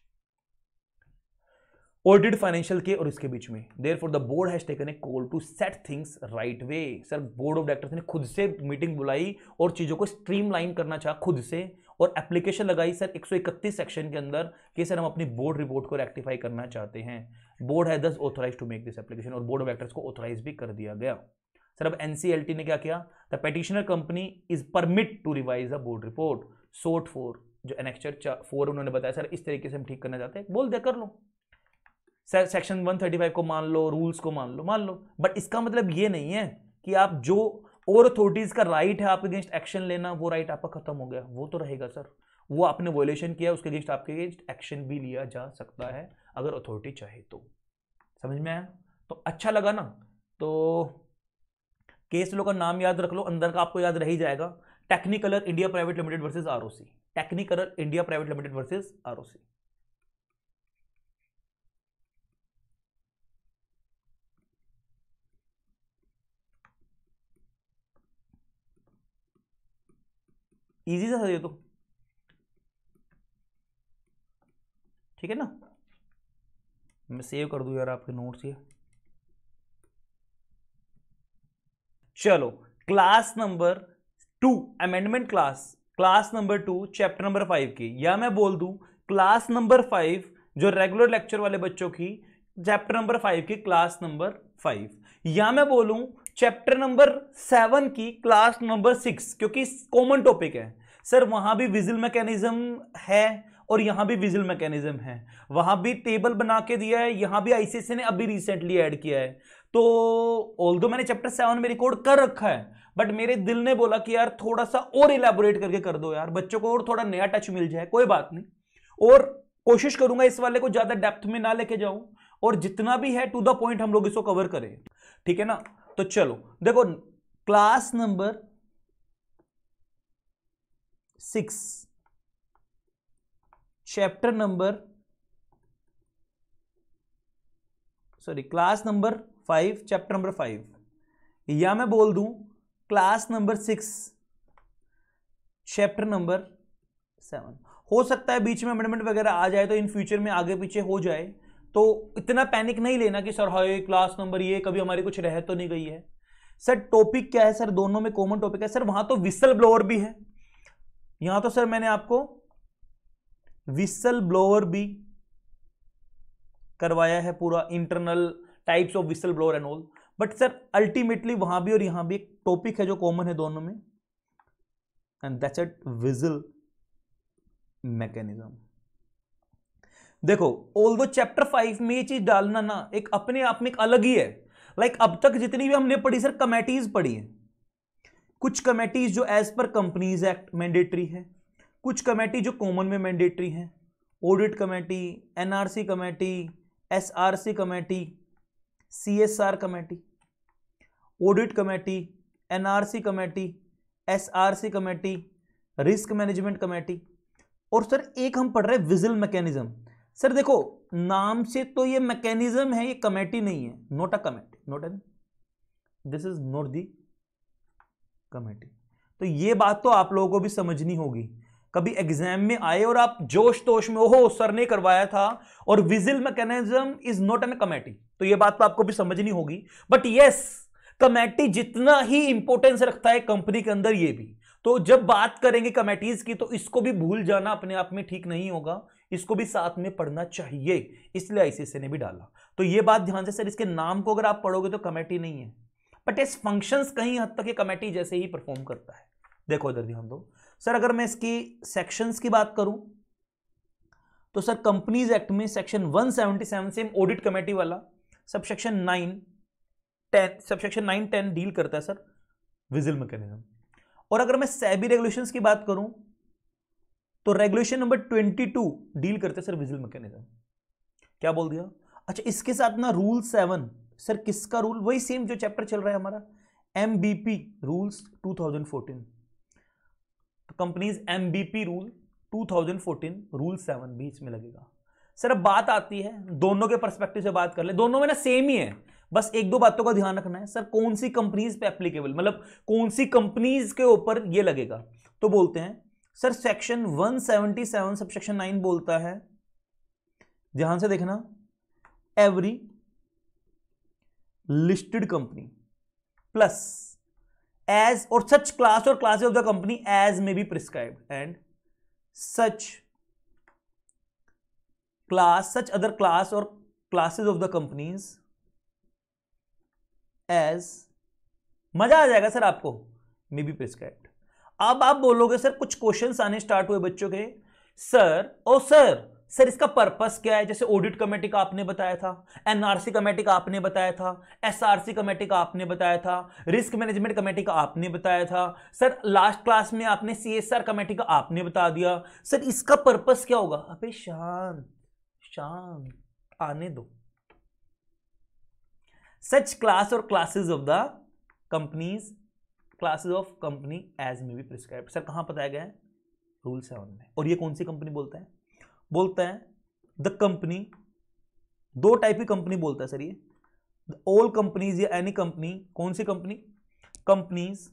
audit financial के और इसके बीच में। Therefore the board has taken a call to set things right way, sir board of directors ने खुद से मीटिंग बुलाई और चीजों को स्ट्रीमलाइन करना चाहा खुद से, और एप्लीकेशन लगाई सर 131 सेक्शन के अंदर कि सर हम अपनी बोर्ड रिपोर्ट को रेक्टिफाई करना चाहते हैं। बोर्ड है thus authorise to make this application, और बोर्ड ऑफ डायरेक्टर्स को ऑथोराइज भी कर दिया गया। सर अब NCLT ने क्या किया? The petitioner company is permit to revise the board report sought for, जो एनेक्चर 4 उन्होंने बताया सर इस तरीके से हम ठीक करना चाहते हैं, बोल दे कर लो, सेक्शन 135 को मान लो, रूल्स को मान लो, बट इसका मतलब ये नहीं है कि आप जो और अथॉरिटीज का राइट है आपके अगेंस्ट एक्शन लेना, वो राइट आपका खत्म हो गया, वो तो रहेगा सर। वो आपने वॉयलेशन किया, उसके अगेंस्ट आपके अगेंस्ट एक्शन भी लिया जा सकता है अगर अथॉरिटी चाहे तो। समझ में आया? तो अच्छा लगा ना? तो केस लो का नाम याद रख लो, अंदर का आपको याद रह ही जाएगा, Technicolor India private limited versus ROC, Technicolor India private limited versus ROC. Easy था ये तो, ठीक है ना? मैं सेव कर दूं यार आपके नोट्स ये। चलो, class number 2 amendment class number 2 chapter number 5 की, या मैं बोल दूं क्लास नंबर 5 जो रेगुलर लेक्चर वाले बच्चों की, चैप्टर नंबर 5 की क्लास नंबर 5, या मैं बोलूं चैप्टर नंबर 7 की क्लास नंबर 6, क्योंकि कॉमन टॉपिक है सर, वहां भी विजिल मैकेनिज्म है और यहां भी विजिल मैकेनिज्म है, वहां भी टेबल बना के दिया है, यहां भी आईसीएसई ने अभी रिसेंटली ऐड किया है। तो ऑल्दो मैंने चैप्टर 7 में रिकॉर्ड कर रखा है, बट मेरे दिल ने बोला कि यार थोड़ा सा और इलैबोरेट करके कर दो यार, बच्चों को और थोड़ा नया टच मिल जाए। कोई बात नहीं, और कोशिश करूंगा इस वाले को ज्यादा डेप्थ में ना लेके जाऊं, और जितना भी है टू द पॉइंट हम लोग इसको कवर करें, ठीक है ना? तो चलो देखो, class number 6 chapter number class number 5 chapter number 5, या मैं बोल दूं क्लास नंबर 6 चैप्टर नंबर 7। हो सकता है बीच में अमेंडमेंट वगैरह आ जाए तो इन फ्यूचर में आगे पीछे हो जाए, तो इतना पैनिक नहीं लेना कि सर हाय क्लास नंबर ये कभी हमारी कुछ रह तो नहीं गई है। सर टॉपिक क्या है सर? दोनों में कॉमन टॉपिक है सर, वहां तो विसल ब्लोअर भी है, यहां तो सर मैंने आपको विसल ब्लोअर भी करवाया है, पूरा internal types of whistle blower and all, but sir ultimately वहां भी और यहां भी एक टॉपिक है जो कॉमन है दोनों में, and that's it, vigil mechanism. देखो ऑल्दो चैप्टर 5 में ये चीज डालना ना एक अपने आप में एक अलग ही है। लाइक अब तक जितनी भी हमने पढ़ी सर कमेटीज पढ़ी है, कुछ कमेटीज जो as per companies act mandatory है, कुछ कमेटी जो कॉमन में मैंडेटरी है, audit committee, NRC committee, SRC committee, CSR committee, audit committee, NRC committee, SRC committee, risk management committee, और सर एक हम पढ़ रहे हैं विजिल मैकेनिज्म। सर देखो नाम से तो ये मैकेनिज्म है, ये कमेटी नहीं है, not a committee, not an, this is not the committee. तो ये बात तो आप लोगों को भी समझनी होगी, कभी एग्जाम में आए और आप जोश तोश में ओहो सर ने करवाया था और vigil mechanism is not an committee, तो ये बात तो आपको भी समझनी होगी। बट यस, कमेटी जितना ही इंपॉर्टेंस रखता है कंपनी के अंदर ये भी, तो जब बात करेंगे कमेटीज की तो इसको भी भूल जाना अपने आप में ठीक नहीं होगा, इसको भी साथ में पढ़ना चाहिए, इसलिए आईसीएसई ने भी डाला। तो ये बात ध्यान से सर, इसके नाम को अगर आप पढ़ोगे तो कमेटी नहीं है, बट इस फंक्शंस कहीं हद तक ये कमेटी जैसे ही परफॉर्म करता है। देखो इधर ध्यान दो सर, अगर मैं इसकी सेक्शंस की बात करूं तो सर कंपनीज एक्ट में सेक्शन 177 से ऑडिट कमेटी वाला, सबसेक्शन 9-10 डील करता है सर विजिल मैकेनिज्म। और अगर मैं सेबी रेगुलेशंस की बात करूं तो रेगुलेशन नंबर 22 डील करते हैं सर विजिल मैकेनिज्म। क्या बोल दिया? अच्छा इसके साथ ना रूल 7, सर किसका रूल? वही सेम जो चैप्टर चल रहा है हमारा, एमबीपी रूल्स 2014, तो कंपनीज एमबीपी रूल 2014 रूल 7 बीच में लगेगा। सर अब बात आती है, दोनों के पर्सपेक्टिव से बात कर ले, दोनों में ना सेम ही है, बस एक दो बातों का ध्यान रखना है। सर कौन सी कंपनीज पे एप्लीकेबल, मतलब कौन सी कंपनीज के ऊपर ये लगेगा, तो बोलते हैं सर सेक्शन 177 सबसेक्शन 9 बोलता है, ध्यान से देखना, every listed company plus as or such class और classes of the company as may be prescribed and such class such other class और classes of the companies as, मजा आ जाएगा सर आपको, मे बी प्रिस्क्राइब्ड। अब आप बोलोगे सर कुछ क्वेश्चंस आने स्टार्ट हुए बच्चों के, सर ओ सर सर इसका पर्पस क्या है? जैसे ऑडिट कमेटी का आपने बताया था, एनआरसी कमेटी का आपने बताया था, एसआरसी कमेटी का आपने बताया था, रिस्क मैनेजमेंट कमेटी का आपने बताया था, सर लास्ट क्लास में आपने सीएसआर कमेटी का आपने बता दिया। सर इसका पर्पस क्या होगा? अबे शांत शांत, आने दो। सच क्लास और classes of the companies, classes of company as may be prescribed. Sir कहां बताया गया है? रूल 7 में। और ये कौन सी कंपनी बोलता है? बोलता है द कंपनी, दो टाइप की कंपनी बोलता है सर ये, ऑल कंपनीज या एनी कंपनी। कौन सी कंपनी? कंपनीज,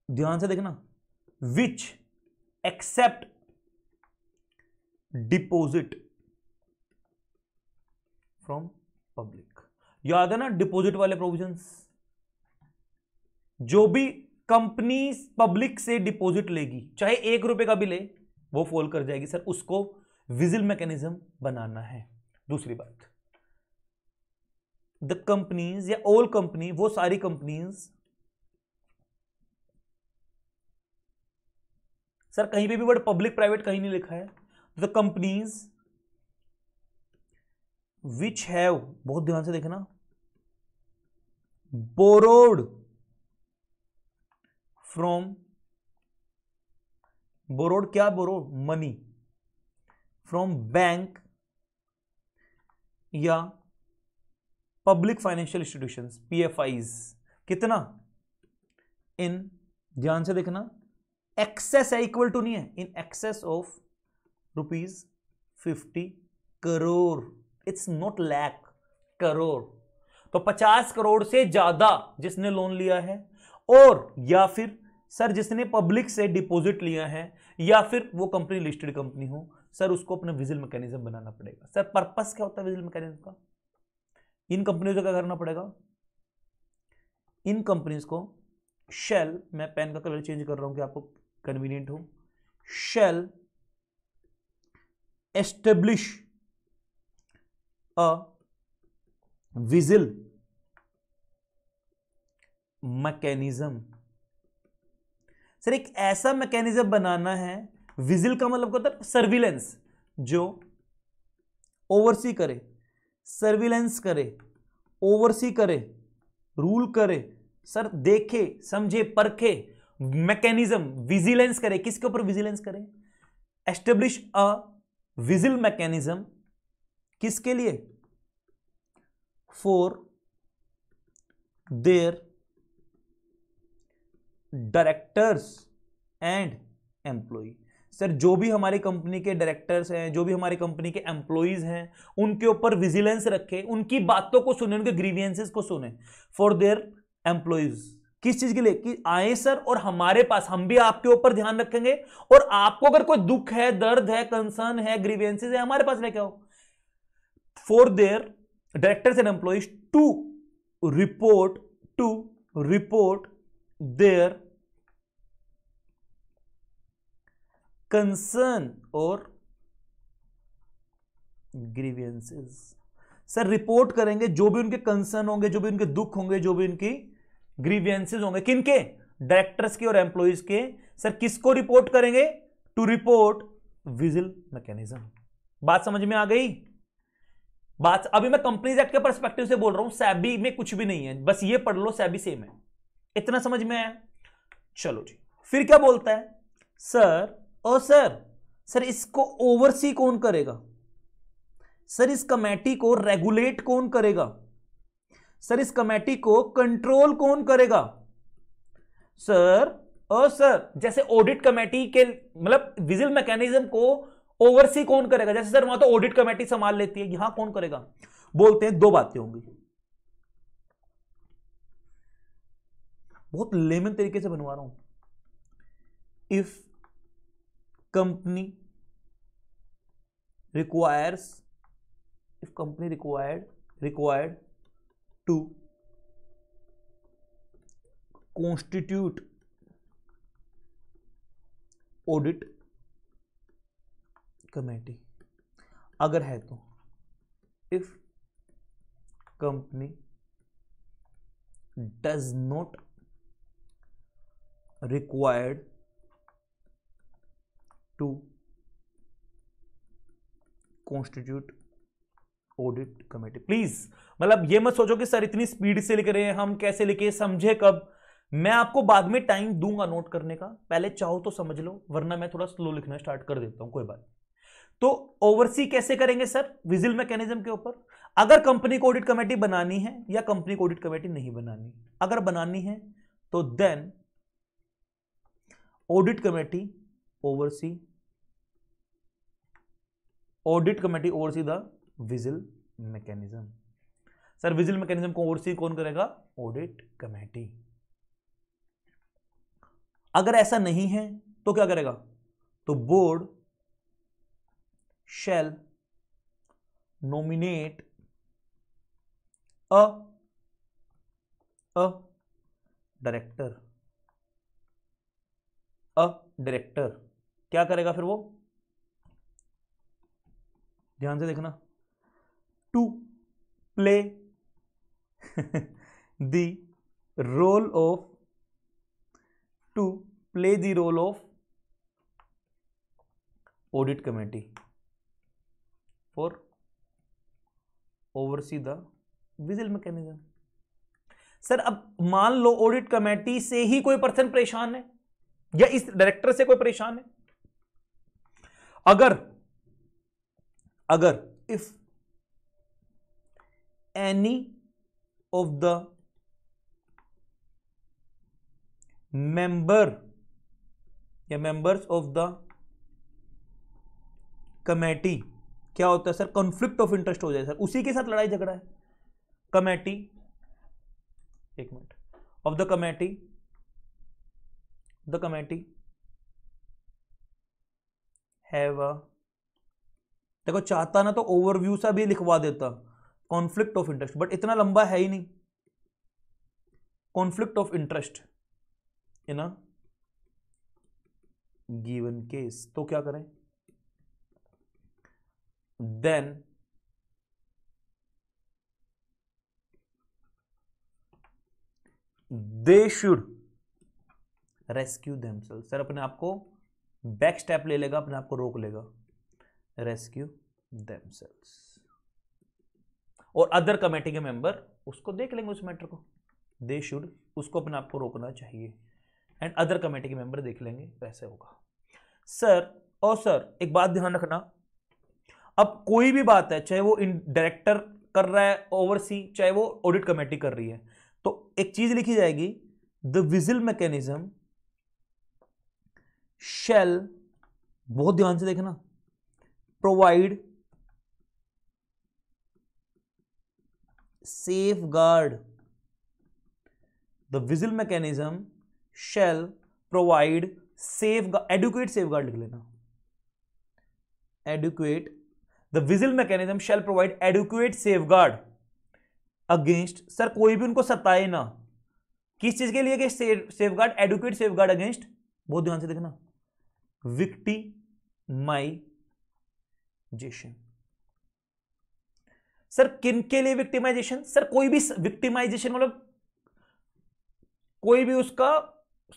ध्यान से देखना, which accept deposit from public. याद है ना डिपॉजिट वाले प्रोविजंस? जो भी कंपनी पब्लिक से डिपॉजिट लेगी, चाहे 1 रुपए का भी ले, वो फॉल कर जाएगी सर, उसको विजिल मैकेनिज्म बनाना है। दूसरी बात, द कंपनीज या ऑल कंपनी, वो सारी कंपनीज, सर कहीं पे भी वर्ड पब्लिक प्राइवेट कहीं नहीं लिखा है। द कंपनीज विच हैव, बहुत ध्यान से देखना, बोरोड फ्रॉम, बोरोड क्या? बोरोड मनी फ्रॉम बैंक या पब्लिक फाइनेंशियल इंस्टीट्यूशंस, पीएफआईज। कितना? इन, ध्यान से देखना, एक्सेस है, इक्वल टू नहीं है, in excess of ₹50 crore. It's not lakh, crore. तो 50 करोड़ से ज्यादा जिसने लोन लिया है, और या फिर सर जिसने पब्लिक से डिपॉजिट लिया है, या फिर वो कंपनी लिस्टेड कंपनी हो, सर उसको अपना विजिल मैकेनिज्म बनाना पड़ेगा। सर पर्पस क्या होता है विजिल मैकेनिज्म का? इन कंपनियों को क्या करना पड़ेगा? इन कंपनीज को शेल, मैं पेन का कलर चेंज कर रहा हूं कि आपको कन्वीनियंट हो, shall establish a vigil mechanism. Sir एक ऐसा मैकेनिज्म बनाना है, विजिल का मतलब होता है सर्विलेंस, जो ओवरसी करे, सर्विलेंस करे, ओवरसी करे, रूल करे, सर देखे समझे परखे, मैकेनिज्म विजिलेंस करे। किसके ऊपर विजिलेंस करे? एस्टेब्लिश अ विजिल मैकेनिज्म, किसके लिए? For their directors and employee. Sir जो भी हमारी कंपनी के डायरेक्टर्स हैं, जो भी हमारी कंपनी के एम्प्लॉइज हैं, उनके ऊपर विजिलेंस रखे, उनकी बातों को सुने, उनके ग्रीवियंसेस को सुने, फॉर देयर एम्प्लॉइज। किस चीज के लिए? कि आए सर और हमारे पास, हम भी आपके ऊपर ध्यान रखेंगे, और आपको अगर कोई दुख है, दर्द है, कंसर्न है, ग्रीवियंसेस है, हमारे पास लेके आओ। For their directors and employees to report their concern और ग्रीवियंसेस। सर रिपोर्ट करेंगे जो भी उनके कंसर्न होंगे, जो भी उनके दुख होंगे, जो भी उनकी ग्रीवियंसेस होंगे। किनके? डायरेक्टर्स के और एम्प्लॉइज के। सर किसको रिपोर्ट करेंगे? To report vigil mechanism. बात समझ में आ गई? बात अभी मैं कंपनीज एक्ट के पर्सपेक्टिव से बोल रहा हूं, सैबी में कुछ भी नहीं है, बस ये पढ़ लो, सैबी सेम है। इतना समझ में आया? चलो जी, फिर क्या बोलता है? सर ओ सर इसको ओवरसी कौन करेगा? सर इस कमेटी को रेगुलेट कौन करेगा? सर इस कमेटी को कंट्रोल कौन करेगा? सर जैसे ऑडिट कमेटी के, मतलब विजिल मैकेनिज्म को ओवरसी कौन करेगा? जैसे सर वहां तो ऑडिट कमेटी संभाल लेती है, यहां कौन करेगा? बोलते हैं दो बातें होंगी, बहुत लेमन तरीके से बनवा रहा हूं। If company required to constitute audit committee, अगर है तो, if company does not required to constitute audit committee. Please मतलब ये मत सोचो कि सर इतनी स्पीड से लिख रहे हैं, हम कैसे लिखे, समझे कब। मैं आपको बाद में टाइम दूंगा नोट करने का, पहले चाहो तो समझ लो, वरना मैं थोड़ा स्लो लिखना स्टार्ट कर देता हूं, कोई बात। तो ओवरसी कैसे करेंगे सर? विजिल मैकेनिज्म के ऊपर। अगर कंपनी को ऑडिट कमेटी बनानी है या कंपनी को ऑडिट कमेटी नहीं बनानी, अगर बनानी है तो then audit committee oversee, audit committee oversee the vigil mechanism. Sir vigil mechanism को ओवरसी कौन करेगा? Audit committee. अगर ऐसा नहीं है तो क्या करेगा? तो board shall nominate a director, क्या करेगा फिर वो? ध्यान से देखना, to play the role of audit committee for oversee the vigil mechanism. Sir अब मान लो ऑडिट कमेटी से ही कोई पर्सन परेशान है या इस डायरेक्टर से कोई परेशान है, अगर if any of the member या मेंबर्स ऑफ द कमेटी, क्या होता है सर? कॉन्फ्लिक्ट ऑफ इंटरेस्ट हो जाए सर, उसी के साथ लड़ाई झगड़ा है। कमेटी, एक minute, of the committee have a, देखो चाहता ना तो ओवरव्यू सा भी लिखवा देता, कॉन्फ्लिक्ट ऑफ इंटरेस्ट, बट इतना लंबा है ही नहीं। Conflict of interest in a given case, तो क्या करें? then they should rescue themselves। Sir अपने आप को बैक स्टेप ले लेगा, अपने आप को रोक लेगा, rescue themselves, और अदर कमेटी के मेंबर उसको देख लेंगे उस मैटर को। they should, उसको अपने आप को रोकना चाहिए, एंड अदर कमेटी के मेंबर देख लेंगे, वैसे होगा सर। और सर एक बात ध्यान रखना, अब कोई भी बात है, चाहे वो डायरेक्टर कर रहा है ओवरसी, चाहे वो ऑडिट कमेटी कर रही है, तो एक चीज लिखी जाएगी, द विजिल मैकेनिज्म शैल, बहुत ध्यान से देखना, provide safeguard, the vigil mechanism shall provide safeguard, adequate safeguard लिख लेना, adequate, the vigil mechanism shall provide adequate safeguard against, sir कोई भी उनको सताए ना, किस चीज के लिए? कि सेफगार्ड, एडुकेट सेफगार्ड अगेंस्ट, बहुत ध्यान से देखना, विक्टिमाइजेशन। सर किन के लिए विक्टिमाइजेशन? सर कोई भी विक्टिमाइजेशन मतलब कोई भी उसका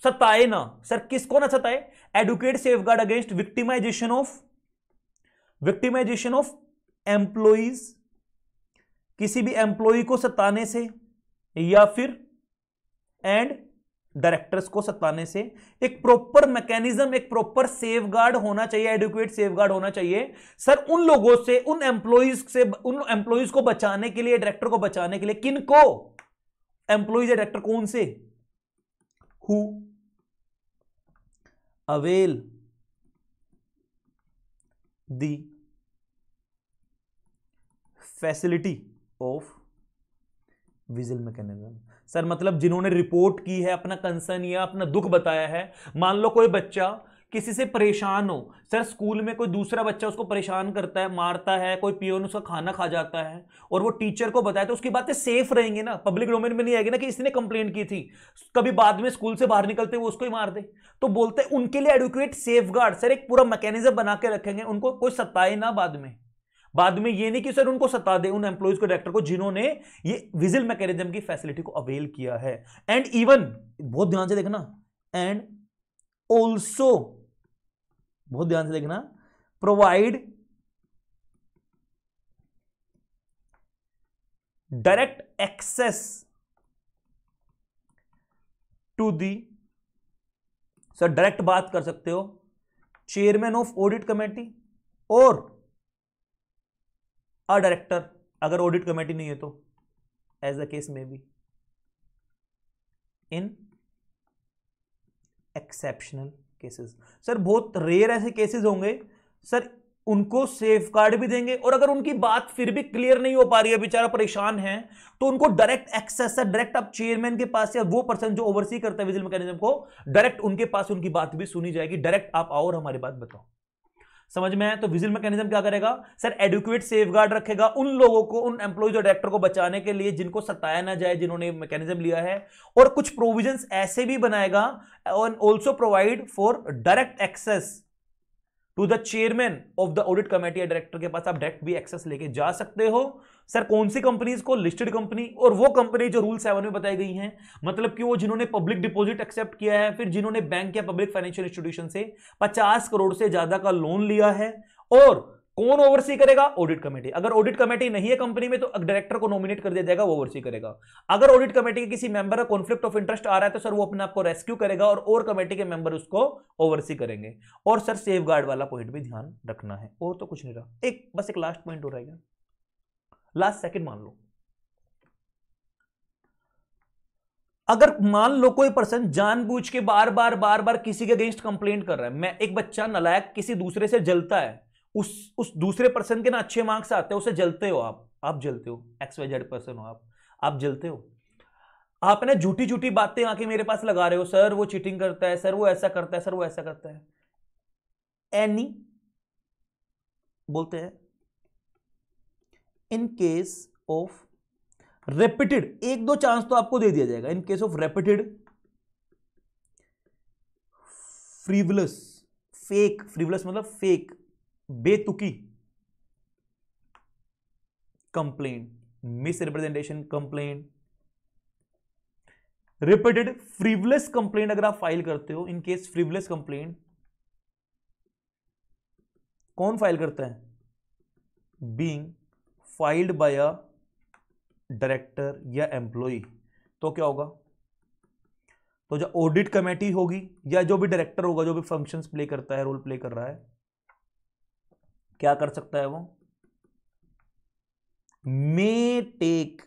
सताए ना। सर किसको ना सताए? Adequate safeguard against victimisation of employees, किसी भी एम्प्लॉय को सताने से, या फिर एंड डायरेक्टर्स को सताने से। एक प्रॉपर मैकेनिज्म, एक प्रॉपर सेफगार्ड होना चाहिए, एडुकेट सेफगार्ड होना चाहिए सर उन लोगों से, उन एम्प्लॉइज को बचाने के लिए, डायरेक्टर को बचाने के लिए। किनको? एम्प्लॉइज या डायरेक्टर कौन से? Who avail the facility of vigil mechanism. Sir मतलब जिन्होंने रिपोर्ट की है, अपना कंसर्न या अपना दुख बताया है। मान लो कोई बच्चा किसी से परेशान हो, सर स्कूल में कोई दूसरा बच्चा उसको परेशान करता है, मारता है, कोई पियोन उसका खाना खा जाता है, और वो टीचर को बताया, तो उसकी बातें सेफ रहेंगी ना, पब्लिक डोमेन में नहीं आएगी ना कि इसने कंप्लेंट की थी, कभी बाद में स्कूल से बाहर निकलते वो उसको ही मार दे। तो बोलते हैं उनके लिए एडुकेट सेफगार्ड, सर एक पूरा मैकेनिज्म बना के रखेंगे, उनको कोई सताए ना बाद में ये नहीं कि सर उनको सता दे, उन एम्प्लॉइज को, डायरेक्टर को जिन्होंने ये विजिल मैकेनिज्म की फैसिलिटी को अवेल किया है। एंड इवन, बहुत ध्यान से देखना, एंड ऑल्सो, बहुत ध्यान से देखना, provide direct access to the, sir direct बात कर सकते हो चेयरमैन ऑफ ऑडिट कमेटी और अ डायरेक्टर, अगर ऑडिट कमेटी नहीं है तो, एज अ केस में be in exceptional cases. Sir बहुत रेयर ऐसे केसेस होंगे सर, उनको सेफ गार्ड भी देंगे, और अगर उनकी बात फिर भी क्लियर नहीं हो पा रही है, बेचारा परेशान है, तो उनको डायरेक्ट एक्सेस है, डायरेक्ट आप चेयरमैन के पास या वो पर्सन जो ओवरसी करता है विजिल मैकेनिज्म को, डायरेक्ट उनके पास उनकी बात भी सुनी जाएगी, डायरेक्ट आप आओ और हमारी बात बताओ। समझ में आया? तो विजिल मैकेनिज्म क्या करेगा सर, एडुकेट सेफगार्ड रखेगा उन लोगों को, उन एम्प्लॉइज और डायरेक्टर को बचाने के लिए जिनको सताया ना जाए, जिन्होंने मैकेनिज्म लिया है, और कुछ प्रोविजंस ऐसे भी बनाएगा और also provide for direct access to the chairman of the audit committee या डायरेक्टर के पास आप डायरेक्ट भी एक्सेस लेके जा सकते हो। सर कौन सी कंपनीज को? लिस्टेड कंपनी, और वो कंपनी जो रूल 7 में बताई गई हैं, मतलब कि वो जिन्होंने पब्लिक डिपॉजिट एक्सेप्ट किया है, फिर जिन्होंने बैंक या पब्लिक फाइनेंशियल इंस्टीट्यूशन से 50 करोड़ से ज्यादा का लोन लिया है। और कौन ओवरसी करेगा? Audit committee. अगर ऑडिट कमेटी नहीं है कंपनी में तो डायरेक्टर को नॉमिनेट कर दिया जाएगा, वो ओवरसी करेगा। अगर ऑडिट कमेटी के किसी मेंबर का कॉन्फ्लिक्ट ऑफ इंटरेस्ट आ रहा है तो सर वो अपने आप को रेस्क्यू करेगा और कमेटी के मेंबर उसको ओवरसी करेंगे। और सर सेफ गार्ड वाला पॉइंट भी ध्यान रखना है, और तो कुछ नहीं रहा। एक बस एक लास्ट पॉइंट हो रहेगा, लास्ट सेकंड मान लो, अगर मान लो कोई पर्सन जानबूझ के बार बार किसी के अगेंस्ट कंप्लेंट कर रहा है, मैं एक बच्चा नालायक किसी दूसरे से जलता है, उस दूसरे पर्सन के ना अच्छे मार्क्स आते हैं, उसे जलते हो आप जलते हो, XYZ पर्सन हो आप जलते हो, आपने झूठी झूठी बातें आके मेरे पास लगा रहे हो, सर वो चीटिंग करता है, सर वो ऐसा करता है, सर वो ऐसा करता है, एनी बोलते हैं इन केस ऑफ रेपिटेड, एक दो चांस तो आपको दे दिया जाएगा, in case of repeated frivolous, frivolous मतलब फेक, बेतुकी complaint, miss representation complaint, repeated frivolous complaint अगर आप फाइल करते हो, इन केस फ्रीवलेस कंप्लेंट कौन फाइल करता है? Being filed by a director या एम्प्लॉय, तो क्या होगा? तो जो ऑडिट कमेटी होगी या जो भी डायरेक्टर होगा, जो भी फंक्शंस प्ले करता है, रोल प्ले कर रहा है, क्या कर सकता है? वो मे टेक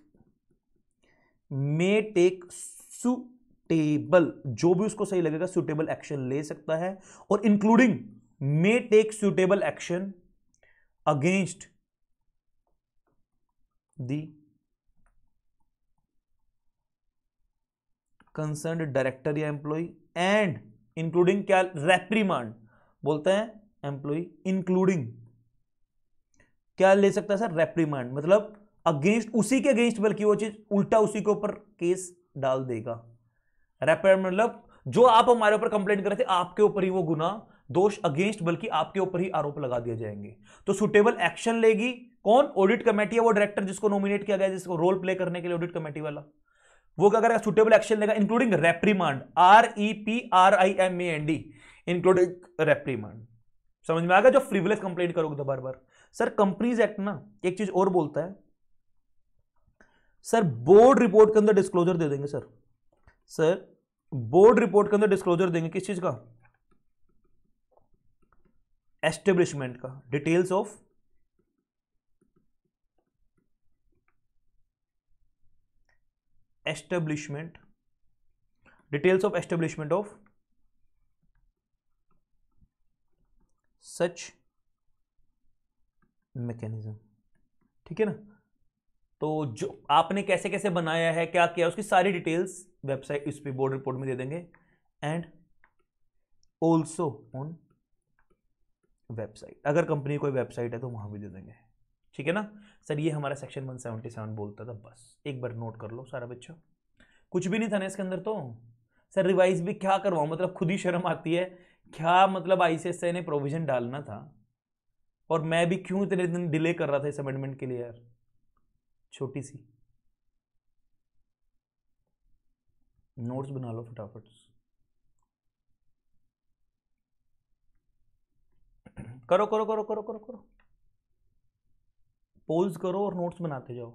सुटेबल, जो भी उसको सही लगेगा, सुटेबल एक्शन ले सकता है, और including may take suitable action against the concerned director या एम्प्लॉय एंड इंक्लूडिंग क्या? रेप्रीमांड बोलते हैं एम्प्लॉय, इंक्लूडिंग क्या ले सकता है सर? रेप्रीमांड, मतलब अगेंस्ट, उसी के अगेंस्ट, बल्कि वो चीज उल्टा उसी के ऊपर केस डाल देगा। रेप्रीमांड मतलब जो आप हमारे ऊपर कंप्लेंट कर रहे थे, आपके ऊपर ही वो गुना दोष अगेंस्ट, बल्कि आपके ऊपर ही आरोप लगा दिए जाएंगे। तो सुटेबल एक्शन लेगी कौन? ऑडिट कमेटी या वो डायरेक्टर जिसको नॉमिनेट किया गया, जिसको रोल प्ले करने के लिए ऑडिट कमेटी वाला, वो क्या करेगा? सुटेबल एक्शन लेगा, including reprimand, REPRIMAND, including reprimand. समझ में आ गया? जो फ्रीवलेस कंप्लेंट करोगे तो बार बार। सर कंपनीज एक्ट ना एक चीज और बोलता है सर, बोर्ड रिपोर्ट के अंदर डिस्क्लोजर दे देंगे सर बोर्ड रिपोर्ट के अंदर डिस्क्लोजर देंगे किस चीज का? एस्टेब्लिशमेंट का, details of establishment, details of establishment of such mechanism. ठीक है ना? तो जो आपने कैसे कैसे बनाया है, क्या किया, उसकी सारी डिटेल्स वेबसाइट इस पे बोर्ड रिपोर्ट में दे देंगे, एंड ऑल्सो ऑन वेबसाइट, अगर कंपनी कोई वेबसाइट है तो वहां भी दे देंगे। ठीक है ना सर? ये हमारा सेक्शन 177 बोलता था, बस एक बार नोट कर लो सारा बच्चा, कुछ भी नहीं था ना इसके अंदर। तो सर रिवाइज भी क्या करवाऊं, मतलब खुद ही शर्म आती है, क्या मतलब ICSI ने प्रोविजन डालना था, और मैं भी क्यों इतने दिन डिले कर रहा था इस अमेंडमेंट के लिए यार, छोटी सी नोट्स बना लो फटाफट। करो करो करो करो करो करो, पोज करो और नोट्स बनाते जाओ।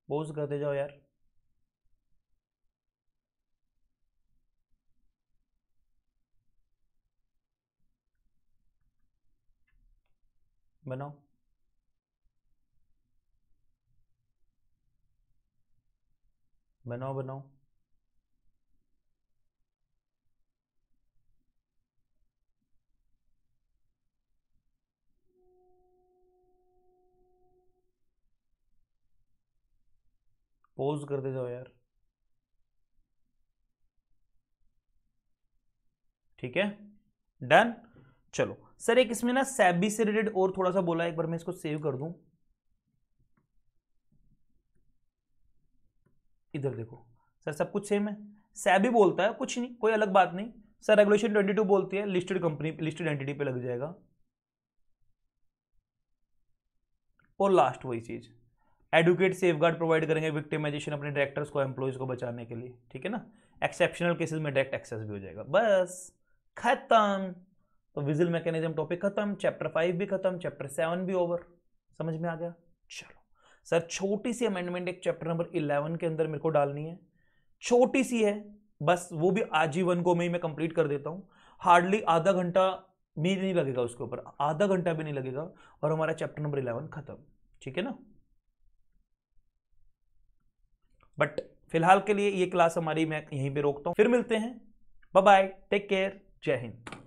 पोज करते जाओ यार। बनाओ। बनाओ बनाओ। पोज करते जाओ यार। ठीक है, डन। चलो सर, एक इसमें ना सैबी से रिलेटेड और थोड़ा सा बोला है, एक बार मैं इसको सेव कर दूं। इधर देखो सर, सब कुछ सेम है। सैबी बोलता है कुछ नहीं, कोई अलग बात नहीं सर। रेगुलेशन 22 बोलती है लिस्टेड कंपनी, लिस्टेड एंटिटी पे लग जाएगा। और लास्ट वही चीज, एडवोकेट सेफगार्ड प्रोवाइड करेंगे विक्टिमाइजेशन अपने डायरेक्टर्स को, एम्प्लॉयज को बचाने के लिए, ठीक है ना। एक्सेप्शनल केसेस में डायरेक्ट एक्सेस भी हो जाएगा, बस खत्म। तो विजिल मैकेनिज्म टॉपिक खत्म, चैप्टर 5 भी खत्म, चैप्टर 7 भी ओवर। समझ में आ गया। चलो सर, छोटी सी अमेंडमेंट एक चैप्टर नंबर 11 के अंदर मेरे को डालनी है, छोटी सी है बस, वो भी आजीवन को मैं कंप्लीट कर देता हूं। हार्डली आधा घंटा भी नहीं लगेगा उसके ऊपर, आधा घंटा भी नहीं लगेगा, और हमारा चैप्टर नंबर 11 खत्म, ठीक है ना। बट फिलहाल के लिए ये क्लास हमारी मैं यहीं पे रोकता हूं, फिर मिलते हैं। बाय बाय, टेक केयर, जय हिंद।